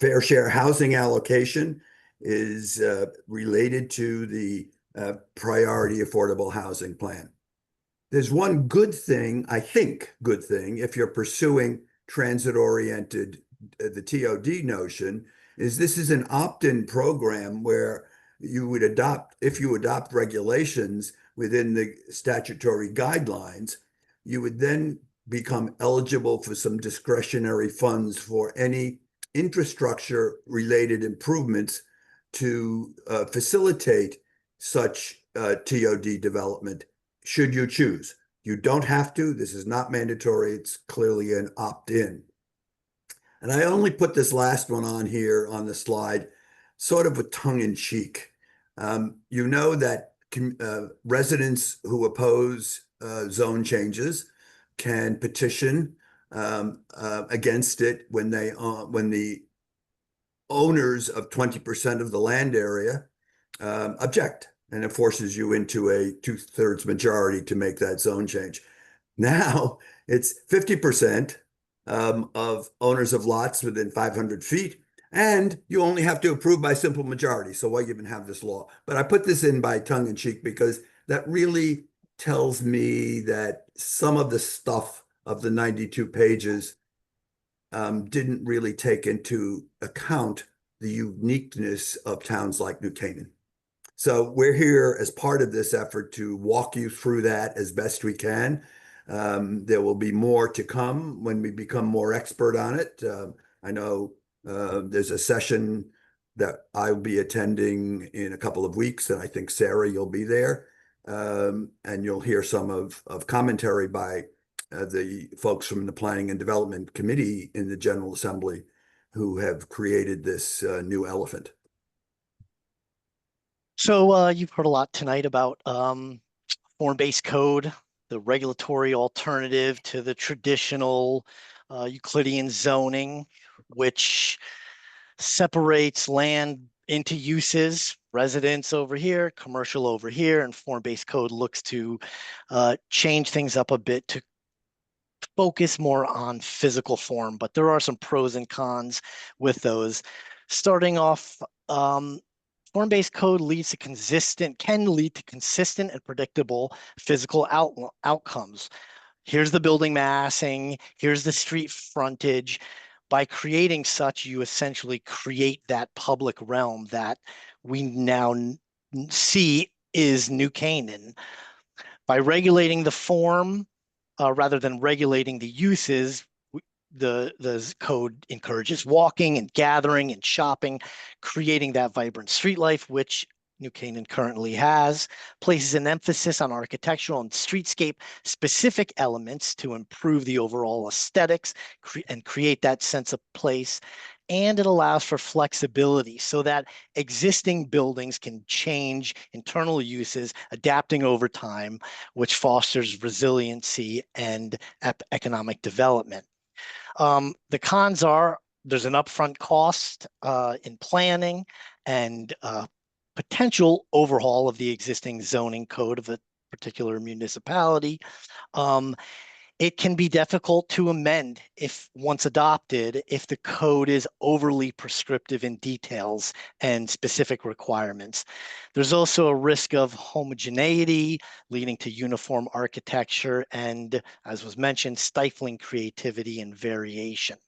Fair share housing allocation is related to the priority affordable housing plan. There's one good thing, I think, if you're pursuing transit-oriented, the TOD notion, is this is an opt-in program where you would adopt, if you adopt regulations within the statutory guidelines, you would then become eligible for some discretionary funds for any infrastructure-related improvements to facilitate such TOD development, should you choose. You don't have to. This is not mandatory. It's clearly an opt-in. And I only put this last one on here on the slide, sort of with tongue in cheek. You know that residents who oppose zone changes can petition against it when the owners of 20% of the land area object, and it forces you into a 2/3 majority to make that zone change. Now it's 50% of owners of lots within 500 feet, and you only have to approve by simple majority. So why even have this law? But I put this in by tongue in cheek because that really tells me that some of the stuff of the 92 pages didn't really take into account the uniqueness of towns like New Canaan. So we're here as part of this effort to walk you through that as best we can. There will be more to come when we become more expert on it. I know there's a session that I'll be attending in a couple of weeks, and I think Sarah, you'll be there. And you'll hear some of commentary by the folks from the Planning and Development Committee in the General Assembly who have created this new elephant. So you've heard a lot tonight about form-based code, the regulatory alternative to the traditional Euclidean zoning, which separates land into uses, residence over here, commercial over here, and form-based code looks to change things up a bit to focus more on physical form, but there are some pros and cons with those. Starting off, form-based code can lead to consistent and predictable physical outcomes. Here's the building massing, here's the street frontage. By creating such, you essentially create that public realm that we now see is New Canaan. By regulating the form, rather than regulating the uses, the code encourages walking and gathering and shopping, creating that vibrant street life, which New Canaan currently has, places an emphasis on architectural and streetscape specific elements to improve the overall aesthetics and create that sense of place. And it allows for flexibility so that existing buildings can change internal uses, adapting over time, which fosters resiliency and economic development. The cons are there's an upfront cost in planning and potential overhaul of the existing zoning code of a particular municipality. It can be difficult to amend if once adopted, if the code is overly prescriptive in details and specific requirements. There's also a risk of homogeneity leading to uniform architecture and, as was mentioned, stifling creativity and variation.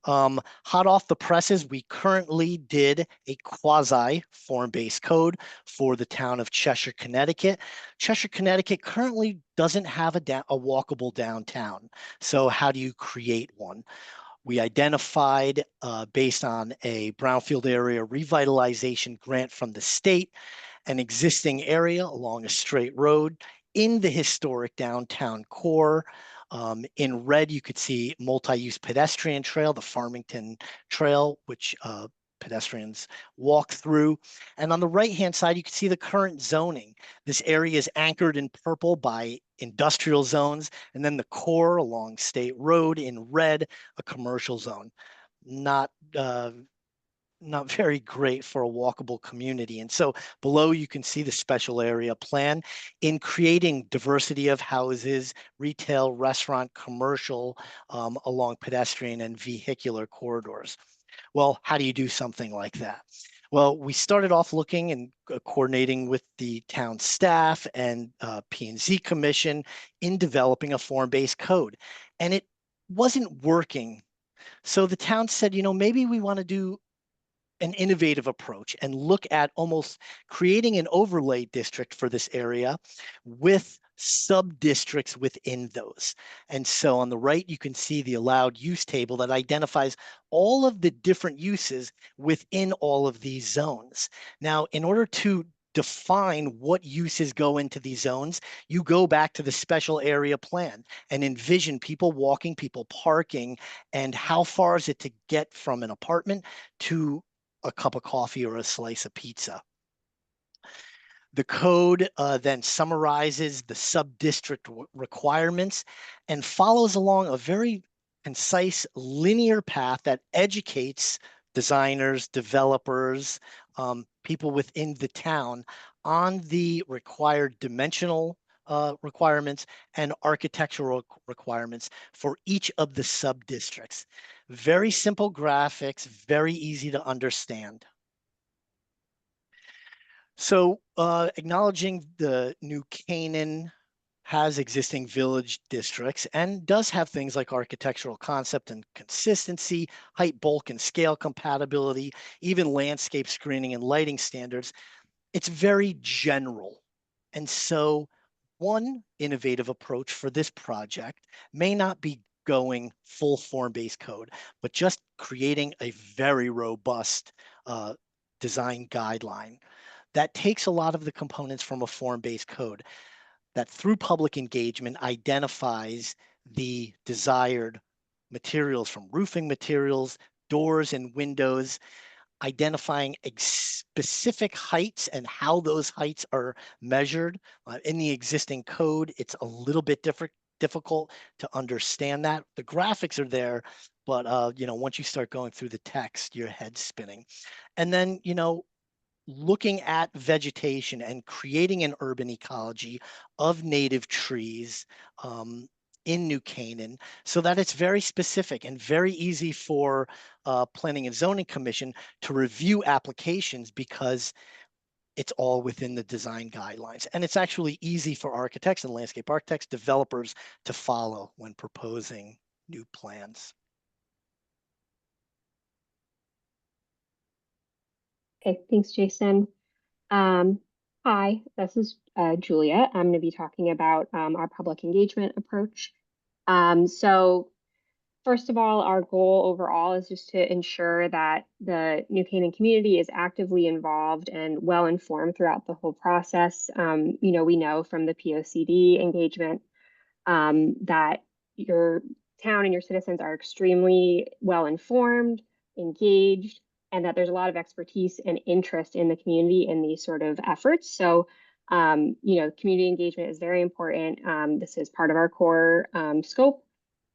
Hot off the presses, we currently did a quasi form-based code for the town of Cheshire, Connecticut. Cheshire, Connecticut currently doesn't have a walkable downtown. So how do you create one? We identified, based on a brownfield area revitalization grant from the state, an existing area along a straight road in the historic downtown core. In red, you could see multi-use pedestrian trail, the Farmington Trail, which pedestrians walk through. And on the right-hand side, you can see the current zoning. This area is anchored in purple by industrial zones, and then the core along State Road in red, a commercial zone. Not very great for a walkable community. And so below you can see the special area plan in creating diversity of houses, retail, restaurant, commercial, along pedestrian and vehicular corridors. Well, how do you do something like that? Well, we started off looking and coordinating with the town staff and P&Z Commission in developing a form-based code, and it wasn't working. So the town said, maybe we want to do an innovative approach and look at almost creating an overlay district for this area with sub-districts within those. And so on the right, you can see the allowed use table that identifies all of the different uses within all of these zones. Now, in order to define what uses go into these zones, you go back to the special area plan and envision people walking, people parking, and how far is it to get from an apartment to a cup of coffee or a slice of pizza. The code then summarizes the sub-district requirements and follows along a very concise linear path that educates designers, developers, people within the town on the required dimensional requirements and architectural requirements for each of the sub-districts. Very simple graphics, very easy to understand. So acknowledging the New Canaan has existing village districts and does have things like architectural concept and consistency, height, bulk, and scale compatibility, even landscape screening and lighting standards. It's very general. And so one innovative approach for this project may not be going full form-based code, but just creating a very robust design guideline that takes a lot of the components from a form-based code that through public engagement identifies the desired materials from roofing materials, doors and windows, identifying specific heights and how those heights are measured. In the existing code, it's a little bit difficult to understand that. The graphics are there, but once you start going through the text, your head's spinning. And then, looking at vegetation and creating an urban ecology of native trees in New Canaan so that it's very specific and very easy for Planning and Zoning Commission to review applications because it's all within the design guidelines. And it's actually easy for architects and landscape architects, developers to follow when proposing new plans. Okay, thanks, Jason. Hi, this is Julia. I'm going to be talking about our public engagement approach. So first of all, our goal overall is just to ensure that the New Canaan community is actively involved and well informed throughout the whole process. We know from the POCD engagement that your town and your citizens are extremely well informed, engaged, and that there's a lot of expertise and interest in the community in these sort of efforts. So, community engagement is very important. This is part of our core scope,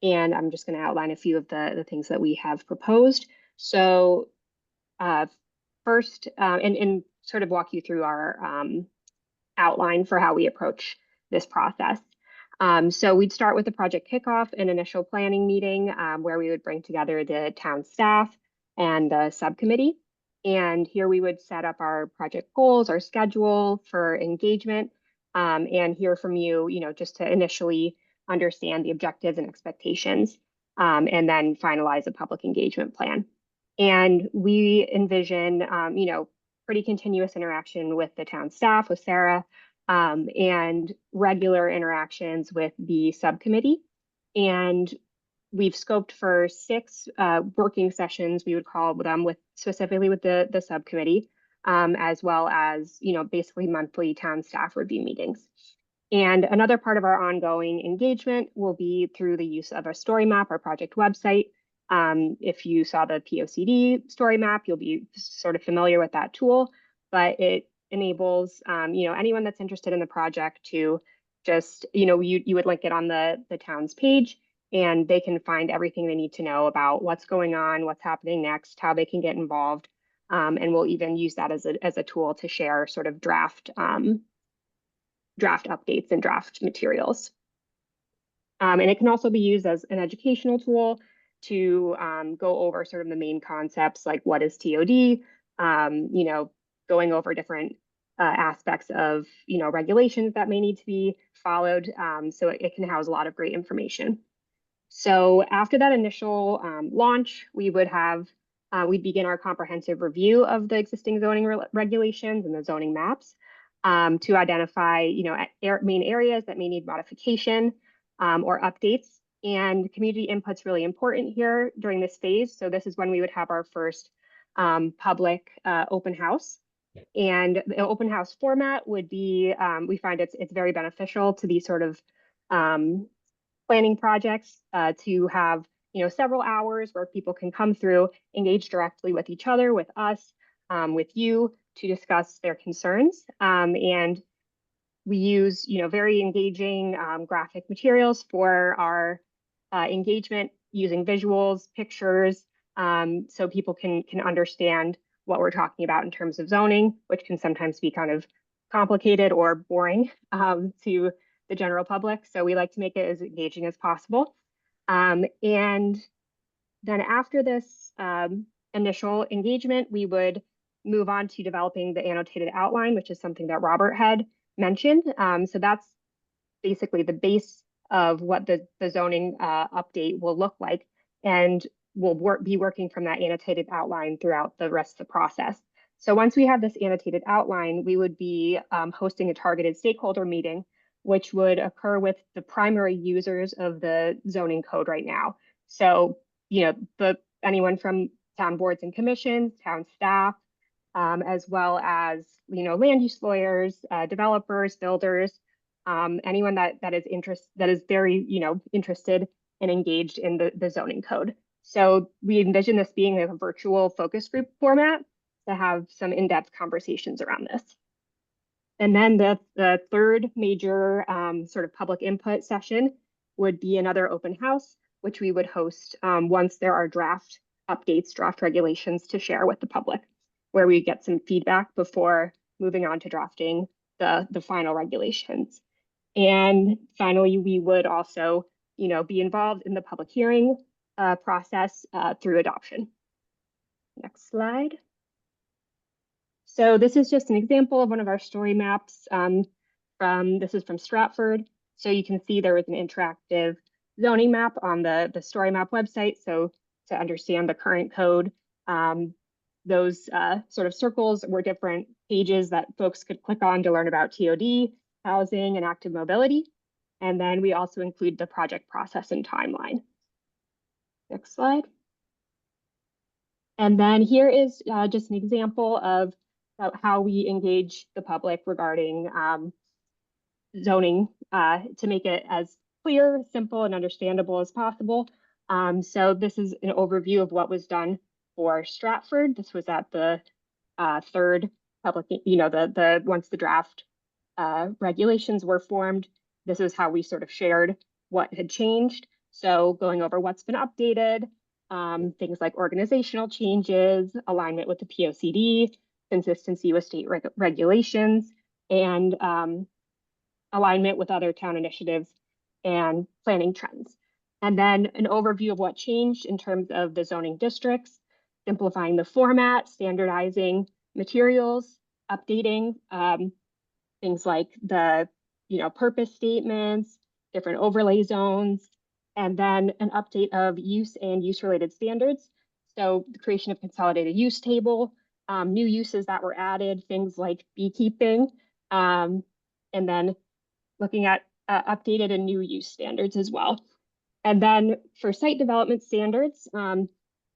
and I'm just going to outline a few of the things that we have proposed. So, first, and sort of walk you through our outline for how we approach this process. So we'd start with the project kickoff and initial planning meeting where we would bring together the town staff and the subcommittee. And here we would set up our project goals, our schedule for engagement, and hear from you, just to initially understand the objectives and expectations, and then finalize a public engagement plan. And we envision, pretty continuous interaction with the town staff, with Sarah, and regular interactions with the subcommittee. And we've scoped for 6 working sessions, we would call them, specifically with the subcommittee, as well as, basically monthly town staff review meetings. And another part of our ongoing engagement will be through the use of a story map, our project website. If you saw the POCD story map, you'll be sort of familiar with that tool, but it enables anyone that's interested in the project to just, you would link it on the town's page, and they can find everything they need to know about what's going on, what's happening next, how they can get involved. And we'll even use that as a tool to share sort of draft updates and draft materials. And it can also be used as an educational tool to go over sort of the main concepts, like what is TOD, going over different aspects of, regulations that may need to be followed. So it can house a lot of great information. So after that initial launch, we would have, we'd begin our comprehensive review of the existing zoning regulations and the zoning maps to identify, main areas that may need modification or updates. And community input's really important here during this phase. So this is when we would have our first public open house. And the open house format would be, we find it's very beneficial to these sort of planning projects to have several hours where people can come through, engage directly with each other, with us, with you, to discuss their concerns. And we use very engaging graphic materials for our engagement, using visuals, pictures, so people can understand what we're talking about in terms of zoning, which can sometimes be kind of complicated or boring to the general public. So we like to make it as engaging as possible. And then after this initial engagement, we would move on to developing the annotated outline, which is something that Robert had mentioned. So that's basically the base of what the zoning update will look like. And we'll be working from that annotated outline throughout the rest of the process. So once we have this annotated outline, we would be hosting a targeted stakeholder meeting, which would occur with the primary users of the zoning code right now. So, anyone from town boards and commissions, town staff, as well as, land use lawyers, developers, builders, anyone that is very, interested and engaged in the zoning code. So we envision this being a virtual focus group format to have some in-depth conversations around this. And then the third major sort of public input session would be another open house, which we would host once there are draft updates, draft regulations to share with the public, where we get some feedback before moving on to drafting the final regulations. And finally, we would also, be involved in the public hearing process through adoption. Next slide. So this is just an example of one of our story maps. This is from Stratford. So you can see there was an interactive zoning map on the story map website. So to understand the current code, those sort of circles were different pages that folks could click on to learn about TOD, housing, and active mobility. And then we also include the project process and timeline. Next slide. And then here is just an example of how we engage the public regarding zoning to make it as clear, simple, and understandable as possible. So this is an overview of what was done for Stratford. This was at the third public, once the draft regulations were formed, this is how we sort of shared what had changed. So going over what's been updated, things like organizational changes, alignment with the POCD, consistency with state regulations, and alignment with other town initiatives and planning trends. And then an overview of what changed in terms of the zoning districts, simplifying the format, standardizing materials, updating things like the purpose statements, different overlay zones, and then an update of use and use-related standards. So the creation of consolidated use table, new uses that were added, things like beekeeping, and then looking at updated and new use standards as well. And then for site development standards,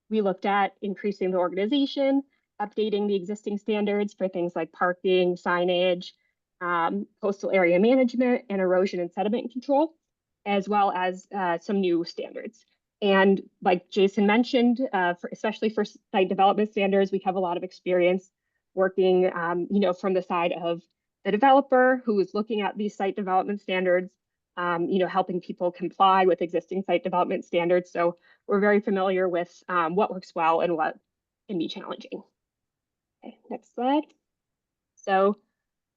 we looked at increasing the organization, updating the existing standards for things like parking, signage, coastal area management, and erosion and sediment control, as well as some new standards. And like Jason mentioned, especially for site development standards, we have a lot of experience working, from the side of the developer who is looking at these site development standards, helping people comply with existing site development standards. So we're very familiar with what works well and what can be challenging. Okay, next slide. So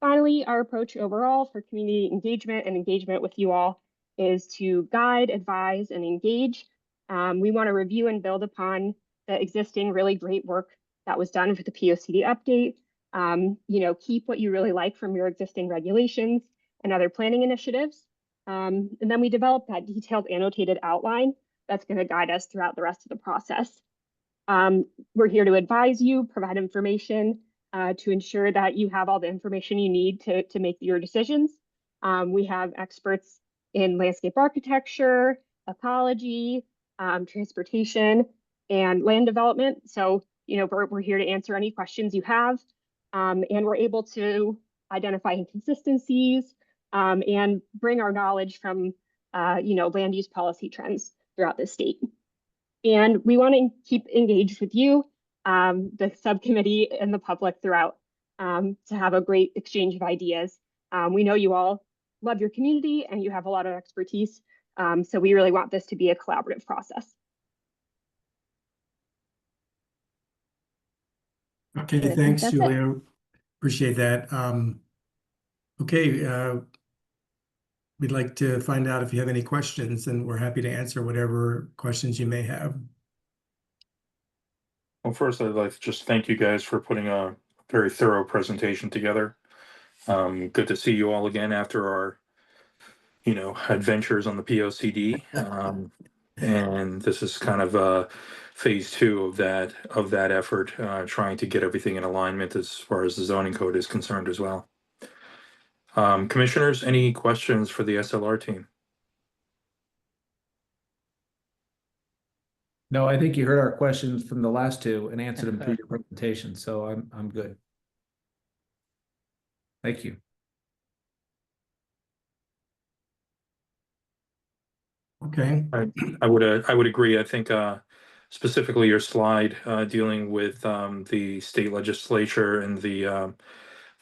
finally, our approach overall for community engagement and engagement with you all is to guide, advise, and engage. We want to review and build upon the existing really great work that was done for the POCD update. Keep what you really like from your existing regulations and other planning initiatives. And then we develop that detailed annotated outline that's going to guide us throughout the rest of the process. We're here to advise you, provide information, to ensure that you have all the information you need to make your decisions. We have experts in landscape architecture, ecology, transportation, and land development. So, we're here to answer any questions you have. and we're able to identify inconsistencies and bring our knowledge from land use policy trends throughout the state. And we want to keep engaged with you, the subcommittee, and the public throughout to have a great exchange of ideas. We know you all love your community and you have a lot of expertise. So we really want this to be a collaborative process. Okay, thanks, Julia. Appreciate that. Okay, we'd like to find out if you have any questions, and we're happy to answer whatever questions you may have. Well, first, I'd like to just thank you guys for putting a very thorough presentation together. Good to see you all again after our, adventures on the POCD. And this is kind of phase 2 of that effort, trying to get everything in alignment as far as the zoning code is concerned as well. Commissioners, any questions for the SLR team? No, I think you heard our questions from the last two and answered them through your presentation, so I'm good. Thank you. Okay. I would agree. I think specifically your slide dealing with the state legislature and the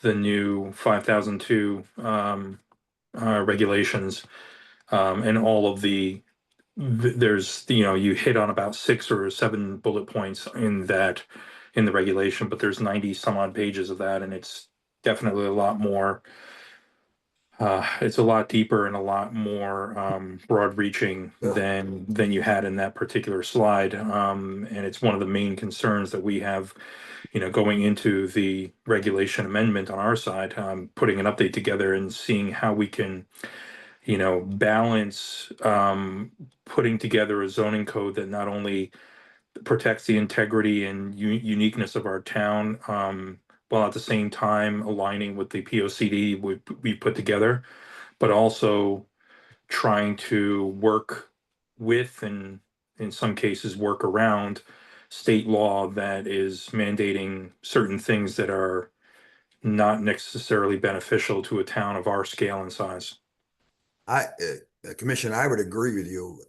new 5002 regulations and all of there's you hit on about 6 or 7 bullet points in the regulation, but there's 90 some odd pages of that, and it's definitely a lot more. It's a lot deeper and a lot more broad-reaching than you had in that particular slide, and it's one of the main concerns that we have, going into the regulation amendment on our side, putting an update together and seeing how we can, balance putting together a zoning code that not only protects the integrity and uniqueness of our town, while at the same time aligning with the POCD we put together, but also trying to work with, and in some cases work around, state law that is mandating certain things that are not necessarily beneficial to a town of our scale and size. Commissioner, I would agree with you.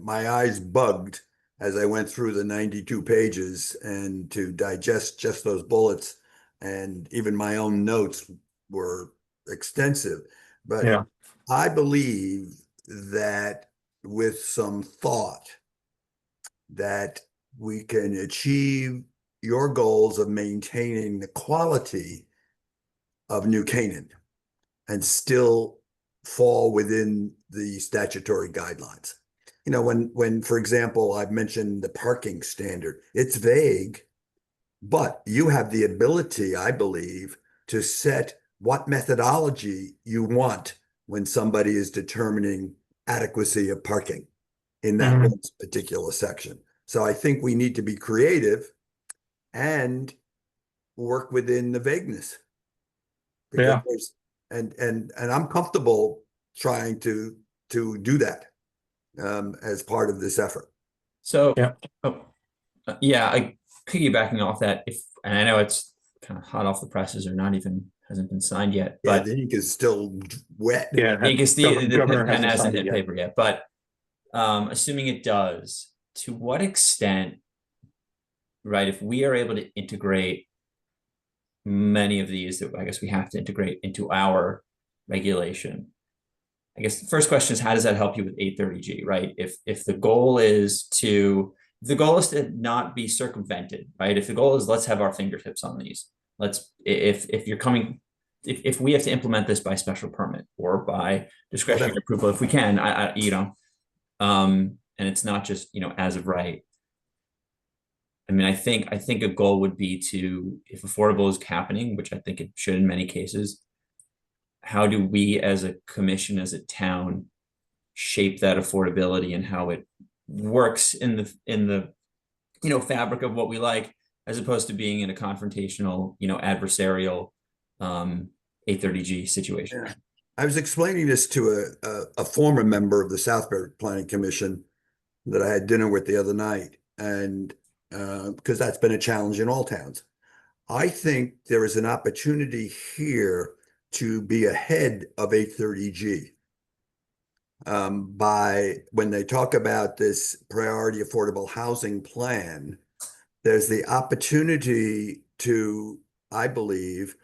My eyes bugged as I went through the 92 pages, and to digest just those bullets, and even my own notes were extensive. But yeah. I believe that with some thought that we can achieve your goals of maintaining the quality of New Canaan and still fall within the statutory guidelines. When, for example, I've mentioned the parking standard, it's vague, but you have the ability, I believe, to set what methodology you want when somebody is determining adequacy of parking in that one particular section. So I think we need to be creative and work within the vagueness. Yeah. And I'm comfortable trying to do that as part of this effort. So, yeah, I piggybacking off that, and I know it's kind of hot off the presses or not even hasn't been signed yet, but the ink is still wet. Yeah, the ink is the governor pen hasn't hasn't signed hit it yet. paper yet. But assuming it does, to what extent, right? If we are able to integrate many of these that I guess we have to integrate into our regulation. I guess the first question is, how does that help you with 830G, right? If the goal is to not be circumvented, right? If the goal is let's have our fingertips on these, if we have to implement this by special permit or by discretionary approval, if we can, and it's not just, as of right. I mean, I think a goal would be to, if affordable is happening, which I think it should in many cases, how do we as a commission, as a town, shape that affordability and how it works in the fabric of what we like, as opposed to being in a confrontational, adversarial 830G situation. Yeah. I was explaining this to a former member of the Southbury Planning Commission that I had dinner with the other night, and because that's been a challenge in all towns. I think there is an opportunity here to be ahead of 830G. By when they talk about this priority affordable housing plan, there's the opportunity to, I believe,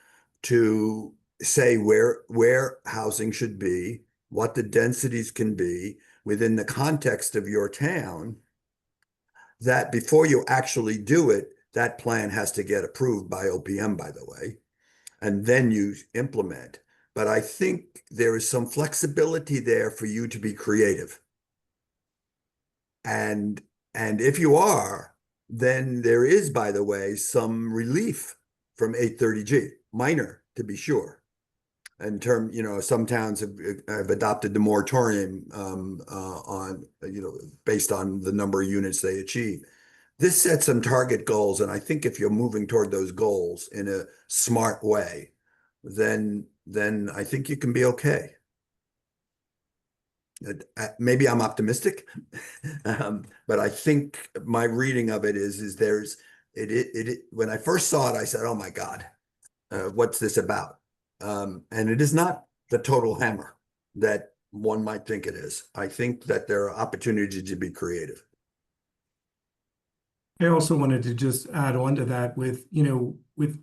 to say where housing should be, what the densities can be within the context of your town, that before you actually do it, that plan has to get approved by OPM, by the way, and then you implement. But I think there is some flexibility there for you to be creative. And if you are, then there is, by the way, some relief from 830G, minor to be sure. In term, some towns have adopted the moratorium on, based on the number of units they achieve. This sets some target goals, and I think if you're moving toward those goals in a smart way, then I think you can be okay. Maybe I'm optimistic, but I think my reading of it is there's when I first saw it, I said, "Oh my God, what's this about?" And it is not the total hammer that one might think it is. I think that there are opportunities to be creative. I also wanted to just add on to that with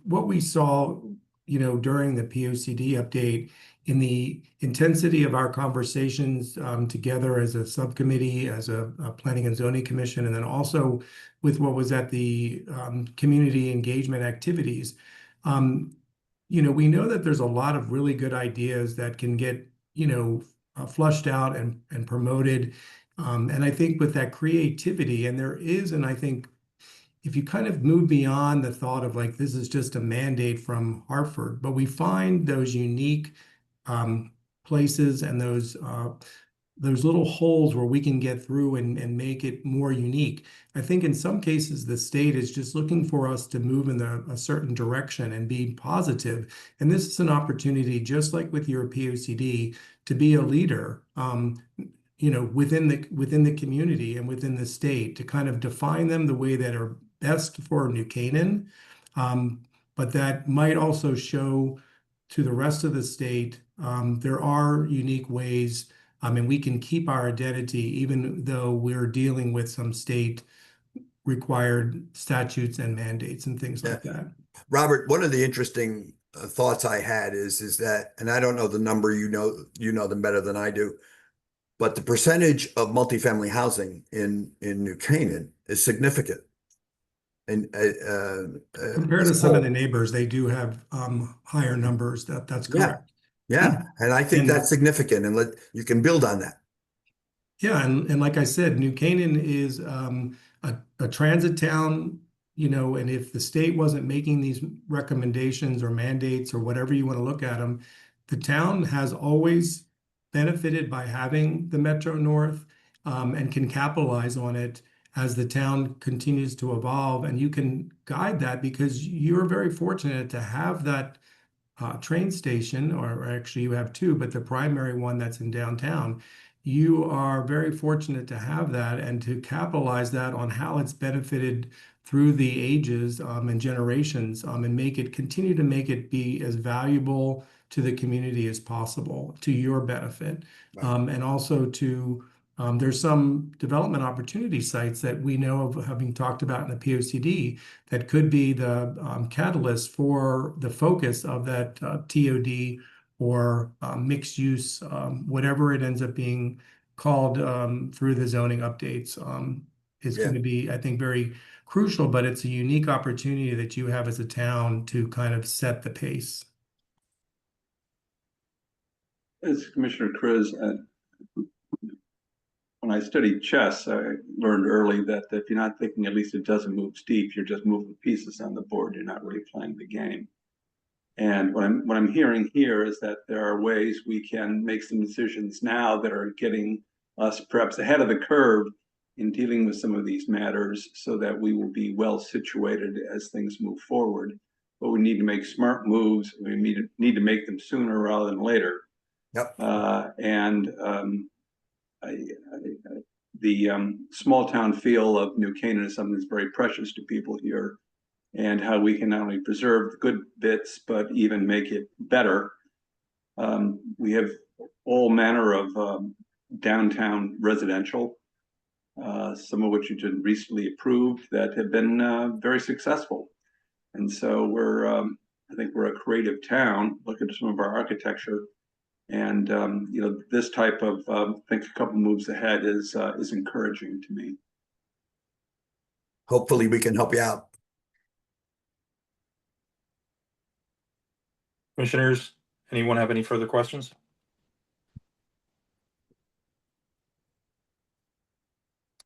what we saw, during the POCD update, in the intensity of our conversations together as a subcommittee, as a planning and zoning commission, and then also with what was at the community engagement activities. We know that there's a lot of really good ideas that can get, flushed out and promoted. And I think with that creativity, and I think if you kind of move beyond the thought of like, this is just a mandate from Hartford, but we find those unique places and those little holes where we can get through and make it more unique. I think in some cases, the state is just looking for us to move in a certain direction and be positive. And this is an opportunity, just like with your POCD, to be a leader, within the community and within the state, to kind of define them the way that are best for New Canaan, but that might also show to the rest of the state there are unique ways, and we can keep our identity even though we're dealing with some state required statutes and mandates and things like that. Robert, one of the interesting thoughts I had is that, and I don't know the number, you know them better than I do, but the percentage of multifamily housing in New Canaan is significant. And compared to some of the neighbors, they do have higher numbers. That's correct. Yeah, and I think that's significant, and you can build on that. Yeah, and like I said, New Canaan is a transit town, and if the state wasn't making these recommendations or mandates or whatever you want to look at them, the town has always benefited by having the Metro North, and can capitalize on it as the town continues to evolve. And you can guide that because you're very fortunate to have that train station, or actually you have two, but the primary one that's in downtown. You are very fortunate to have that and to capitalize that on how it's benefited through the ages and generations, and continue to make it be as valuable to the community as possible, to your benefit. And also there's some development opportunity sites that we know of, having talked about in the POCD, that could be the catalyst for the focus of that TOD or mixed use, whatever it ends up being called through the zoning updates, is going to be, I think, very crucial. But it's a unique opportunity that you have as a town to kind of set the pace. As Commissioner Kriz, when I studied chess, I learned early that if you're not thinking at least a dozen moves deep, you're just moving pieces on the board. You're not really playing the game. And what I'm hearing here is that there are ways we can make some decisions now that are getting us perhaps ahead of the curve in dealing with some of these matters, so that we will be well situated as things move forward. But we need to make smart moves. We need to make them sooner rather than later. Yep. The small town feel of New Canaan is something that's very precious to people here. and how we can not only preserve the good bits, but even make it better. We have all manner of downtown residential, some of which have been recently approved that have been very successful. And so I think we're a creative town. Look at some of our architecture, and this type of think a couple moves ahead is encouraging to me. Hopefully we can help you out. Commissioners, anyone have any further questions?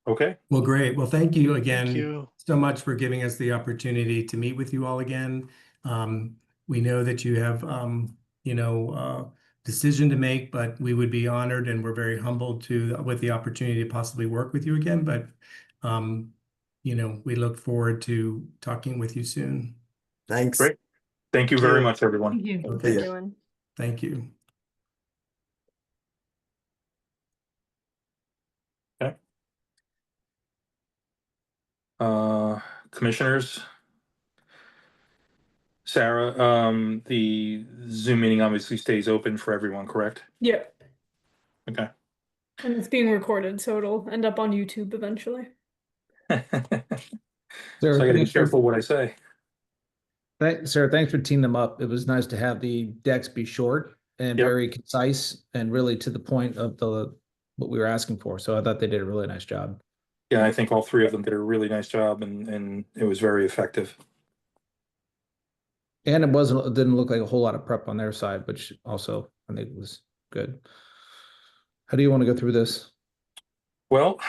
Okay. Well, great. Well, thank you again Thank you. so much for giving us the opportunity to meet with you all again. We know that you have, decision to make, but we would be honored and we're very humbled with the opportunity to possibly work with you again. But, we look forward to talking with you soon. Thanks. Great. Thank you very much, everyone. Thank you. Thanks, Okay. everyone. Thank you. Okay. Commissioners, Sarah, the Zoom meeting obviously stays open for everyone, correct? Yep. Okay. And it's being recorded, so it'll end up on YouTube eventually. So Sarah, I got to be thanks for- careful what I say. Sarah, thanks for teaming them up. It was nice to have the decks be short and Yep. very concise and really to the point of what we were asking for. So I thought they did a really nice job. Yeah, I think all three of them did a really nice job, and it was very effective. And it didn't look like a whole lot of prep on their side, which also I think was good. How do you want to go through this? Well,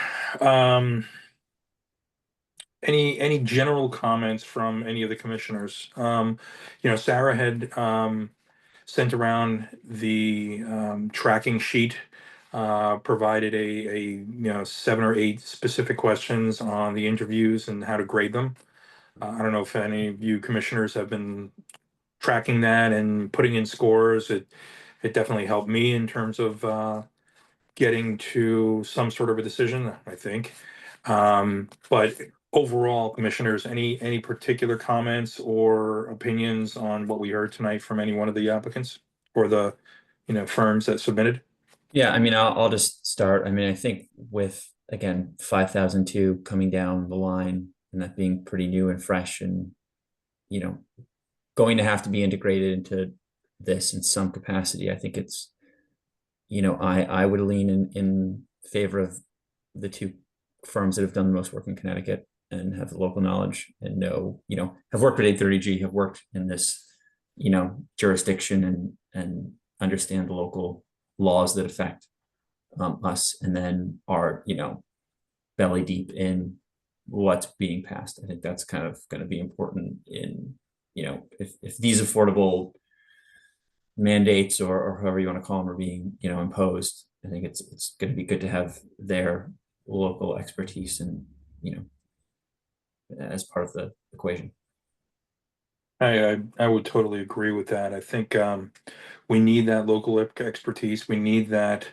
any general comments from any of the commissioners? Sarah had sent around the tracking sheet, provided a 7 or 8 specific questions on the interviews and how to grade them. I don't know if any of you commissioners have been tracking that and putting in scores. It definitely helped me in terms of getting to some sort of a decision, I think. But overall, commissioners, any particular comments or opinions on what we heard tonight from any one of the applicants or the firms that submitted? Yeah, I mean, I'll just start. I mean, I think with, again, 5,002 coming down the line and that being pretty new and fresh and, going to have to be integrated into this in some capacity, I think it's, I would lean in favor of the two firms that have done the most work in Connecticut and have the local knowledge and have worked with 830G, have worked in this, jurisdiction and understand the local laws that affect us, and then are, belly deep in what's being passed. I think that's kind of going to be important in, if these affordable mandates or however you want to call them are being, imposed. I think it's going to be good to have their local expertise and, as part of the equation. I would totally agree with that. I think we need that local expertise. We need that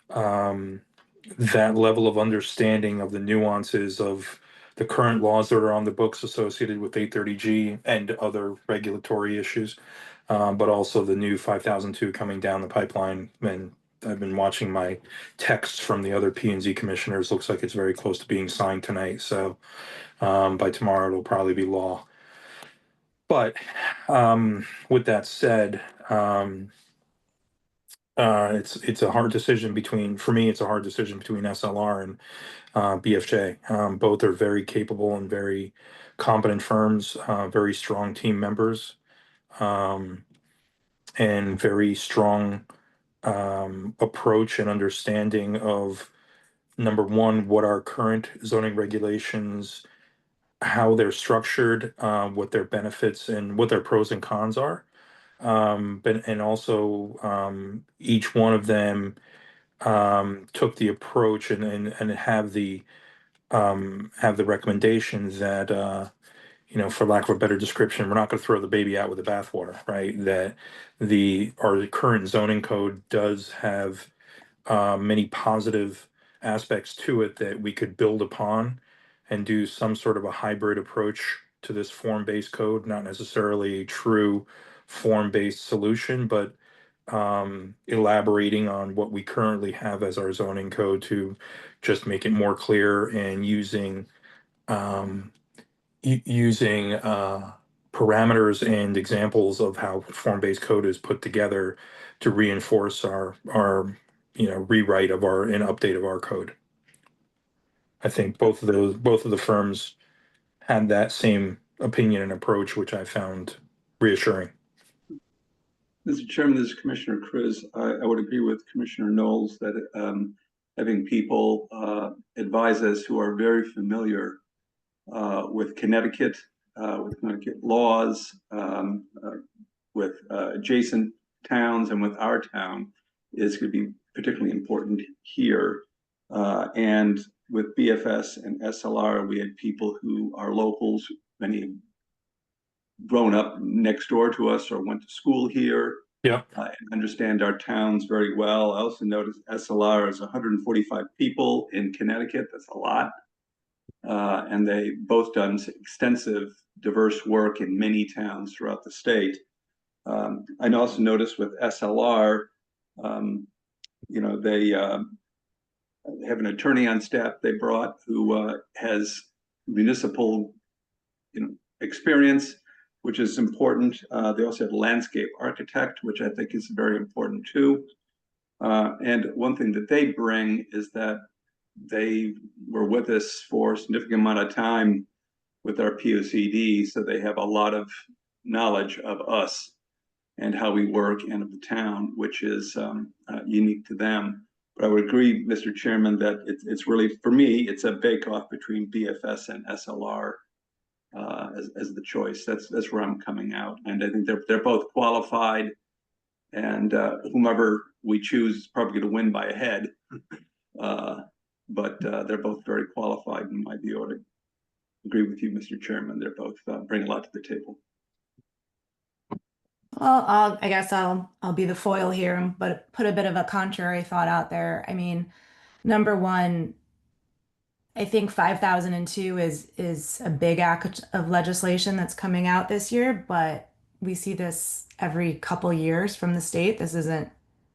that level of understanding of the nuances of the current laws that are on the books associated with 830G and other regulatory issues, but also the new 5002 coming down the pipeline. And I've been watching my texts from the other P&Z commissioners. Looks like it's very close to being signed tonight. So by tomorrow, it'll probably be law. But with that said, it's a hard decision for me, it's a hard decision between SLR and BFJ. Both are very capable and very competent firms, very strong team members, and very strong approach and understanding of, number one, what our current zoning regulations, how they're structured, what their benefits and what their pros and cons are. And also each one of them took the approach and have the recommendation that for lack of a better description, we're not going to throw the baby out with the bathwater, right? That our current zoning code does have many positive aspects to it that we could build upon and do some sort of a hybrid approach to this form-based code, not necessarily a true form-based solution, but elaborating on what we currently have as our zoning code to just make it more clear, and using um, using parameters and examples of how form-based code is put together to reinforce our rewrite of our and update of our code. I think both of the firms had that same opinion and approach, which I found reassuring. Mr. Chairman, this is Commissioner Chris. I would agree with Commissioner Knowles that having people advise us who are very familiar with Connecticut laws, with adjacent towns and with our town is going to be particularly important here. And with BFS and SLR, we had people who are locals, many grown up next door to us or went to school here. Yeah. Understand our towns very well. I also noticed SLR is 145 people in Connecticut. That's a lot. And they both done extensive, diverse work in many towns throughout the state. I also noticed with SLR, they have an attorney on staff they brought who has municipal, experience, which is important. They also have landscape architect, which I think is very important too. And one thing that they bring is that they were with us for a significant amount of time with our POCD, so they have a lot of knowledge of us and how we work and of the town, which is unique to them. But I would agree, Mr. Chairman, that it's really, for me, it's a bake-off between BFS and SLR as the choice. That's where I'm coming out, and I think they're both qualified, and whomever we choose is probably going to win by a head. But they're both very qualified in my view. I agree with you, Mr. Chairman. They're both bring a lot to the table. Well, I guess I'll be the foil here, but put a bit of a contrary thought out there. I mean, number one, I think 5002 is a big act of legislation that's coming out this year, but we see this every couple years from the state. This isn't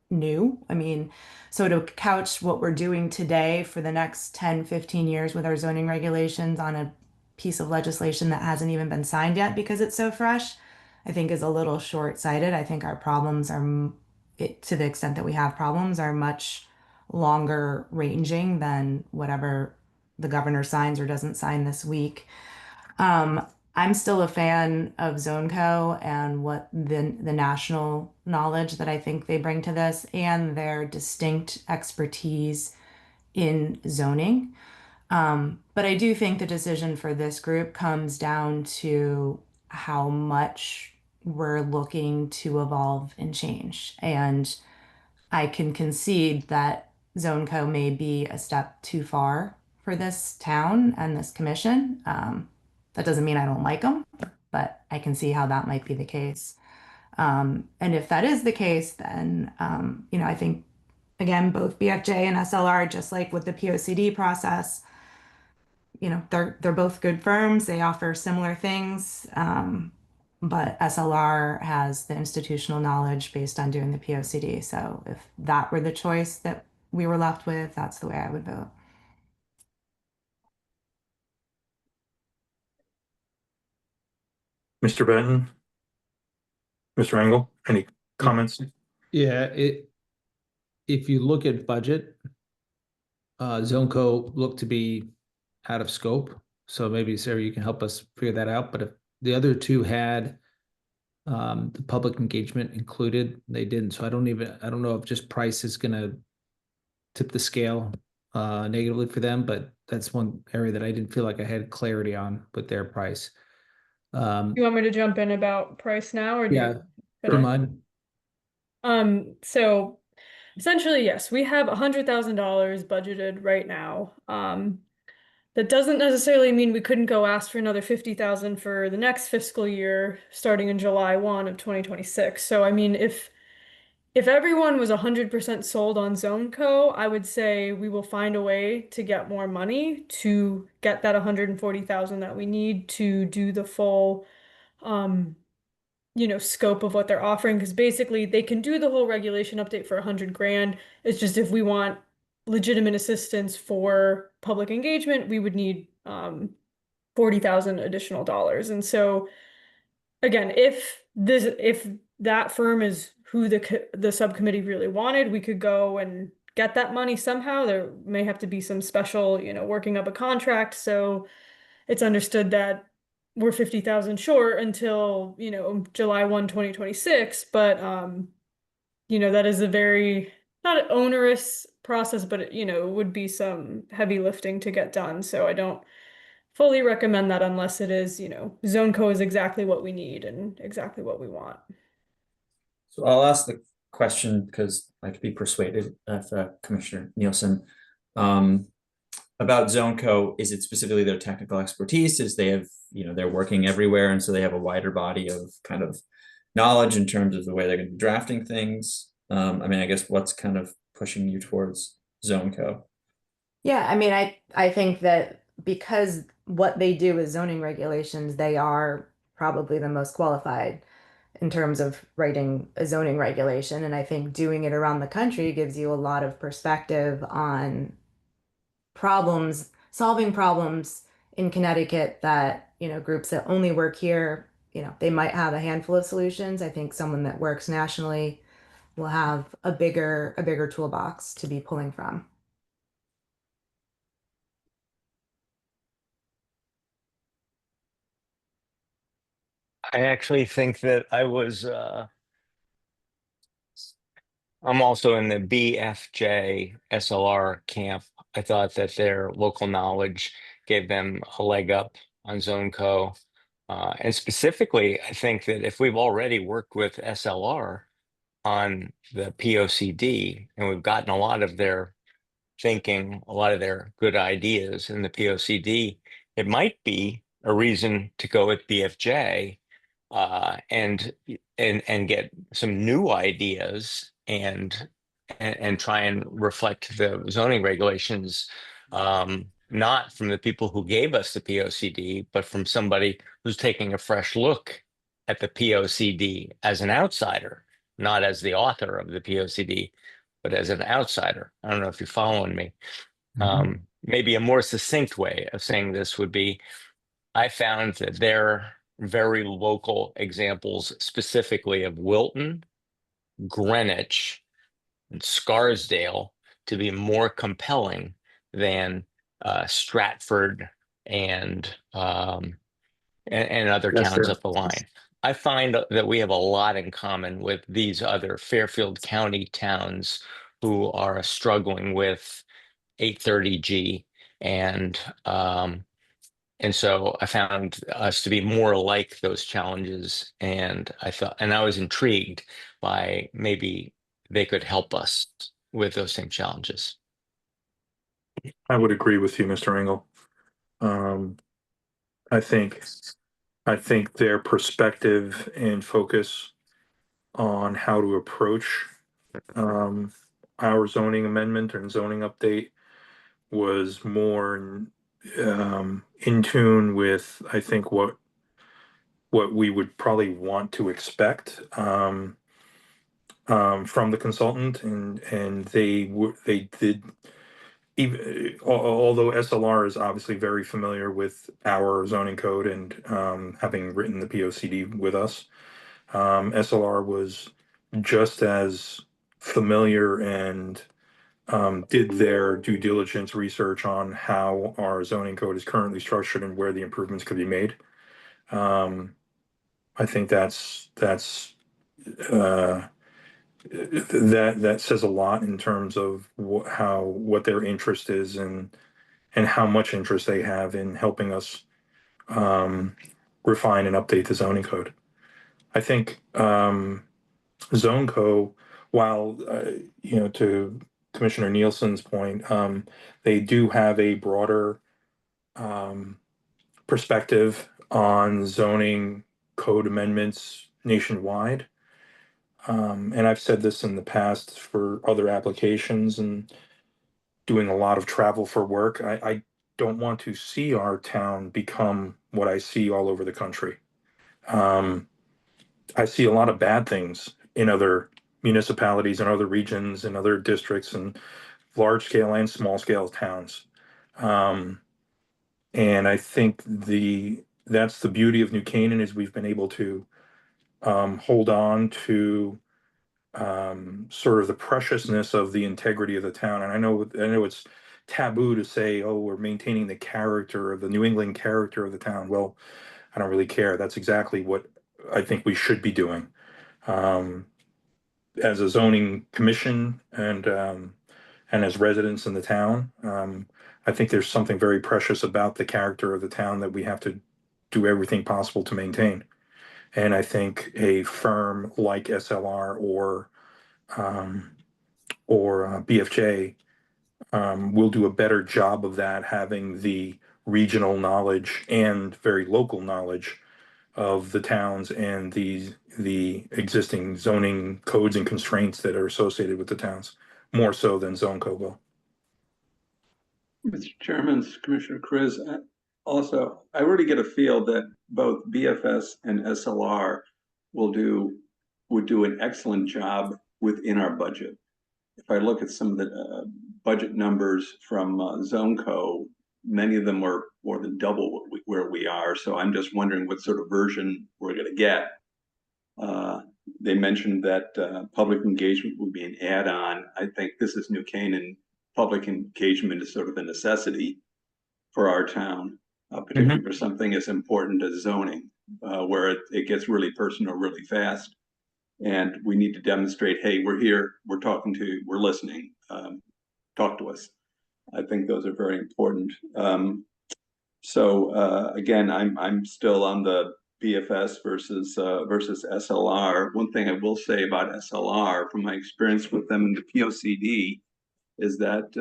new. I mean, so to couch what we're doing today for the next 10, 15 years with our zoning regulations on a piece of legislation that hasn't even been signed yet because it's so fresh, I think is a little short-sighted. I think our problems are, to the extent that we have problems, are much longer ranging than whatever the governor signs or doesn't sign this week. I'm still a fan of ZoneCo and what the national knowledge that I think they bring to this and their distinct expertise in zoning. But I do think the decision for this group comes down to how much we're looking to evolve and change. And I can concede that ZoneCo may be a step too far for this town and this commission. That doesn't mean I don't like them, but I can see how that might be the case. And if that is the case, then, I think, again, both BFJ and SLR, just like with the POCD process, they're both good firms. They offer similar things. But SLR has the institutional knowledge based on doing the POCD. So if that were the choice that we were left with, that's the way I would vote. Mr. Benton, Mr. Engel, any comments? Yeah, if you look at budget, ZoneCo looked to be out of scope. So maybe, Sarah, you can help us figure that out. But if the other two had the public engagement included, they didn't. So I don't know if just price is going to tip the scale negatively for them, but that's one area that I didn't feel like I had clarity on with their price. You want me to jump in about price now, or do Yeah, you don't mind. So essentially, yes, we have $100,000 budgeted right now. That doesn't necessarily mean we couldn't go ask for another 50,000 for the next fiscal year, starting in July 1 of 2026. So I mean, if everyone was 100% sold on ZoneCo, I would say we will find a way to get more money to get that 140,000 that we need to do the full, scope of what they're offering. Because basically they can do the whole regulation update for 100 grand. It's just if we want legitimate assistance for public engagement, we would need 40,000 additional dollars. And so again, if that firm is who the subcommittee really wanted, we could go and get that money somehow. There may have to be some special, working up a contract. So it's understood that we're 50,000 short until, July 1, 2026. But, that is a very, not an onerous process, but it would be some heavy lifting to get done. So I don't fully recommend that unless it is, ZoneCo is exactly what we need and exactly what we want. So I'll ask the question because I could be persuaded if Commissioner Nielsen. About ZoneCo, is it specifically their technical expertise? Is they have, they're working everywhere, and so they have a wider body of kind of knowledge in terms of the way they're going to be drafting things? I guess what's kind of pushing you towards ZoneCo? Yeah, I think that because what they do is zoning regulations, they are probably the most qualified in terms of writing a zoning regulation. And I think doing it around the country gives you a lot of perspective on solving problems in Connecticut that, groups that only work here, they might have a handful of solutions. I think someone that works nationally will have a bigger toolbox to be pulling from. I actually think that I'm also in the BFJ SLR camp. I thought that their local knowledge gave them a leg up on ZoneCo. And specifically, I think that if we've already worked with SLR on the POCD and we've gotten a lot of their thinking, a lot of their good ideas in the POCD, it might be a reason to go with BFJ and get some new ideas and try and reflect the zoning regulations, not from the people who gave us the POCD, but from somebody who's taking a fresh look at the POCD as an outsider, not as the author of the POCD, but as an outsider. I don't know if you're following me. Maybe a more succinct way of saying this would be, I found that they're very local examples, specifically of Wilton, Greenwich, and Scarsdale, to be more compelling than Stratford and other Yes, towns sir. up the line. I find that we have a lot in common with these other Fairfield County towns who are struggling with 830G and so I found us to be more like those challenges, and I was intrigued by maybe they could help us with those same challenges. I would agree with you, Mr. Engel. I think their perspective and focus on how to approach our zoning amendment and zoning update was more in tune with, I think, what we would probably want to expect from the consultant, and they did. Even although SLR is obviously very familiar with our zoning code and having written the POCD with us, SLR was just as familiar and did their due diligence research on how our zoning code is currently structured and where the improvements could be made. I think that's that says a lot in terms of what their interest is and how much interest they have in helping us refine and update the zoning code. I think ZoneCo, while to Commissioner Nielsen's point, they do have a broader perspective on zoning code amendments nationwide. And I've said this in the past for other applications and doing a lot of travel for work. I don't want to see our town become what I see all over the country. Um, I see a lot of bad things in other municipalities and other regions and other districts and large scale and small scale towns. Um, and I think that's the beauty of New Canaan is we've been able to hold on to sort of the preciousness of the integrity of the town. And I know it's taboo to say, oh, we're maintaining the character of the New England character of the town. Well, I don't really care. That's exactly what I think we should be doing. Um, as a zoning commission and as residents in the town, I think there's something very precious about the character of the town that we have to do everything possible to maintain. And I think a firm like SLR um, or BFJ will do a better job of that, having the regional knowledge and very local knowledge of the towns and the existing zoning codes and constraints that are associated with the towns, more so than Zone will. Mr. Chairman, Commissioner Chris, also, I already get a feel that both BFS and SLR would do an excellent job within our budget. If I look at some of the budget numbers from ZoneCo, many of them were more than double where we are. So I'm just wondering what sort of version we're going to get. They mentioned that public engagement would be an add-on. I think this is New Canaan. Public engagement is sort of a necessity for our town, particularly for something as important as zoning, where it gets really personal really fast. And we need to demonstrate, hey, we're here, we're talking to you, we're listening, talk to us. I think those are very important. Again, I'm still on the BFS versus SLR. One thing I will say about SLR, from my experience with them in the POCD, is that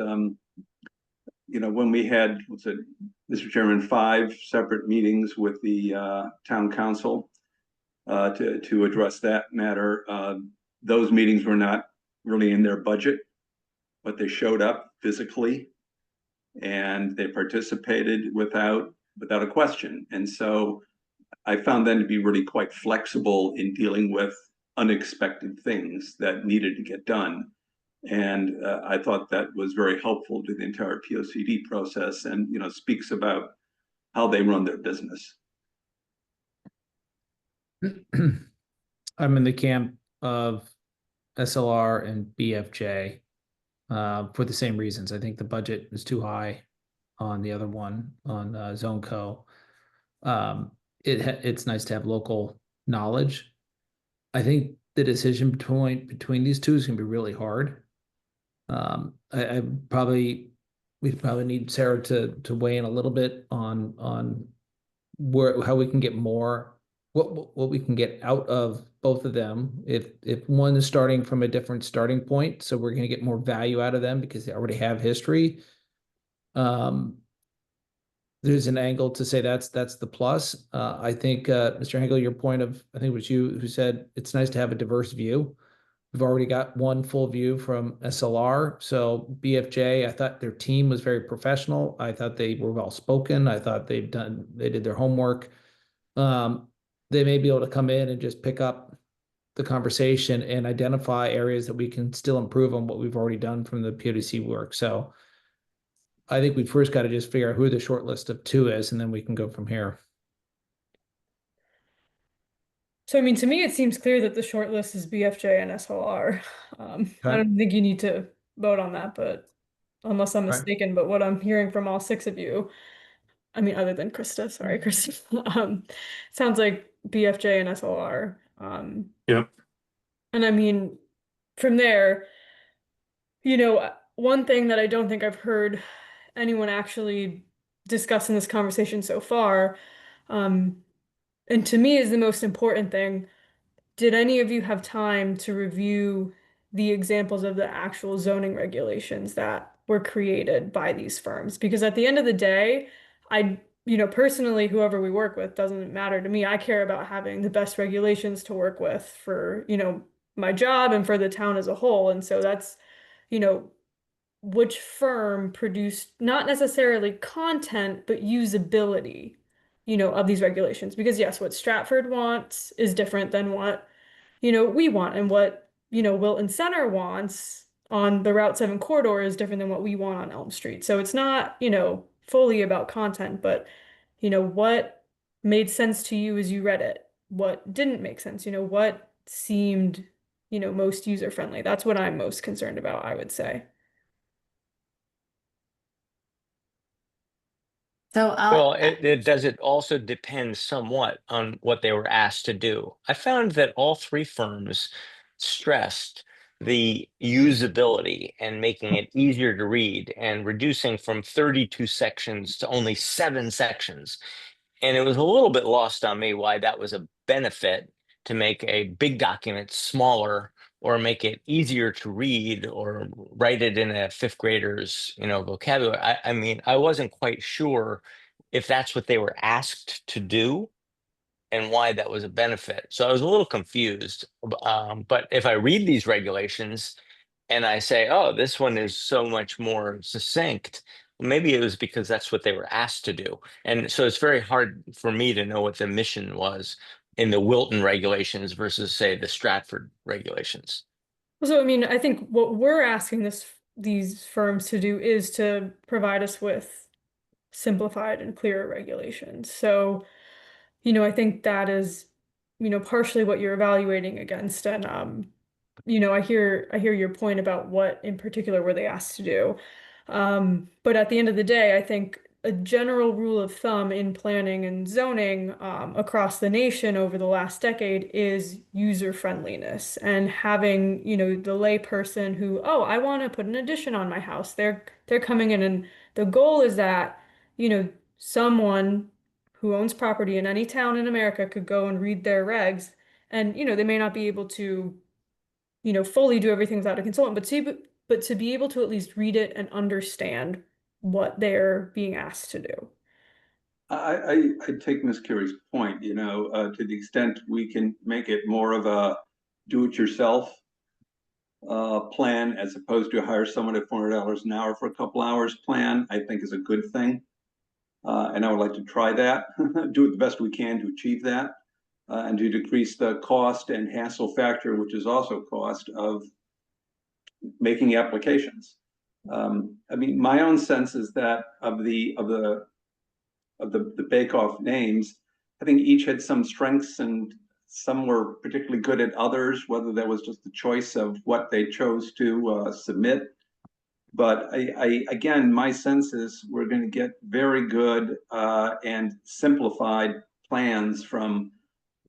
when we had, Mr. Chairman, 5 separate meetings with the town council to address that matter. Those meetings were not really in their budget, but they showed up physically and they participated without a question. And so I found them to be really quite flexible in dealing with unexpected things that needed to get done. And I thought that was very helpful to the entire POCD process and, speaks about how they run their business. I'm in the camp of SLR and BFJ for the same reasons. I think the budget is too high on the other one, on ZoneCo. It's nice to have local knowledge. I think the decision point between these two is going to be really hard. We'd probably need Sarah to weigh in a little bit on how we can get more, what we can get out of both of them. If one is starting from a different starting point, so we're going to get more value out of them because they already have history. There's an angle to say that's the plus. I think Mr. Hengel, your point of, I think it was you who said it's nice to have a diverse view. We've already got one full view from SLR. So BFJ, I thought their team was very professional. I thought they were well spoken. I thought they did their homework. They may be able to come in and just pick up the conversation and identify areas that we can still improve on what we've already done from the PODC work. So I think we first got to just figure out who the short list of 2 is, and then we can go from here. So, I mean, to me, it seems clear that the short list is BFJ and SLR. I don't think you need to vote on that, but unless I'm mistaken, but what I'm hearing from all 6 of you, I mean, other than Krista, sorry, Krista, sounds like BFJ and SLR. Yep. And I mean, from there, one thing that I don't think I've heard anyone actually discuss in this conversation so far, and to me is the most important thing, did any of you have time to review the examples of the actual zoning regulations that were created by these firms? Because at the end of the day, personally, whoever we work with doesn't matter to me. I care about having the best regulations to work with for, my job and for the town as a whole. And so that's, you know, which firm produced not necessarily content, but usability, you know, of these regulations. Because yes, what Stratford wants is different than what, you know, we want, and what, you know, Wilton Center wants on the Route 7 corridor is different than what we want on Elm Street. So it's not, you know, fully about content, but, you know, what made sense to you as you read it, what didn't make sense, you know, what seemed, you know, most user friendly. That's what I'm most concerned about, I would say. So Well, does it also depend somewhat on what they were asked to do? I found that all three firms stressed the usability and making it easier to read and reducing from 32 sections to only 7 sections. And it was a little bit lost on me why that was a benefit to make a big document smaller or make it easier to read or write it in a fifth grader's, you know, vocabulary. I mean, I wasn't quite sure if that's what they were asked to do and why that was a benefit. So I was a little confused. But if I read these regulations and I say, oh, this one is so much more succinct, well, maybe it was because that's what they were asked to do. And so it's very hard for me to know what the mission was in the Wilton regulations versus, say, the Stratford regulations. So, I mean, I think what we're asking these firms to do is to provide us with simplified and clearer regulations. So, you know, I think that is, you know, partially what you're evaluating against. And you know, I hear your point about what in particular were they asked to do. But at the end of the day, I think a general rule of thumb in planning and zoning across the nation over the last decade is user friendliness, and having, you know, the layperson who, oh, I want to put an addition on my house. They're coming in, and the goal is that, you know, someone who owns property in any town in America could go and read their regs, and, you know, they may not be able to, you know, fully do everything without a consultant, but to be able to at least read it and understand what they're being asked to do. I take Ms. Carey's point, you know, to the extent we can make it more of a do-it-yourself plan as opposed to hire someone at $400 an hour for a couple hours plan, I think is a good thing. And I would like to try that, do it the best we can to achieve that, and to decrease the cost and hassle factor, which is also cost of making applications. I mean, my own sense is that of the bake-off names, I think each had some strengths and some were particularly good at others, whether that was just the choice of what they chose to submit. But again, my sense is we're going to get very good and simplified plans from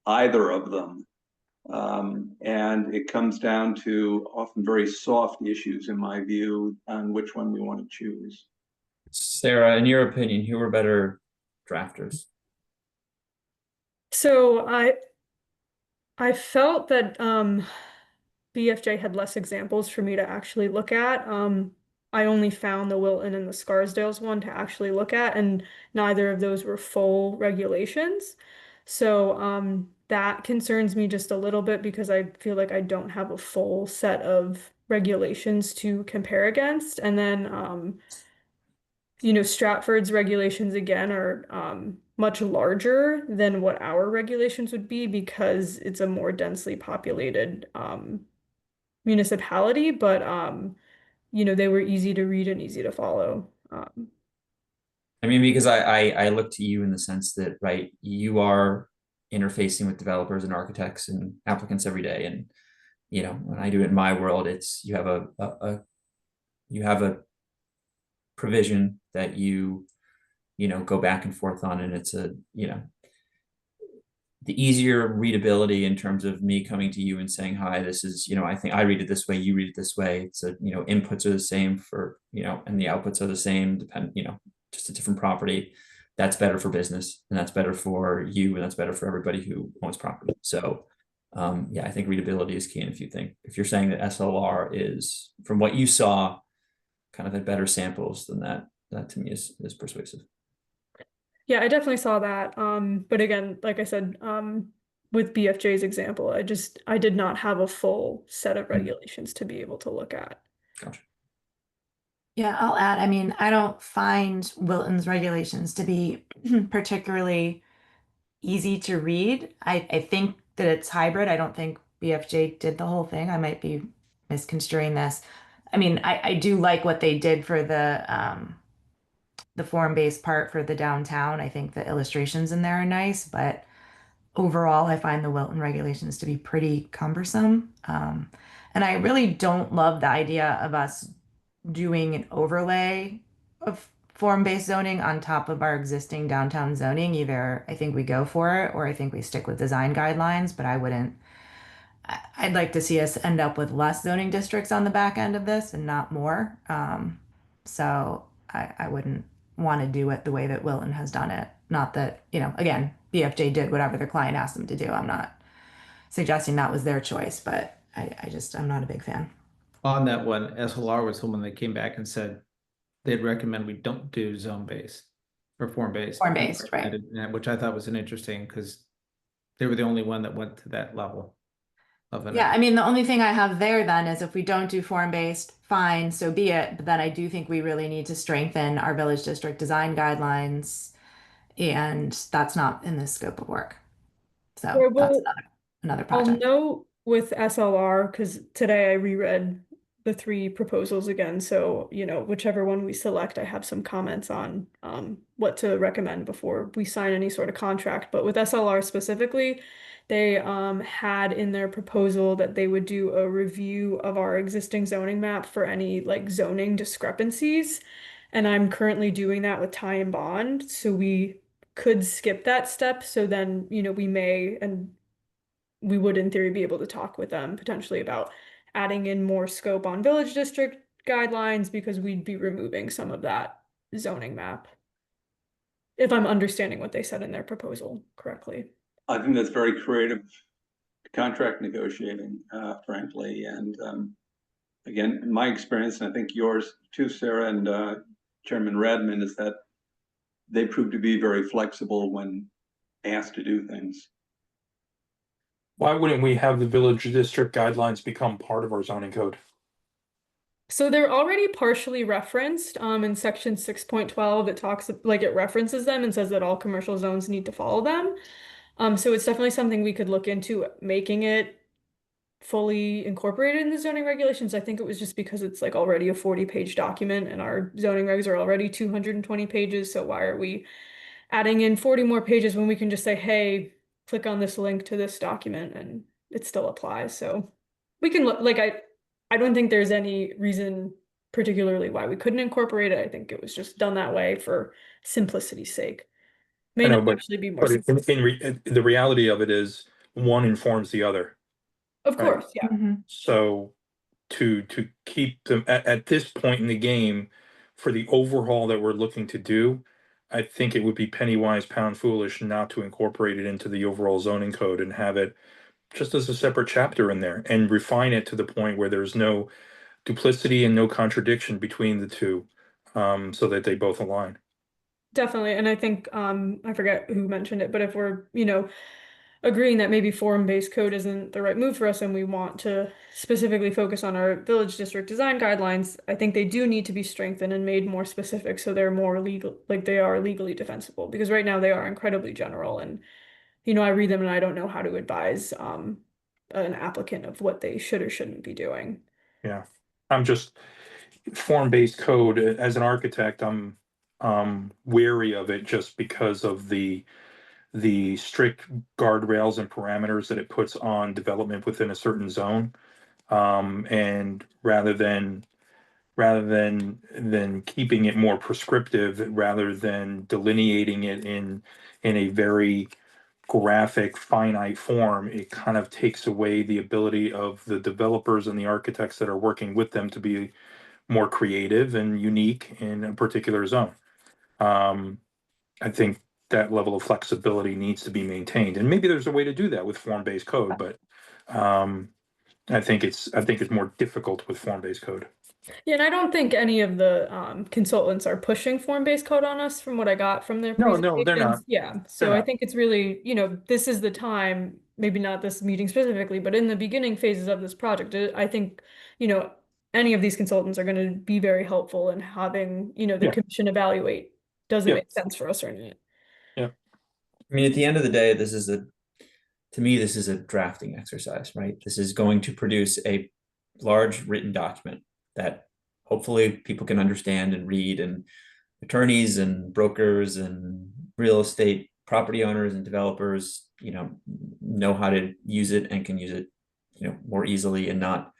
either of them. And it comes down to often very soft issues, in my view, on which one we want to choose. Sarah, in your opinion, who are better drafters? So I felt that BFJ had less examples for me to actually look at. I only found the Wilton and the Scarsdales one to actually look at, and neither of those were full regulations. So that concerns me just a little bit because I feel like I don't have a full set of regulations to compare against. And then you know, Stratford's regulations again are much larger than what our regulations would be because it's a more densely populated municipality, but you know, they were easy to read and easy to follow. I mean, because I look to you in the sense that, right, you are interfacing with developers and architects and applicants every day. And, you know, when I do it in my world, it's you have a provision that you know, go back and forth on, and it's a, you know, the easier readability in terms of me coming to you and saying, hi, this is, you know, I think I read it this way, you read it this way. It's a, you know, inputs are the same for, you know, and the outputs are the same, you know, just a different property. That's better for business, and that's better for you, and that's better for everybody who owns property. So yeah, I think readability is key. And if you're saying that SLR is, from what you saw, kind of had better samples, then that to me is persuasive. Yeah, I definitely saw that. But again, like I said, with BFJ's example. I did not have a full set of regulations to be able to look at. Gotcha. Yeah, I'll add, I mean, I don't find Wilton's regulations to be particularly easy to read. I think that it's hybrid. I don't think BFJ did the whole thing. I might be misconstruing this. I mean, I do like what they did for the form-based part for the downtown. I think the illustrations in there are nice, but overall, I find the Wilton regulations to be pretty cumbersome. And I really don't love the idea of us doing an overlay of form-based zoning on top of our existing downtown zoning. Either I think we go for it or I think we stick with design guidelines, but I'd like to see us end up with less zoning districts on the back end of this and not more. So I wouldn't want to do it the way that Wilton has done it. Not that, again, BFJ did whatever the client asked them to do. I'm not suggesting that was their choice, but I'm not a big fan. On that one, SLR was the one that came back and said they'd recommend we don't do zone-based or form-based. Form-based, right. Which I thought was an interesting, because they were the only one that went to that level of Yeah, I mean, the only thing I have there then is if we don't do form-based, fine, so be it. But then I do think we really need to strengthen our village district design guidelines, and that's not in this scope of work. So that's another project. I'll note with SLR, because today I reread the 3 proposals again. So, whichever one we select, I have some comments on what to recommend before we sign any sort of contract. But with SLR specifically, they had in their proposal that they would do a review of our existing zoning map for any like zoning discrepancies. And I'm currently doing that with Ty and Bond. So we could skip that step. So then, we may, and we would in theory be able to talk with them potentially about adding in more scope on village district guidelines, because we'd be removing some of that zoning map. If I'm understanding what they said in their proposal correctly. I think that's very creative contract negotiating, frankly. And again, in my experience, and I think yours too, Sarah, and Chairman Redmond, is that they prove to be very flexible when asked to do things. Why wouldn't we have the village district guidelines become part of our zoning code? So they're already partially referenced in section 6.12. It talks like it references them and says that all commercial zones need to follow them. So it's definitely something we could look into, making it fully incorporated in the zoning regulations. I think it was just because it's like already a 40-page document and our zoning regs are already 220 pages. So why are we adding in 40 more pages when we can just say, hey, click on this link to this document and it still applies. So we can look, like, I don't think there's any reason particularly why we couldn't incorporate it. I think it was just done that way for simplicity's sake. May not actually be more But the reality of it is one informs the other. Of course, yeah. So to keep them at this point in the game for the overhaul that we're looking to do, I think it would be penny wise, pound foolish not to incorporate it into the overall zoning code and have it just as a separate chapter in there and refine it to the point where there's no duplicity and no contradiction between the two, so that they both align. Definitely. And I think I forget who mentioned it, but if we're, agreeing that maybe form-based code isn't the right move for us and we want to specifically focus on our village district design guidelines, I think they do need to be strengthened and made more specific so they're more legal, like they are legally defensible, because right now they are incredibly general and I read them and I don't know how to advise an applicant of what they should or shouldn't be doing. Yeah. I'm just form-based code as an architect, I'm wary of it just because of the strict guardrails and parameters that it puts on development within a certain zone. And rather than keeping it more prescriptive, rather than delineating it in a very graphic, finite form, it kind of takes away the ability of the developers and the architects that are working with them to be more creative and unique in a particular zone. I think that level of flexibility needs to be maintained, and maybe there's a way to do that with form-based code, but I think it's more difficult with form-based code. Yeah, and I don't think any of the consultants are pushing form-based code on us from what I got from their No, presentations. they're not. Yeah, so I think it's really, this is the time maybe not this meeting specifically, but in the beginning phases of this project, I think, you know, any of these consultants are going to be very helpful in having, you know, the Yeah. commission evaluate, does it Yeah. make sense for us or not? I mean, at the end of the day, to me, this is a drafting exercise, right? This is going to produce a large written document that hopefully people can understand and read, and attorneys and brokers and real estate property owners and developers, know how to use it and can use it, more easily, and not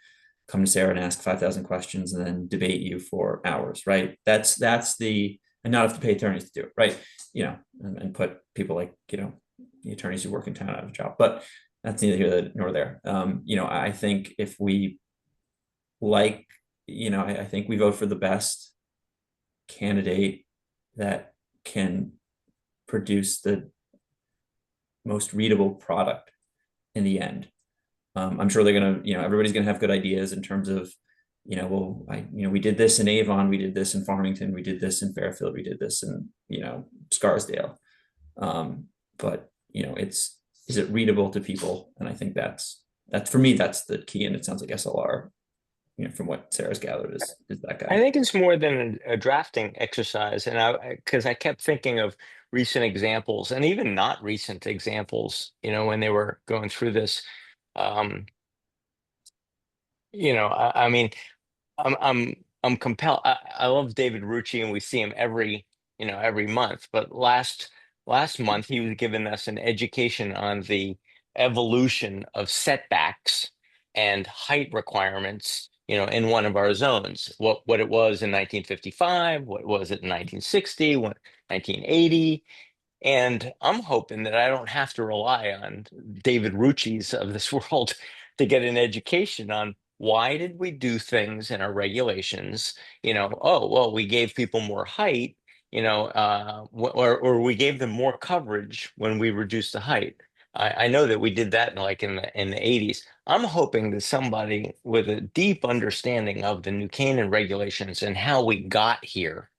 come to Sarah and ask 5,000 questions and then debate you for hours, right? And not have to pay attorneys to do it, right? And put people like, the attorneys who work in town out of a job. But that's neither here nor there. I think if we I think we vote for the best candidate that can produce the most readable product in the end. I'm sure they're gonna, everybody's gonna have good ideas in terms of, we did this in Avon, we did this in Farmington, we did this in Fairfield, we did this in, Scarsdale. But is it readable to people? And I think that's for me, that's the key. And it sounds like SLR, from what Sarah's gathered, is that guy. I think it's more than a drafting exercise, and because I kept thinking of recent examples and even not recent examples, when they were going through this. I mean, I'm compelled. I love David Rucci, and we see him every month. But last month, he was giving us an education on the evolution of setbacks and height requirements, in one of our zones. What it was in 1955, what was it in 1960, 1980. And I'm hoping that I don't have to rely on David Rucci's of this world to get an education on why did we do things in our regulations. Oh, well, we gave people more height, or we gave them more coverage when we reduced the height. I know that we did that in the 80s. I'm hoping that somebody with a deep understanding of the New Canaan regulations and how we got here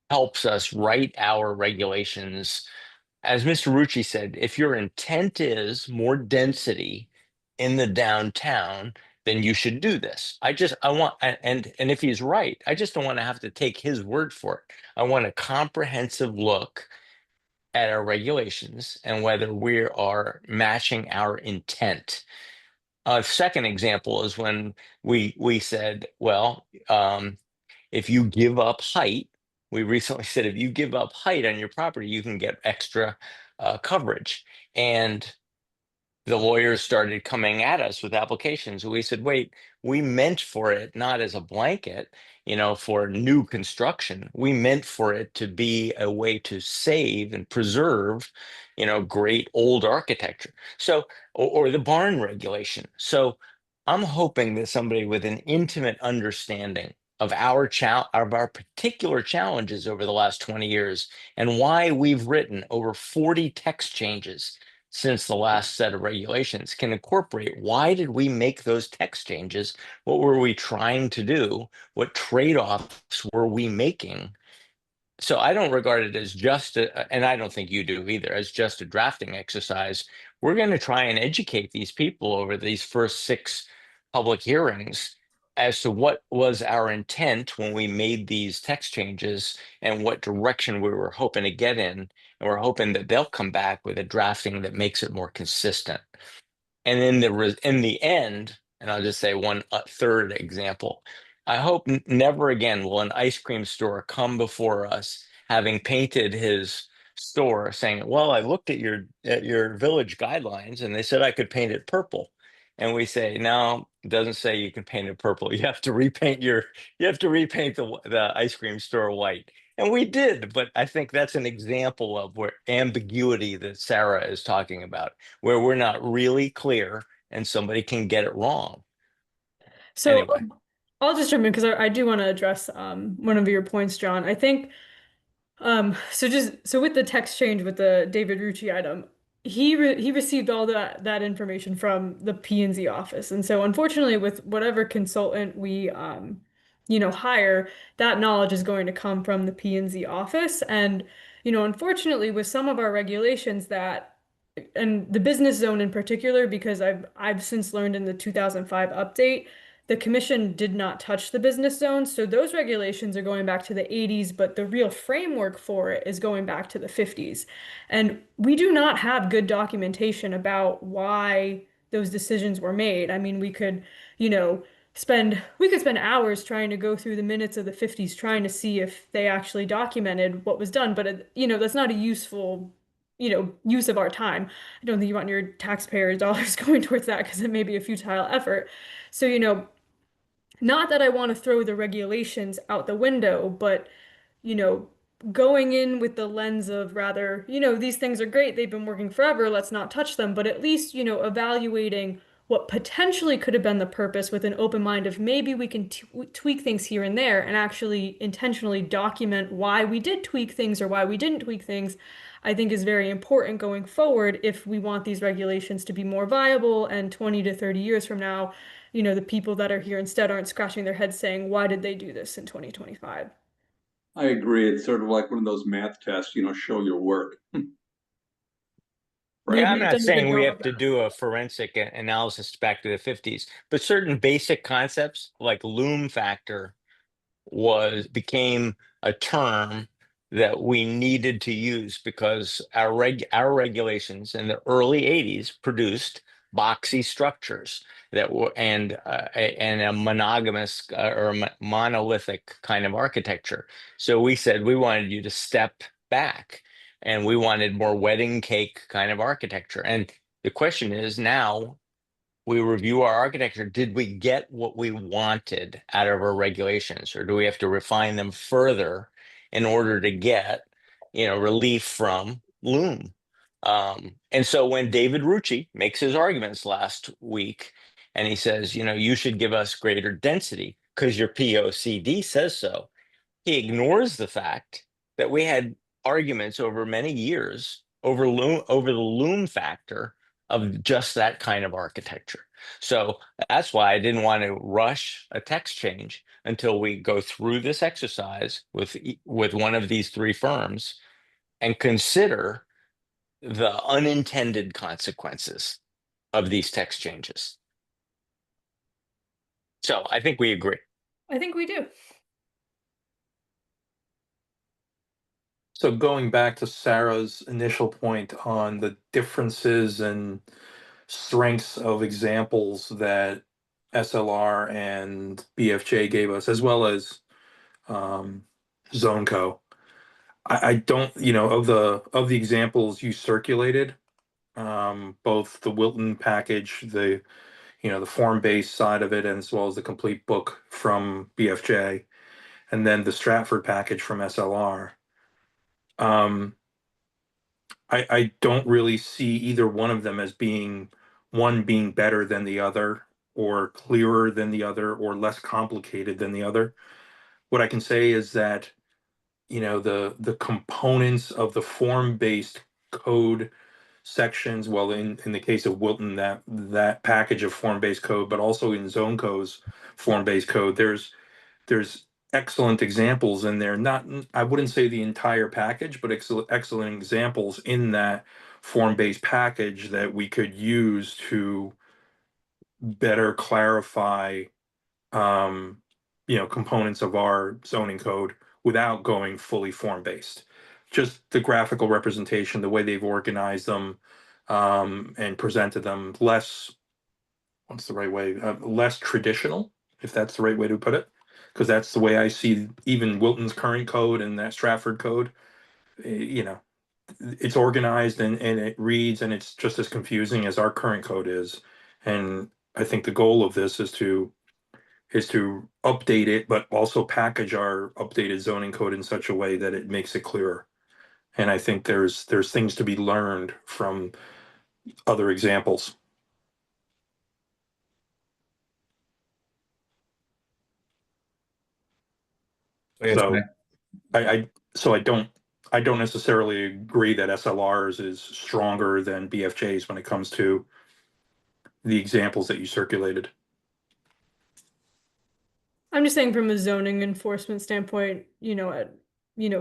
helps us write our regulations. As Mr. Rucci said, if your intent is more density in the downtown, then you should do this. I want, and if he's right, I just don't want to have to take his word for it. I want a comprehensive look at our regulations and whether we are matching our intent. A second example is when we said, well, if you give up height, we recently said if you give up height on your property, you can get extra coverage. And the lawyers started coming at us with applications. We said, wait, we meant for it not as a blanket, for new construction. We meant for it to be a way to save and preserve, great old architecture. So, or the barn regulation. So I'm hoping that somebody with an intimate understanding of our particular challenges over the last 20 years and why we've written over 40 text changes since the last set of regulations can incorporate why did we make those text changes? What were we trying to do? What trade-offs were we making? So I don't regard it as just and I don't think you do either, as just a drafting exercise. We're going to try and educate these people over these first 6 public hearings as to what was our intent when we made these text changes and what direction we were hoping to get in. And we're hoping that they'll come back with a drafting that makes it more consistent. And in the end, and I'll just say one third example, I hope never again will an ice cream store come before us having painted his store saying, well, I looked at your village guidelines and they said I could paint it purple. And we say, no, it doesn't say you can paint it purple. You have to repaint the ice cream store white. And we did, but I think that's an example of where ambiguity that Sarah is talking about, where we're not really clear and somebody can get it wrong. So Anyway. I'll just jump in because I do want to address one of your points, John. I think so with the text change with the David Rucci item, he received all that information from the P&Z office. And so unfortunately with whatever consultant we hire, that knowledge is going to come from the P&Z office. And unfortunately with some of our regulations that and the business zone in particular, because I've since learned in the 2005 update, the commission did not touch the business zone. So those regulations are going back to the 80s, but the real framework for it is going back to the 50s. And we do not have good documentation about why those decisions were made. I mean, we could, you know, we could spend hours trying to go through the minutes of the 50s trying to see if they actually documented what was done, but you know, that's not a useful, you know, use of our time. I don't think you want your taxpayers' dollars going towards that because it may be a futile effort. So, you know, not that I want to throw the regulations out the window, but you know, going in with the lens of rather, you know, these things are great, they've been working forever, let's not touch them, but at least, you know, evaluating what potentially could have been the purpose with an open mind of maybe we can tweak things here and there and actually intentionally document why we did tweak things or why we didn't tweak things, I think is very important going forward if we want these regulations to be more viable and 20 to 30 years from now, you know, the people that are here instead aren't scratching their heads saying, why did they do this in 2025? I agree. It's sort of like one of those math tests, show your work. Right. Yeah, I'm We've not done a good saying we job have of to that. do a forensic analysis back to the 50s, but certain basic concepts like loom factor became a term that we needed to use because our regulations in the early 80s produced boxy structures that were and a monogamous or monolithic kind of architecture. So we said we wanted you to step back and we wanted more wedding cake kind of architecture. And the question is now we review our architecture, did we get what we wanted out of our regulations, or do we have to refine them further in order to get, relief from loom? And so when David Rucci makes his arguments last week, and he says, you should give us greater density because your POCD says so, he ignores the fact that we had arguments over many years over the loom factor of just that kind of architecture. So that's why I didn't want to rush a text change until we go through this exercise with one of these three firms and consider the unintended consequences of these text changes. So I think we agree. I think we do. So going back to Sarah's initial point on the differences and strengths of examples that SLR and BFJ gave us, as well as ZoneCo. I don't, of the examples you circulated, both the Wilton package, the form-based side of it, as well as the complete book from BFJ, and then the Stratford package from SLR. I don't really see either one of them as being better than the other, or clearer than the other, or less complicated than the other. What I can say is that, the components of the form-based code sections, well, in the case of Wilton, that package of form-based code, but also in ZoneCo's form-based code, there's excellent examples in there. Not, I wouldn't say the entire package, but excellent examples in that form-based package that we could use to better clarify, components of our zoning code without going fully form-based. Just the graphical representation, the way they've organized them, and presented them what's the right way? Less traditional, if that's the right way to put it, because that's the way I see even Wilton's current code and that Stratford code. It's organized and it reads, and it's just as confusing as our current code is. And I think the goal of this is to update it, but also package our updated zoning code in such a way that it makes it clearer. And I think there's things to be learned from other examples. So I don't necessarily agree that SLRs is stronger than BFJs when it comes to the examples that you circulated. I'm just saying from a zoning enforcement standpoint,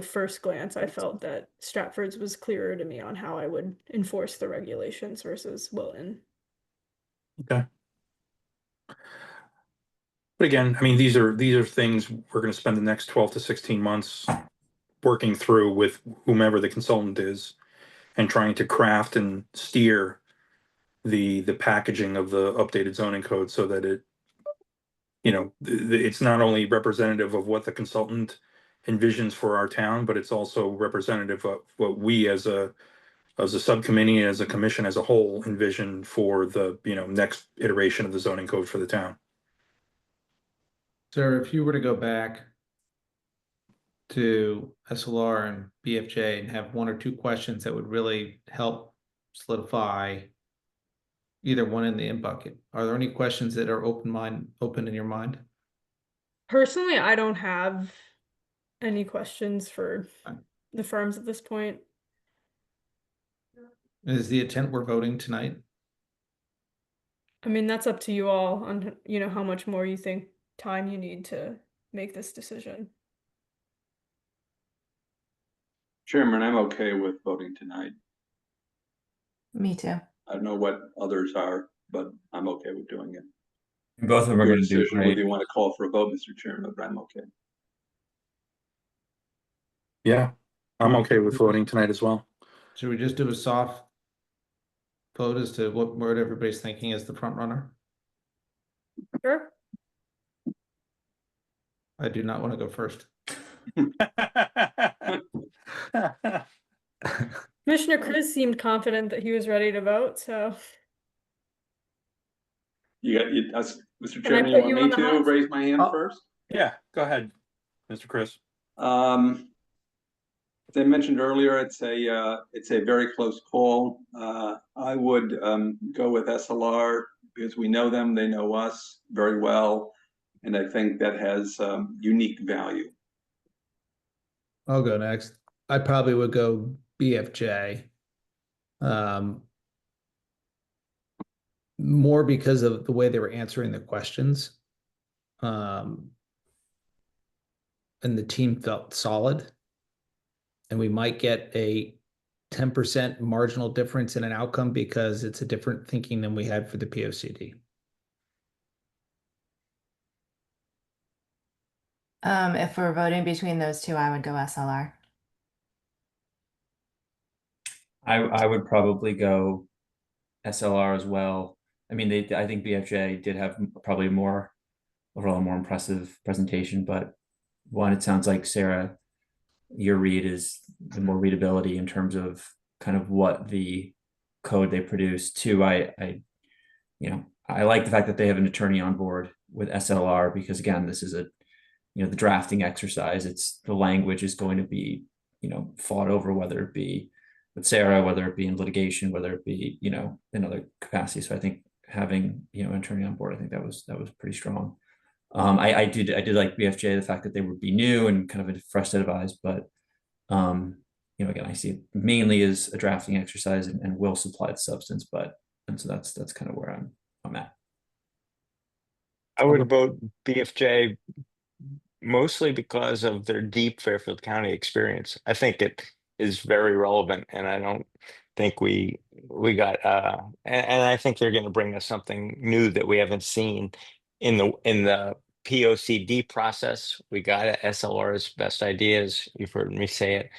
first glance, I felt that Stratford's was clearer to me on how I would enforce the regulations versus Wilton. Okay. But again, I mean, these are things we're going to spend the next 12 to 16 months working through with whomever the consultant is, and trying to craft and steer the packaging of the updated zoning code so that it, it's not only representative of what the consultant envisions for our town, but it's also representative of what we as a subcommittee, as a commission as a whole envision for the, next iteration of the zoning code for the town. So if you were to go back to SLR and BFJ and have one or two questions that would really help solidify either one in the in bucket, are there any questions that are open in your mind? Personally, I don't have any questions for the firms at this point. Is the intent we're voting tonight? I mean, that's up to you all on, how much more you think time you need to make this decision. Chairman, I'm okay with voting tonight. Me too. I don't know what others are, but I'm okay with doing it. And both of them are Your going to do decision, great. whether you want to call for a vote, Mr. Chairman, but I'm okay. Yeah, I'm okay with voting tonight as well. Should we just do a soft vote as to what everybody's thinking is the front runner? Sure. I do not want to go first. Commissioner Chris seemed confident that he was ready to vote, so. Mr. Can I Chairman, you put want you me on the to hot- raise my hand first? Yeah, go ahead, Mr. Chris. As I mentioned earlier, it's a very close call. I would go with SLR because we know them, they know us very well, and I think that has unique value. I'll go next. I probably would go BFJ. More because of the way they were answering the questions. And the team felt solid. And we might get a 10% marginal difference in an outcome because it's a different thinking than we had for the POCD. If we're voting between those two, I would go SLR. I would probably go SLR as well. I mean, I think BFJ did have probably overall more impressive presentation, but one, it sounds like Sarah, your read is the more readability in terms of kind of what the code they produce. Two, I like the fact that they have an attorney on board with SLR because again, this is the drafting exercise. It's the language is going to be, fought over, whether it be with Sarah, whether it be in litigation, whether it be, in other capacities. So I think having, an attorney on board, I think that was pretty strong. I did like BFJ, the fact that they would be new and kind of a fresh set of eyes, but again, I see it mainly as a drafting exercise and will supply the substance, and so that's kind of where I'm at. I would vote BFJ mostly because of their deep Fairfield County experience. I think it is very relevant, and I don't think we got and I think they're going to bring us something new that we haven't seen in the POCD process. We got SLR's best ideas. You've heard me say it.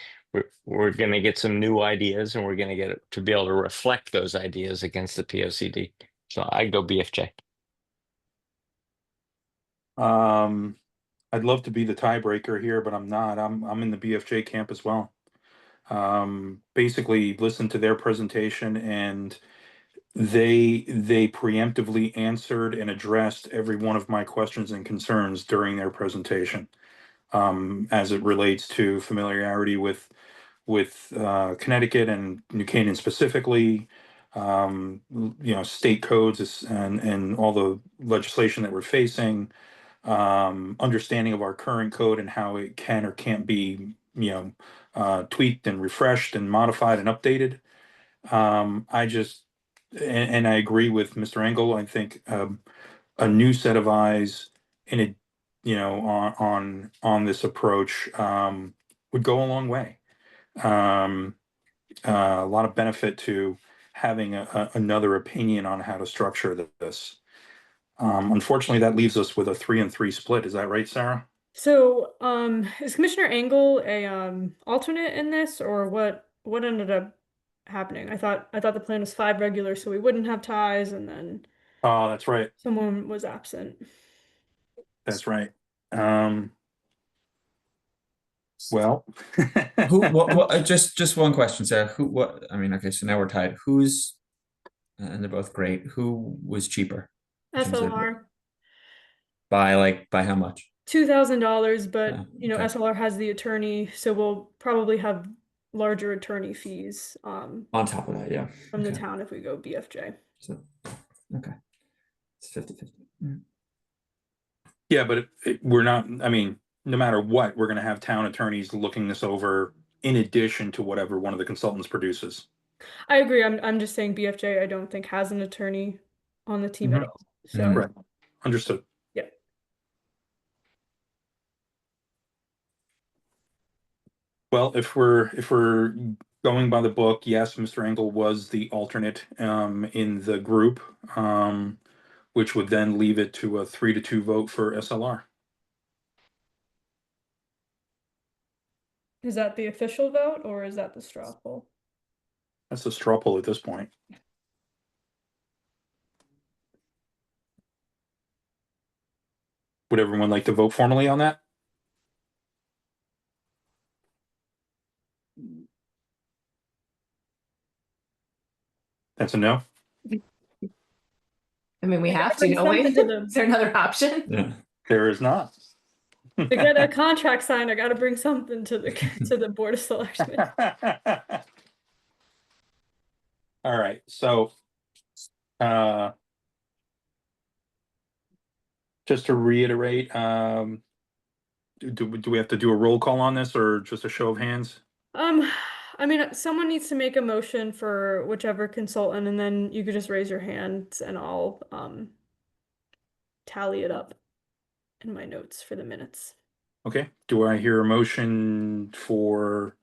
We're going to get some new ideas, and we're going to get to be able to reflect those ideas against the POCD. So I go BFJ. I'd love to be the tiebreaker here, but I'm not. I'm in the BFJ camp as well. Basically listened to their presentation, and they preemptively answered and addressed every one of my questions and concerns during their presentation, as it relates to familiarity with Connecticut and New Canaan specifically, state codes and all the legislation that we're facing, understanding of our current code and how it can or can't be, tweaked and refreshed and modified and updated. I agree with Mr. Engel. I think a new set of eyes in it, on this approach would go a long way. A lot of benefit to having another opinion on how to structure this. Unfortunately, that leaves us with a 3-3 split. Is that right, Sarah? So, is Commissioner Engel a alternate in this, or what ended up happening? I thought the plan was 5 regulars, so we wouldn't have ties, and then Oh, that's right. someone was absent. That's right. Well, What, just one question, Sarah. I mean, okay, so now we're tied. And they're both great. Who was cheaper? in terms of- SLR. by how much? $2,000, but Oh, you know, okay. SLR has the attorney, so we'll probably have larger attorney fees On top of that, yeah. from the Okay. town if we go BFJ. So, okay. It's 50-50. yeah, but we're not, I mean, no matter what, we're going to have town attorneys looking this over in addition to whatever one of the consultants produces. I agree. I'm just saying BFJ I don't think has an attorney on the team at all. So Right. Understood. yeah. Well, if we're going by the book, yes, Mr. Engel was the alternate in the group, which would then leave it to a 3-2 vote for SLR. Is that the official vote or is that the straw poll? That's a straw poll at this point. Would everyone like to vote formally on that? That's a no. I mean, we have to, bring don't we? something to them. Is there another option? Yeah. There is not. To get a contract signed, I got to bring something to the Board of Selectmen. All right, so just to reiterate, do we have to do a roll call on this or just a show of hands? I mean, someone needs to make a motion for whichever consultant, and then you could just raise your hand and I'll tally it up in my notes for the minutes. Okay, do I hear a motion for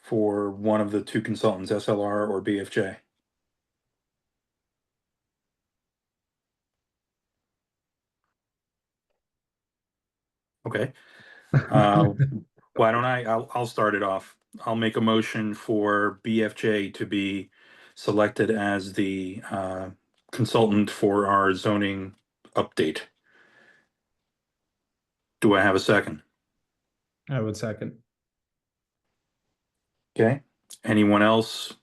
one of the 2 consultants, SLR or BFJ? Okay. Why don't I'll start it off. I'll make a motion for BFJ to be selected as the consultant for our zoning update. Do I have a second? I would second. Okay. Anyone else?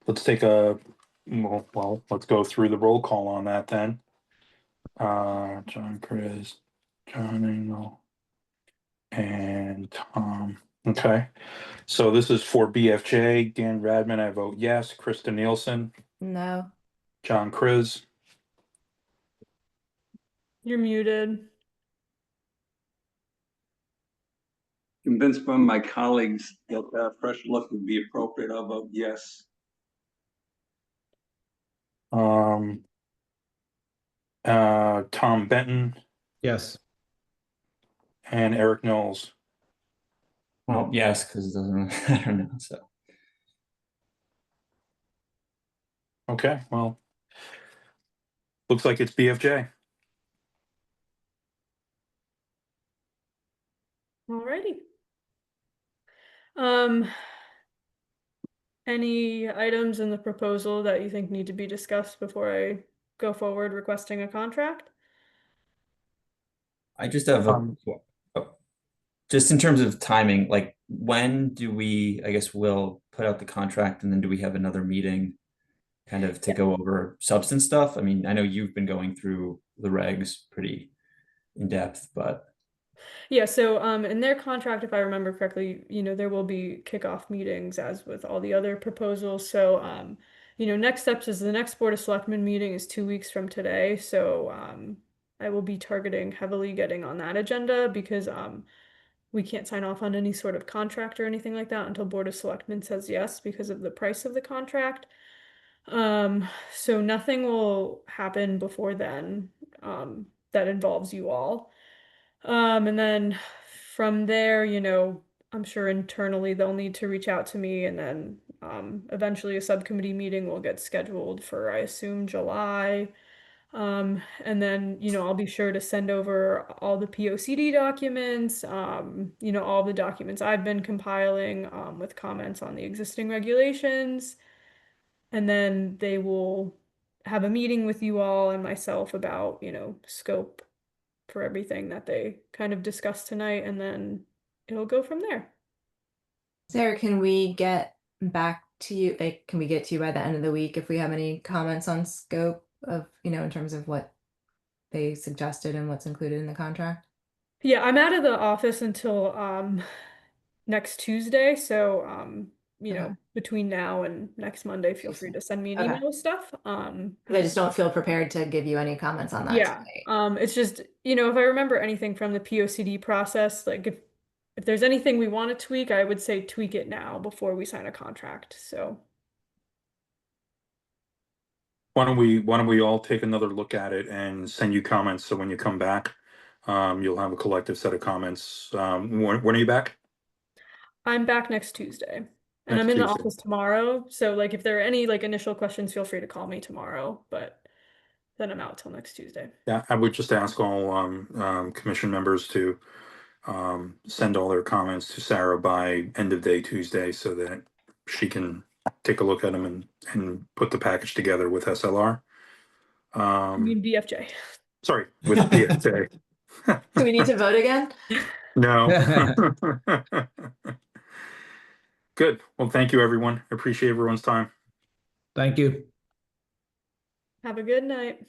Let's take well, let's go through the roll call on that then. John, Chris, John Engel, and Tom. Okay. So this is for BFJ. Dan Radman, I vote yes. Krista Nielsen, No. John Kriz, You're muted. Convinced by my colleagues that a fresh look would be appropriate, I'll vote yes. Tom Benton, Yes. and Eric Knowles. Well, yes, because it doesn't. I don't know. So Okay, well, looks like it's BFJ. Alrighty. Any items in the proposal that you think need to be discussed before I go forward requesting a contract? I just have just in terms of timing, like when do we? I guess we'll put out the contract, and then do we have another meeting, kind of to go over substance stuff? I mean, I know you've been going through the regs pretty in depth, but Yeah, so in their contract, if I remember correctly, you know, there will be kickoff meetings as with all the other proposals. So you know, next steps is the next Board of Selectmen meeting is 2 weeks from today. So I will be targeting heavily getting on that agenda because we can't sign off on any sort of contract or anything like that until Board of Selectmen says yes because of the price of the contract. So nothing will happen before then that involves you all. And then from there, I'm sure internally they'll need to reach out to me, and then eventually a subcommittee meeting will get scheduled for, I assume, July. And then, I'll be sure to send over all the POCD documents, all the documents I've been compiling, with comments on the existing regulations. And then they will have a meeting with you all and myself about, scope for everything that they kind of discussed tonight, and then it'll go from there. Sarah, can we get back to you? Like, can we get to you by the end of the week if we have any comments on scope of, in terms of what they suggested and what's included in the contract? Yeah, I'm out of the office until next Tuesday, so Okay. between now and next Monday, feel free to send me an Okay. email with stuff. I just don't feel prepared to give you any comments on that Yeah. tonight. It's just, if I remember anything from the POCD process, like if there's anything we want to tweak, I would say tweak it now before we sign a contract. So Why don't we all take another look at it and send you comments, so when you come back, you'll have a collective set of comments. When are you back? I'm back next Tuesday. And Next I'm in the Tuesday. office tomorrow. So like if there are any like initial questions, feel free to call me tomorrow, but then I'm out till next Tuesday. Yeah, I would just ask all commission members to send all their comments to Sarah by end of day Tuesday, so that she can take a look at them and put the package together with SLR. I mean BFJ. Sorry, with BFJ. Do we need to vote again? No. Good. Well, thank you, everyone. I appreciate everyone's time. Thank you. Have a good night.